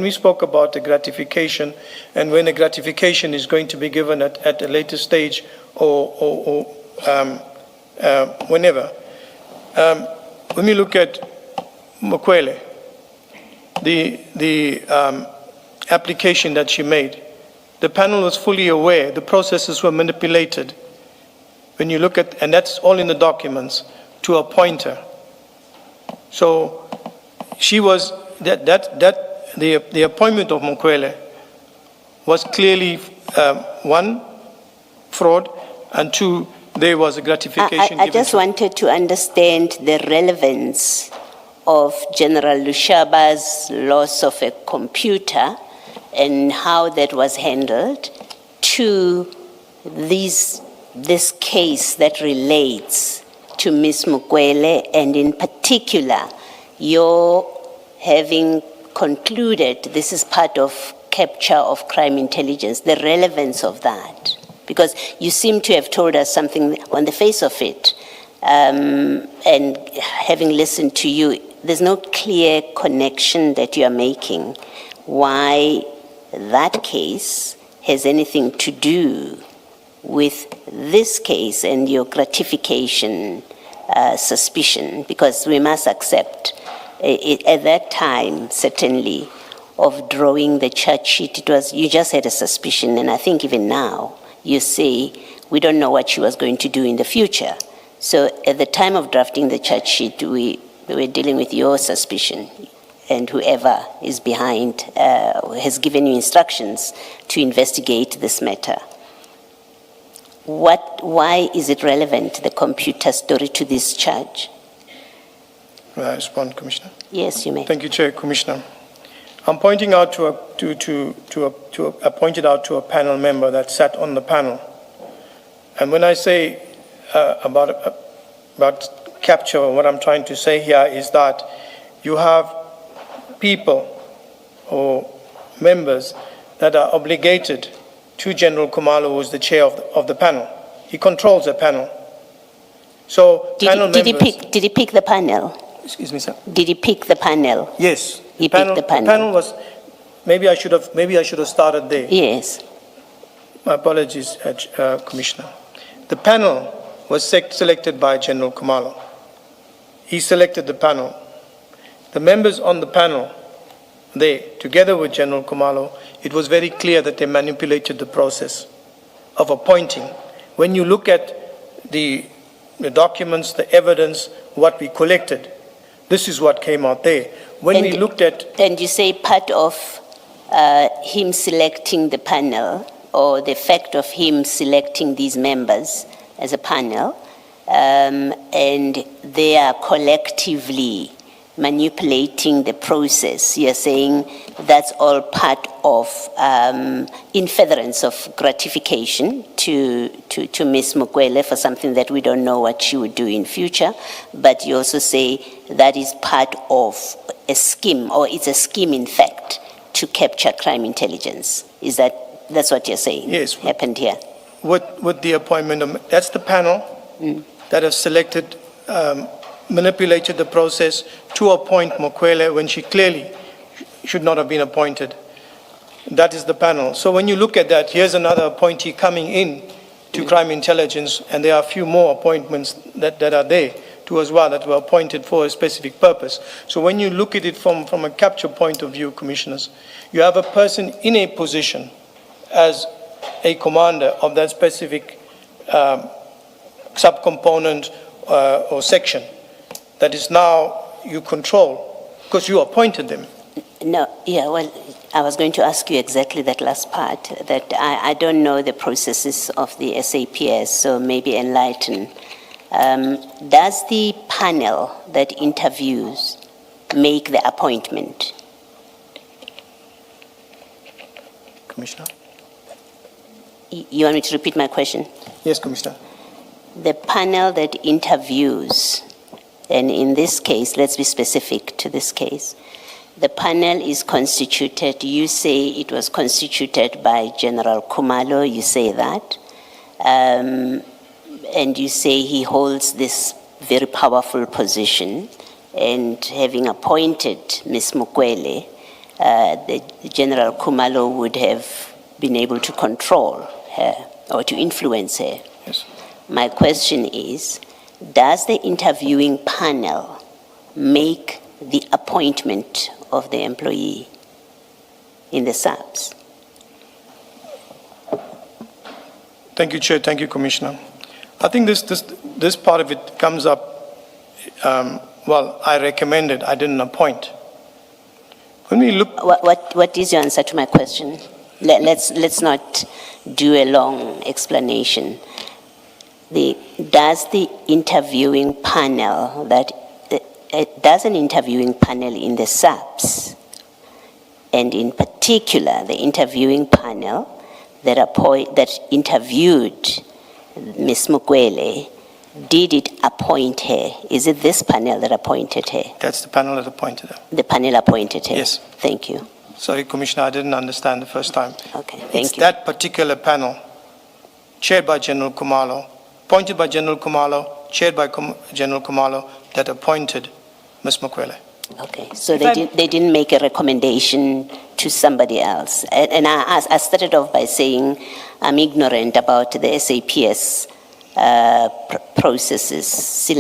we spoke about the gratification and when the gratification is going to be given at a later stage or whenever, when we look at Mukwele, the application that she made, the panel was fully aware the processes were manipulated. When you look at, and that's all in the documents, to appoint her. So she was, the appointment of Mukwele was clearly, one, fraud, and two, there was a gratification. I just wanted to understand the relevance of General Lushaba's loss of a computer and how that was handled to this case that relates to Ms. Mukwele, and in particular, your having concluded this is part of capture of crime intelligence, the relevance of that. Because you seem to have told us something on the face of it, and having listened to you, there's no clear connection that you are making why that case has anything to do with this case and your gratification suspicion, because we must accept At that time, certainly, of drawing the charge sheet, it was, you just had a suspicion, and I think even now, you say, we don't know what she was going to do in the future. So at the time of drafting the charge sheet, we were dealing with your suspicion, and whoever is behind has given you instructions to investigate this matter. Why is it relevant, the computer story, to this charge? May I respond, Commissioner? Yes, you may. Thank you, Chair. Commissioner, I'm pointing out I pointed out to a panel member that sat on the panel, and when I say about capture, what I'm trying to say here is that you have people or members that are obligated to General Kumalo, who is the chair of the panel. He controls the panel. So Did he pick the panel? Excuse me, sir. Did he pick the panel? Yes. He picked the panel. The panel was. Maybe I should have started there. Yes. My apologies, Commissioner. The panel was selected by General Kumalo. He selected the panel. The members on the panel, together with General Kumalo, it was very clear that they manipulated the process of appointing. When you look at the documents, the evidence, what we collected, this is what came out there. When we looked at... And you say part of him selecting the panel, or the fact of him selecting these members as a panel, and they are collectively manipulating the process. You're saying that's all part of in furtherance of gratification to Ms. Mukwele for something that we don't know what she would do in future, but you also say that is part of a scheme, or it's a scheme in fact, to capture crime intelligence. That's what you're saying? Yes. Happened here? With the appointment of, that's the panel that has selected, manipulated the process to appoint Mukwele when she clearly should not have been appointed. That is the panel. So when you look at that, here's another appointee coming in to crime intelligence, and there are a few more appointments that are there too as well, that were appointed for a specific purpose. So when you look at it from a capture point of view, commissioners, you have a person in a position as a commander of that specific subcomponent or section that is now you control, because you appointed them. No, yeah, well, I was going to ask you exactly that last part, that I don't know the processes of the SAPS, so maybe enlighten. Does the panel that interviews make the appointment? Commissioner? You want me to repeat my question? Yes, Commissioner. The panel that interviews, and in this case, let's be specific to this case, the panel is constituted, you say it was constituted by General Kumalo, you say that, and you say he holds this very powerful position, and having appointed Ms. Mukwele, the General Kumalo would have been able to control her or to influence her. Yes. My question is, does the interviewing panel make the appointment of the employee in the SAPS? Thank you, Chair. Thank you, Commissioner. I think this part of it comes up, well, I recommended, I didn't appoint. When we look... What is your answer to my question? Let's not do a long explanation. Does the interviewing panel does an interviewing panel in the SAPS, and in particular the interviewing panel that interviewed Ms. Mukwele, did it appoint her? Is it this panel that appointed her? That's the panel that appointed her. The panel appointed her? Yes. Thank you. Sorry, Commissioner, I didn't understand the first time. Okay, thank It's you. that particular panel, chaired by General Kumalo, appointed by General Kumalo, chaired by General Kumalo, that appointed Ms. Mukwele. Okay, so they didn't make a recommendation to somebody else. And I started off by saying I'm ignorant about the SAPS processes,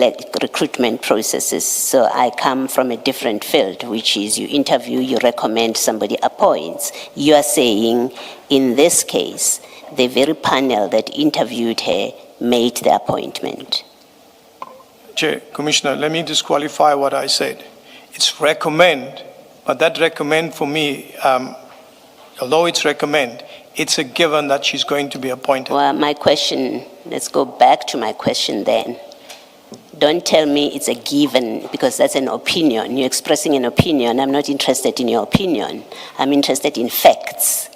recruitment processes. So I come from a different field, which is you interview, you recommend, somebody appoints. You are saying, in this case, the very panel that interviewed her made the appointment. Chair, Commissioner, let me disqualify what I said. It's recommend, but that recommend for me, although it's recommend, it's a given that she's going to be appointed. Well, my question, let's go back to my question then. Don't tell me it's a given, because that's an opinion. You're expressing an opinion. I'm not interested in your opinion. I'm interested in facts.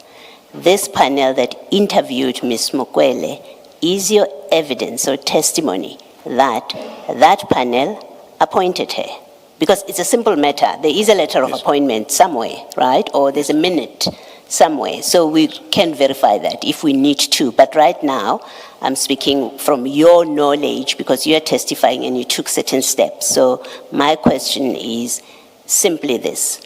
This panel that interviewed Ms. Mokwele, is your evidence or testimony that that panel appointed her? Because it's a simple matter. There is a letter of appointment somewhere, right? Or there's a minute somewhere. So we can verify that if we need to. But right now, I'm speaking from your knowledge because you're testifying and you took certain steps. So my question is simply this.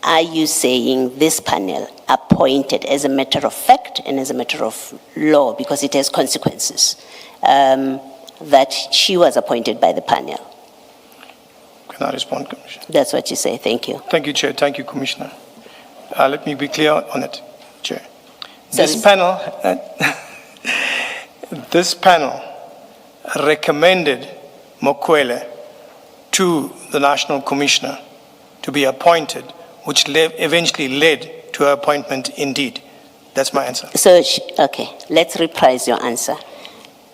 Are you saying this panel appointed as a matter of fact and as a matter of law, because it has consequences, that she was appointed by the panel? Can I respond, Commissioner? That's what you say. Thank you. Thank you, Chair. Thank you, Commissioner. Let me be clear on it, Chair. So This panel recommended Mokwele to the National Commissioner to be appointed, which eventually led to her appointment indeed. That's my answer. So, okay, let's reprise your answer.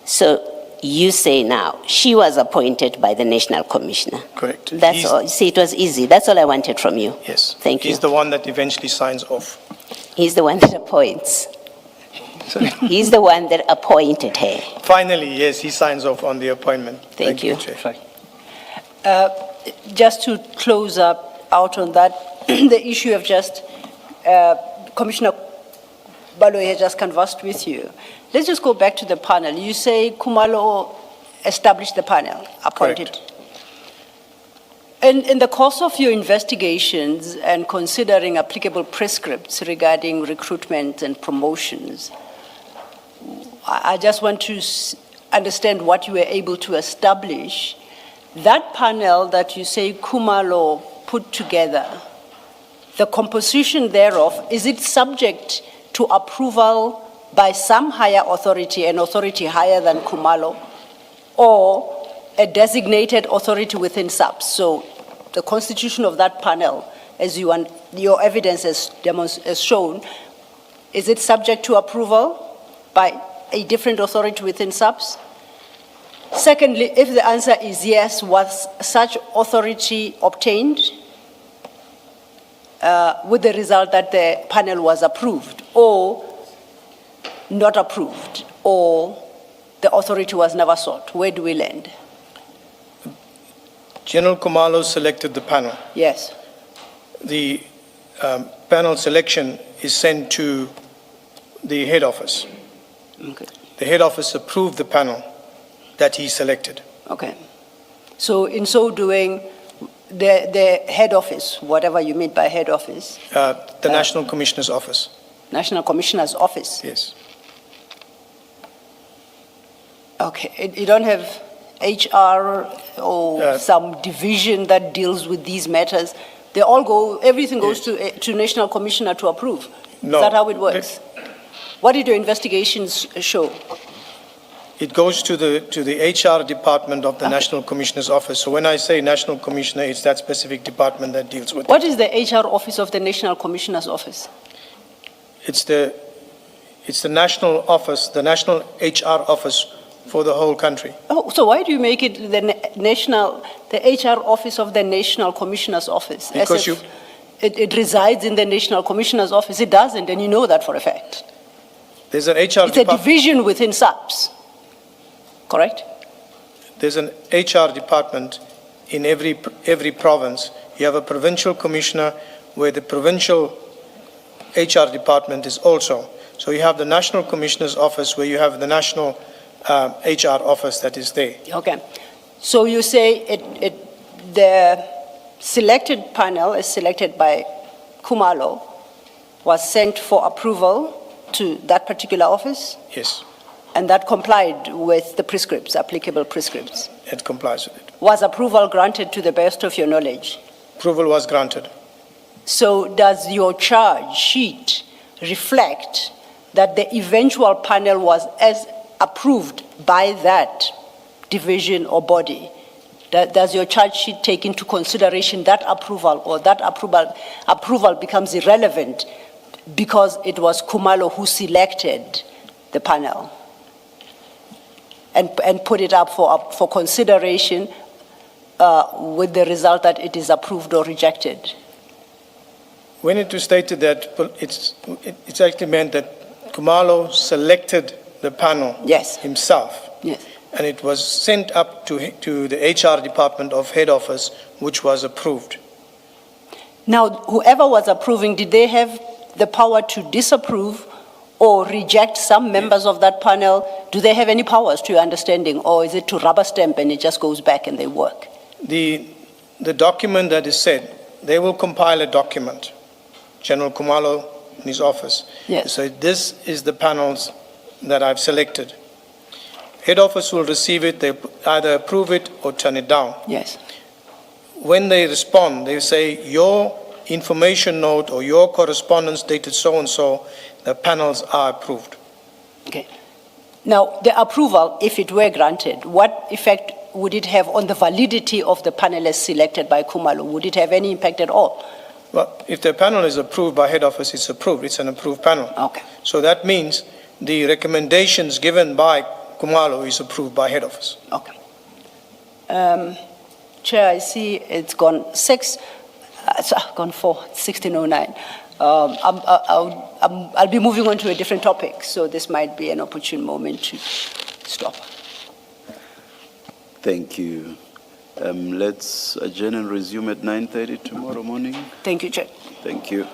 So you say now, she was appointed by the National Commissioner. Correct. That's all. See, it was easy. That's all I wanted from you. Yes. Thank you. He's the one that eventually signs off. He's the one that appoints. Sorry. He's the one that appointed her. Finally, yes, he signs off on the appointment. Thank you. Chair. Just to close up out on that, the issue of just, Commissioner Baloyi has just conversed with you. Let's just go back to the panel. You say Kumalo established the panel, appointed. Correct. In the course of your investigations and considering applicable prescripts regarding recruitment and promotions, I just want to understand what you were able to establish. That panel that you say Kumalo put together, the composition thereof, is it subject to approval by some higher authority, an authority higher than Kumalo, or a designated authority within SAPS? So the constitution of that panel, as your evidence has shown, is it subject to approval by a different authority within SAPS? Secondly, if the answer is yes, was such authority obtained with the result that the panel was approved or not approved, or the authority was never sought? Where do we land? General Kumalo selected the panel. Yes. The panel selection is sent to the head office. Okay. The head office approved the panel that he selected. Okay. So in so doing, the head office, whatever you mean by head office, The National Commissioner's office. National Commissioner's office. Yes. Okay. You don't have HR or some division that deals with these matters. They all go, everything goes to National Commissioner to approve. No. Is that how it works? What did your investigations show? It goes to the HR department of the National Commissioner's office. So when I say National Commissioner, it's that specific department that deals with it. What is the HR office of the National Commissioner's office? It's the national office, the national HR office for the whole country. Oh, so why do you make it the HR office of the National Commissioner's office? Because as if it resides in the National Commissioner's office. It doesn't, and you know that for a fact. There's an HR It's a division within SAPS, correct? There's an HR department in every province. You have a provincial commissioner where the provincial HR department is also. So you have the National Commissioner's office where you have the national HR office that is there. Okay. So you say the selected panel, as selected by Kumalo, was sent for approval to that particular office? Yes. And that complied with the prescripts, applicable prescripts. It complies with it. Was approval granted to the best of your knowledge? Approval was granted. So does your charge sheet reflect that the eventual panel was as approved by that division or body? Does your charge sheet take into consideration that approval, or that approval becomes irrelevant because it was Kumalo who selected the panel and put it up for consideration with the result that it is approved or rejected? When it was stated that it's actually meant that Kumalo selected the panel Yes. himself. Yes. And it was sent up to the HR department of head office, which was approved. Now, whoever was approving, did they have the power to disapprove or reject some members of that panel? Do they have any powers, to your understanding, or is it to rubber stamp and it just goes back and they work? The document that is said, they will compile a document, General Kumalo in his office. Yes. So this is the panels that I've selected. Head office will receive it, they either approve it or turn it down. Yes. When they respond, they say, your information note or your correspondence dated so-and-so, the panels are approved. Okay. Now, the approval, if it were granted, what effect would it have on the validity of the panelists selected by Kumalo? Would it have any impact at all? Well, if the panel is approved by head office, it's approved. It's an approved panel. Okay. So that means the recommendations given by Kumalo is approved by head office. Okay. Chair, I see it's gone 4, 16:09. I'll be moving on to a different topic, so this might be an opportune moment to stop. Thank you. Let's adjourn and resume at 9:30 tomorrow morning. Thank you, Chair. Thank you.